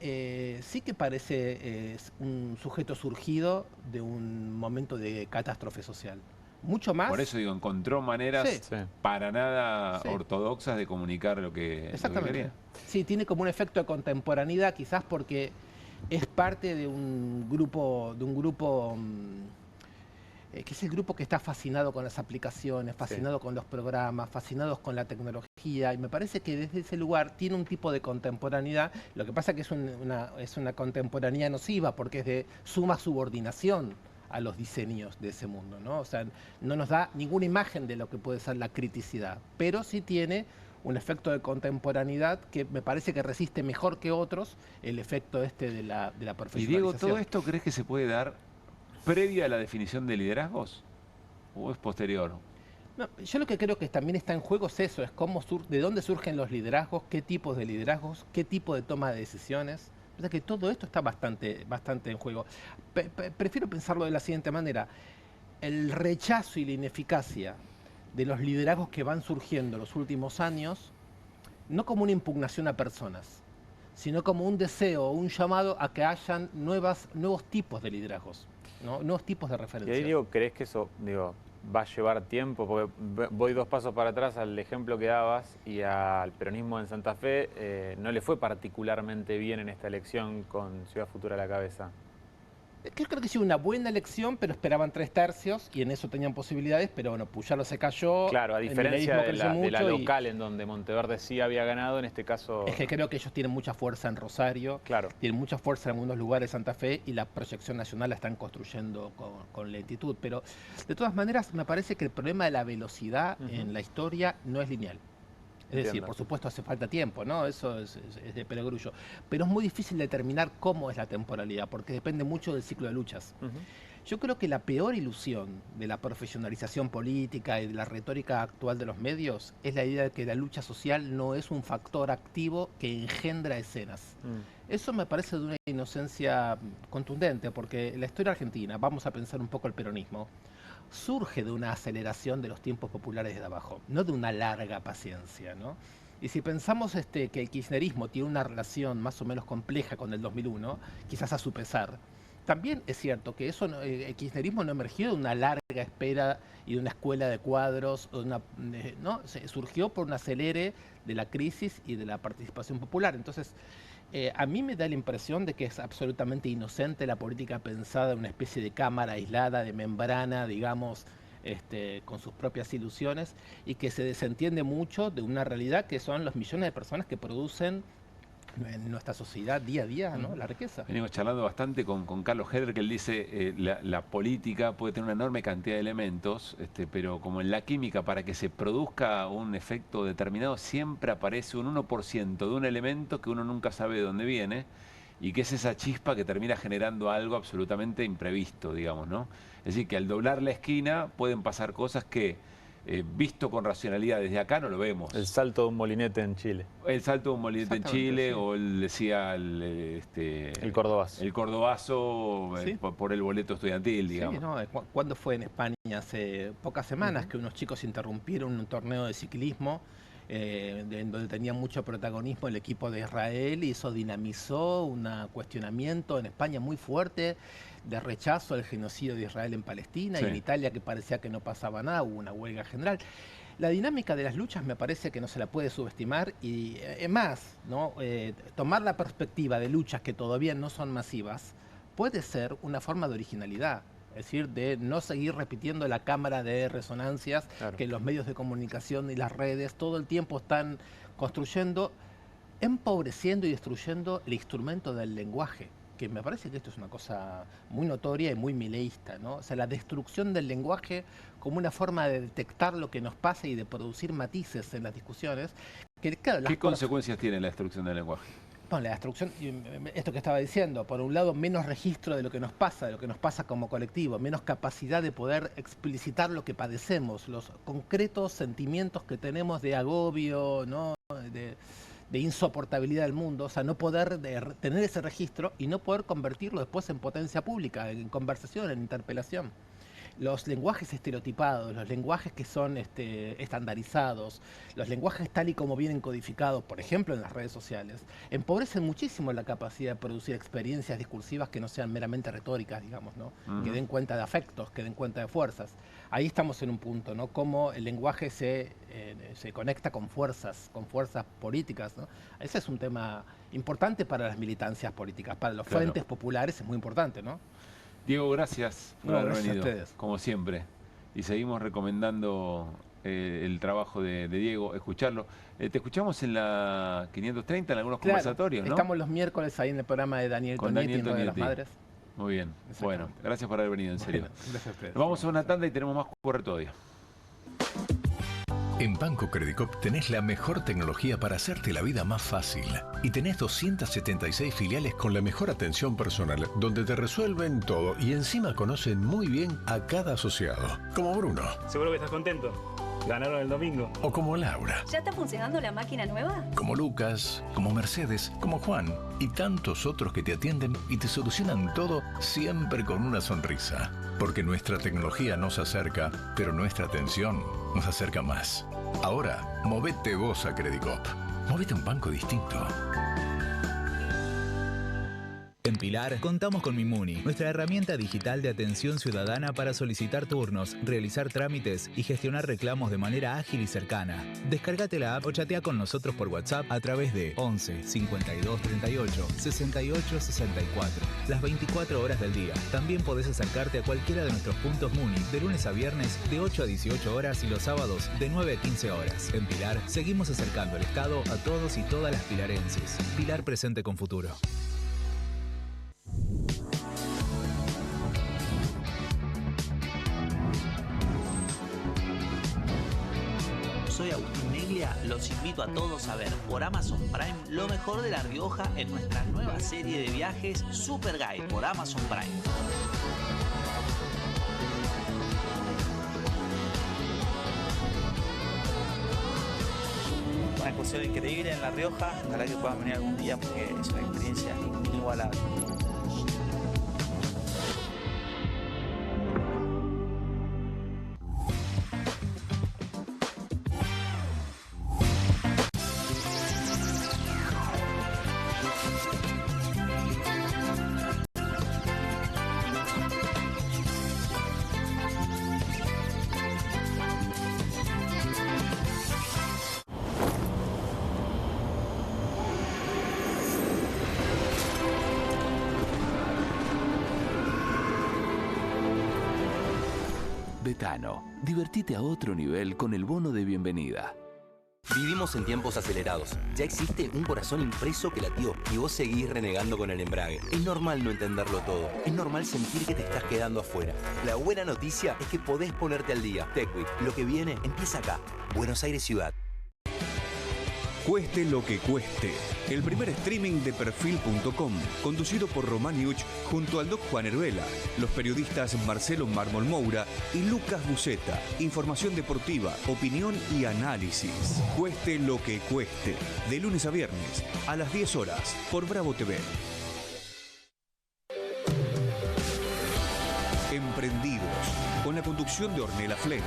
S14: sí que parece un sujeto surgido de un momento de catástrofe social. Mucho más.
S1: Por eso digo, encontró maneras para nada ortodoxas de comunicar lo que quería.
S14: Sí, tiene como un efecto de contemporaneidad, quizás porque es parte de un grupo que es el grupo que está fascinado con las aplicaciones, fascinado con los programas, fascinados con la tecnología, y me parece que desde ese lugar tiene un tipo de contemporaneidad. Lo que pasa es que es una contemporaneidad nociva, porque es de suma subordinación a los diseños de ese mundo, ¿no? O sea, no nos da ninguna imagen de lo que puede ser la criticidad, pero sí tiene un efecto de contemporaneidad que me parece que resiste mejor que otros el efecto de la profesionalización.
S1: Y Diego, ¿todo esto crees que se puede dar previo a la definición de liderazgos o es posterior?
S14: No, yo lo que creo que también está en juego es eso, es de dónde surgen los liderazgos, qué tipos de liderazgos, qué tipo de toma de decisiones. O sea que todo esto está bastante en juego. Prefiero pensarlo de la siguiente manera. El rechazo y la ineficacia de los liderazgos que van surgiendo en los últimos años, no como una impugnación a personas, sino como un deseo o un llamado a que hayan nuevos tipos de liderazgos, ¿no? Nuevos tipos de referencia.
S19: Y ahí, Diego, ¿crees que eso va a llevar tiempo? Porque voy 2 pasos para atrás al ejemplo que dabas, y al peronismo en Santa Fe no le fue particularmente bien en esta elección con Ciudad Futura a la cabeza.
S14: Creo que sí, una buena elección, pero esperaban 3 tercios y en eso tenían posibilidades, pero bueno, Puyaro se cayó.
S19: Claro, a diferencia de la local, en donde Monteverde sí había ganado, en este caso...
S14: Es que creo que ellos tienen mucha fuerza en Rosario, tienen mucha fuerza en algunos lugares de Santa Fe, y la proyección nacional la están construyendo con lentitud. Pero de todas maneras, me parece que el problema de la velocidad en la historia no es lineal. Es decir, por supuesto hace falta tiempo, ¿no? Eso es de perogrullo. Pero es muy difícil determinar cómo es la temporalidad, porque depende mucho del ciclo de luchas. Yo creo que la peor ilusión de la profesionalización política y de la retórica actual de los medios es la idea de que la lucha social no es un factor activo que engendra escenas. Eso me parece de una inocencia contundente, porque la historia argentina, vamos a pensar un poco el peronismo, surge de una aceleración de los tiempos populares desde abajo, no de una larga paciencia, ¿no? Y si pensamos que el kirchnerismo tiene una relación más o menos compleja con el 2001, quizás a su pesar, también es cierto que el kirchnerismo no emergió de una larga espera y de una escuela de cuadros, ¿no? Surgió por un acelere de la crisis y de la participación popular. Entonces, a mí me da la impresión de que es absolutamente inocente la política pensada en una especie de cámara aislada, de membrana, digamos, con sus propias ilusiones, y que se desentiende mucho de una realidad que son los millones de personas que producen en nuestra sociedad día a día, ¿no? La riqueza.
S1: Venimos charlando bastante con Carlos Heder, que él dice la política puede tener una enorme cantidad de elementos, pero como en la química, para que se produzca un efecto determinado, siempre aparece un 1% de un elemento que uno nunca sabe de dónde viene, y que es esa chispa que termina generando algo absolutamente imprevisto, digamos, ¿no? Es decir, que al doblar la esquina pueden pasar cosas que, visto con racionalidad desde acá, no lo vemos.
S19: El salto de un molinete en Chile.
S1: El salto de un molinete en Chile, sí. O el
S19: cordobazo.
S1: El cordobazo, ¿sí? Por el boleto estudiantil, digamos.
S14: Sí, ¿no? ¿Cuándo fue en España? Hace pocas semanas que unos chicos interrumpieron un torneo de ciclismo donde tenía mucho protagonismo el equipo de Israel, y eso dinamizó un cuestionamiento en España muy fuerte de rechazo al genocidio de Israel en Palestina, y en Italia, que parecía que no pasaba nada, hubo una huelga general. La dinámica de las luchas me parece que no se la puede subestimar, y más, ¿no? Tomar la perspectiva de luchas que todavía no son masivas puede ser una forma de originalidad. Es decir, de no seguir repitiendo la cámara de resonancias que los medios de comunicación y las redes todo el tiempo están construyendo, empobreciendo y destruyendo el instrumento del lenguaje, que me parece que esto es una cosa muy notoria y muy mileísta, ¿no? O sea, la destrucción del lenguaje como una forma de detectar lo que nos pasa y de producir matices en las discusiones. Que, claro,
S1: ¿qué consecuencias tiene la destrucción del lenguaje?
S14: Bueno, la destrucción, esto que estaba diciendo, por un lado menos registro de lo que nos pasa como colectivo, menos capacidad de poder explicitar lo que padecemos, los concretos sentimientos que tenemos de agobio, ¿no? de insoportabilidad del mundo, o sea, no poder tener ese registro y no poder convertirlo después en potencia pública, en conversación, en interpelación. Los lenguajes estereotipados, los lenguajes que son estandarizados, los lenguajes tal y como vienen codificados, por ejemplo, en las redes sociales, empobrecen muchísimo la capacidad de producir experiencias discursivas que no sean meramente retóricas, digamos, ¿no? Que den cuenta de afectos, que den cuenta de fuerzas. Ahí estamos en un punto, ¿no? Cómo el lenguaje se conecta con fuerzas políticas, ¿no? Ese es un tema importante para las militancias políticas, para los frentes populares es muy importante, ¿no?
S1: Diego, gracias por haber venido,
S14: a ustedes.
S1: como siempre. Y seguimos recomendando el trabajo de Diego, escucharlo. Te escuchamos en la 530, en algunos conversatorios, ¿no?
S14: Estamos los miércoles ahí en el programa de Daniel Tonietti, en de las Madres.
S1: Muy bien. Bueno, gracias por haber venido, en serio.
S14: Gracias a ustedes.
S1: Nos vamos a una tanda y tenemos más Corre todavía.
S8: En Banco Credicop tenés la mejor tecnología para hacerte la vida más fácil. Y tenés 276 filiales con la mejor atención personal, donde te resuelven todo y encima conocen muy bien a cada asociado. Como Bruno.
S15: Seguro que estás contento. Ganaron el domingo.
S8: O como Laura.
S16: ¿Ya está funcionando la máquina nueva?
S8: Como Lucas, como Mercedes, como Juan y tantos otros que te atienden y te solucionan todo siempre con una sonrisa. Porque nuestra tecnología nos acerca, pero nuestra atención nos acerca más. Ahora, movete vos a Credicop. Movete a un banco distinto.
S17: En Pilar contamos con Mimuni, nuestra herramienta digital de atención ciudadana para solicitar turnos, realizar trámites y gestionar reclamos de manera ágil y cercana. Descárgate la app o chatea con nosotros por WhatsApp a través de 11 52 38 68 64, las 24 horas del día. También podés acercarte a cualquiera de nuestros puntos Muni de lunes a viernes de 8 a 18 horas y los sábados de 9 a 15 horas. En Pilar seguimos acercando el Estado a todos y todas las pilarenses. Pilar presente con futuro.
S18: Soy Agustín Neglia, los invito a todos a ver por Amazon Prime lo mejor de La Rioja en nuestra nueva serie de viajes Super Guide por Amazon Prime. Una excursión increíble en La Rioja, ojalá que puedan venir algún día porque es una experiencia inigualable.
S23: Betano, divertite a otro nivel con el bono de bienvenida.
S24: Vivimos en tiempos acelerados. Ya existe un corazón impreso que latió y vos seguís renegando con el embrague. Es normal no entenderlo todo. Es normal sentir que te estás quedando afuera. La buena noticia es que podés ponerte al día. TechWeek, lo que viene empieza acá. Buenos Aires Ciudad.
S25: Cueste lo que cueste. El primer streaming de Perfil.com, conducido por Román Yuch junto al Doc Juan Heruela, los periodistas Marcelo Mármol Moura y Lucas Buceta. Información deportiva, opinión y análisis. Cueste lo que cueste. De lunes a viernes, a las 10 horas, por Bravo TV. Emprendidos, con la conducción de Ornella Flench.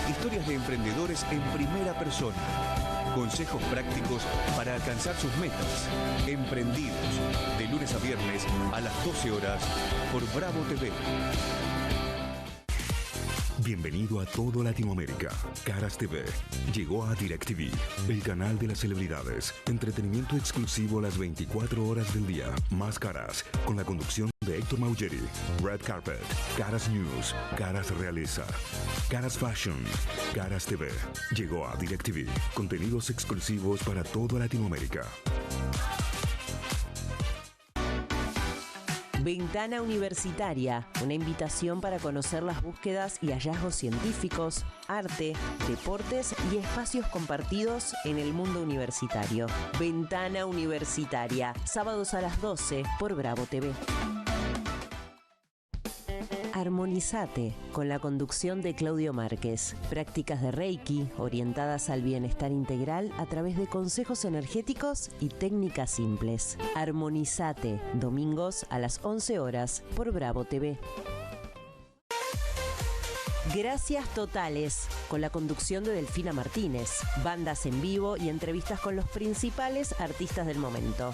S25: Historias de emprendedores en primera persona. Consejos prácticos para alcanzar sus metas. Emprendidos, de lunes a viernes a las 12 horas por Bravo TV.
S26: Bienvenido a todo Latinoamérica. Caras TV llegó a DirecTV, el canal de las celebridades. Entretenimiento exclusivo las 24 horas del día. Más Caras, con la conducción de Héctor Maugeri. Red Carpet, Caras News, Caras Realeza, Caras Fashion, Caras TV. Llegó a DirecTV. Contenidos exclusivos para toda Latinoamérica.
S11: Ventana Universitaria, una invitación para conocer las búsquedas y hallazgos científicos, arte, deportes y espacios compartidos en el mundo universitario. Ventana Universitaria, sábados a las 12 por Bravo TV. Armonizate, con la conducción de Claudio Márquez. Prácticas de Reiki orientadas al bienestar integral a través de consejos energéticos y técnicas simples. Armonizate, domingos a las 11 horas por Bravo TV. Gracias Totales, con la conducción de Delfina Martínez. Bandas en vivo y entrevistas con los principales artistas del momento.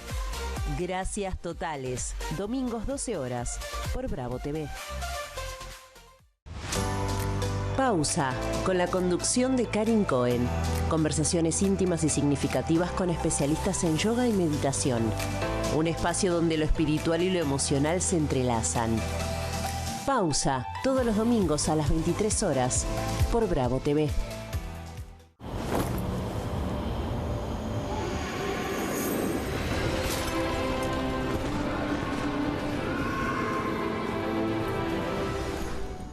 S11: Gracias Totales, domingos 12 horas por Bravo TV. Pausa, con la conducción de Karin Cohen. Conversaciones íntimas y significativas con especialistas en yoga y meditación. Un espacio donde lo espiritual y lo emocional se entrelazan. Pausa, todos los domingos a las 23 horas por Bravo TV.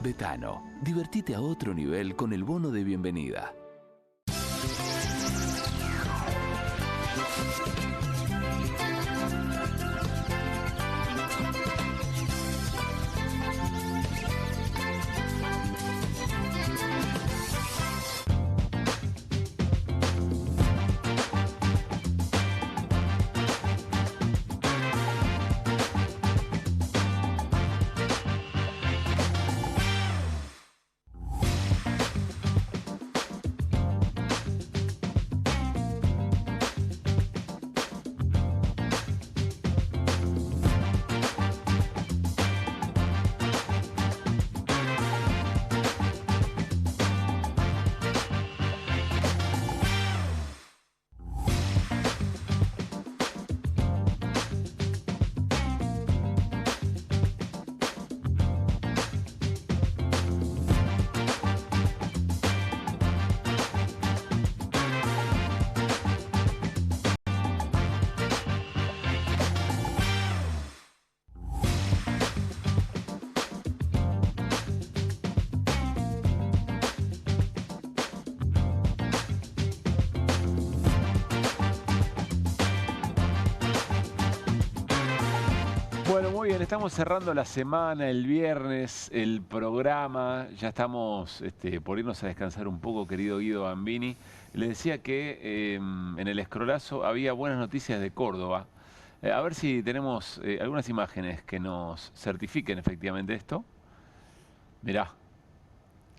S23: Betano, divertite a otro nivel con el bono de bienvenida.
S1: Bueno, muy bien, estamos cerrando la semana, el viernes, el programa, ya estamos por irnos a descansar un poco, querido Guido Bambini. Le decía que en el escrolazo había buenas noticias de Córdoba. A ver si tenemos algunas imágenes que nos certifiquen efectivamente esto. Mirá.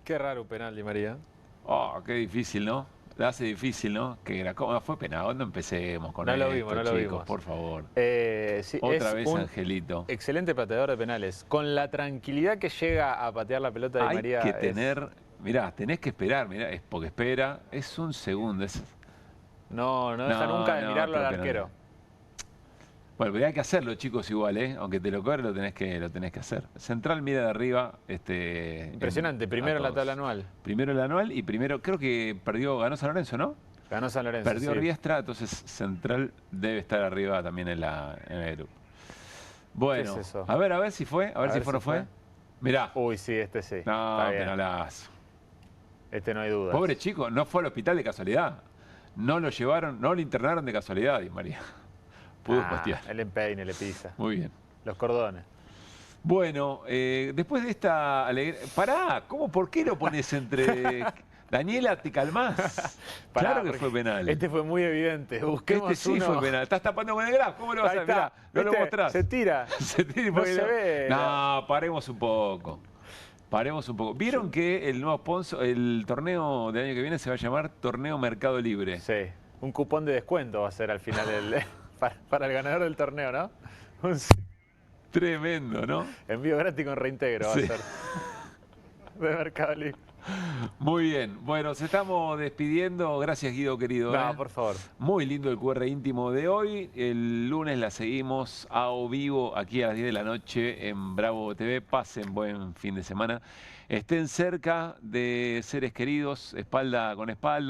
S19: Qué raro penal, Di María.
S1: Oh, qué difícil, ¿no? La hace difícil, ¿no? ¿Cómo fue penal? No empecemos con esto, chicos,
S19: no lo vimos.
S1: Por favor.
S19: Sí,
S1: otra vez Angelito.
S19: Excelente pateador de penales. Con la tranquilidad que llega a patear la pelota de Di María.
S1: Hay que tener... Mirá, tenés que esperar, mirá, es porque espera, es un segundo.
S19: No deja nunca de mirarlo al arquero.
S1: Bueno, pero hay que hacerlo, chicos, igual, ¿eh? Aunque te lo cobre, lo tenés que hacer. Central mira de arriba.
S19: Impresionante, primero en la tabla anual.
S1: Primero el anual y primero, creo que ganó San Lorenzo, ¿no?
S19: Ganó San Lorenzo,
S1: perdió Riestra, entonces Central debe estar arriba también en el grupo. Bueno, ¿qué es eso? A ver si fue, a ver si fue o no fue. Mirá.
S19: Uy, sí, este sí.
S1: No, penalazo.
S19: Este no hay duda.
S1: Pobre chico, no fue al hospital de casualidad. No lo llevaron, no lo internaron de casualidad, Di María. Pudo postear.
S19: El empeine le pisa.
S1: Muy bien.
S19: Los cordones.
S1: Bueno, después de esta alegría... Pará, ¿por qué lo pones entre... Daniela, te calmás. Claro que fue penal.
S19: Este fue muy evidente. Busquemos
S1: sí fue penal. Estás tapando con el graf. ¿Cómo lo vas a hacer? Mirá, no lo mostrás.
S19: Se tira.
S1: Se tira
S19: porque se ve.
S1: No, paremos un poco. Paremos un poco. ¿Vieron que el nuevo sponsor, el torneo del año que viene se va a llamar Torneo Mercado Libre?
S19: Sí. Un cupón de descuento va a ser al final para el ganador del torneo, ¿no?
S1: Tremendo, ¿no?
S19: Envío gratis con reintegro va a ser. De Mercado Libre.
S1: Muy bien. Bueno, nos estamos despidiendo. Gracias, Guido, querido.
S19: No, por favor.
S1: Muy lindo el QR íntimo de hoy. El lunes la seguimos a vivo aquí a las 10 de la noche en Bravo TV. Pasen buen fin de semana. Estén cerca de seres queridos, espalda con espalda.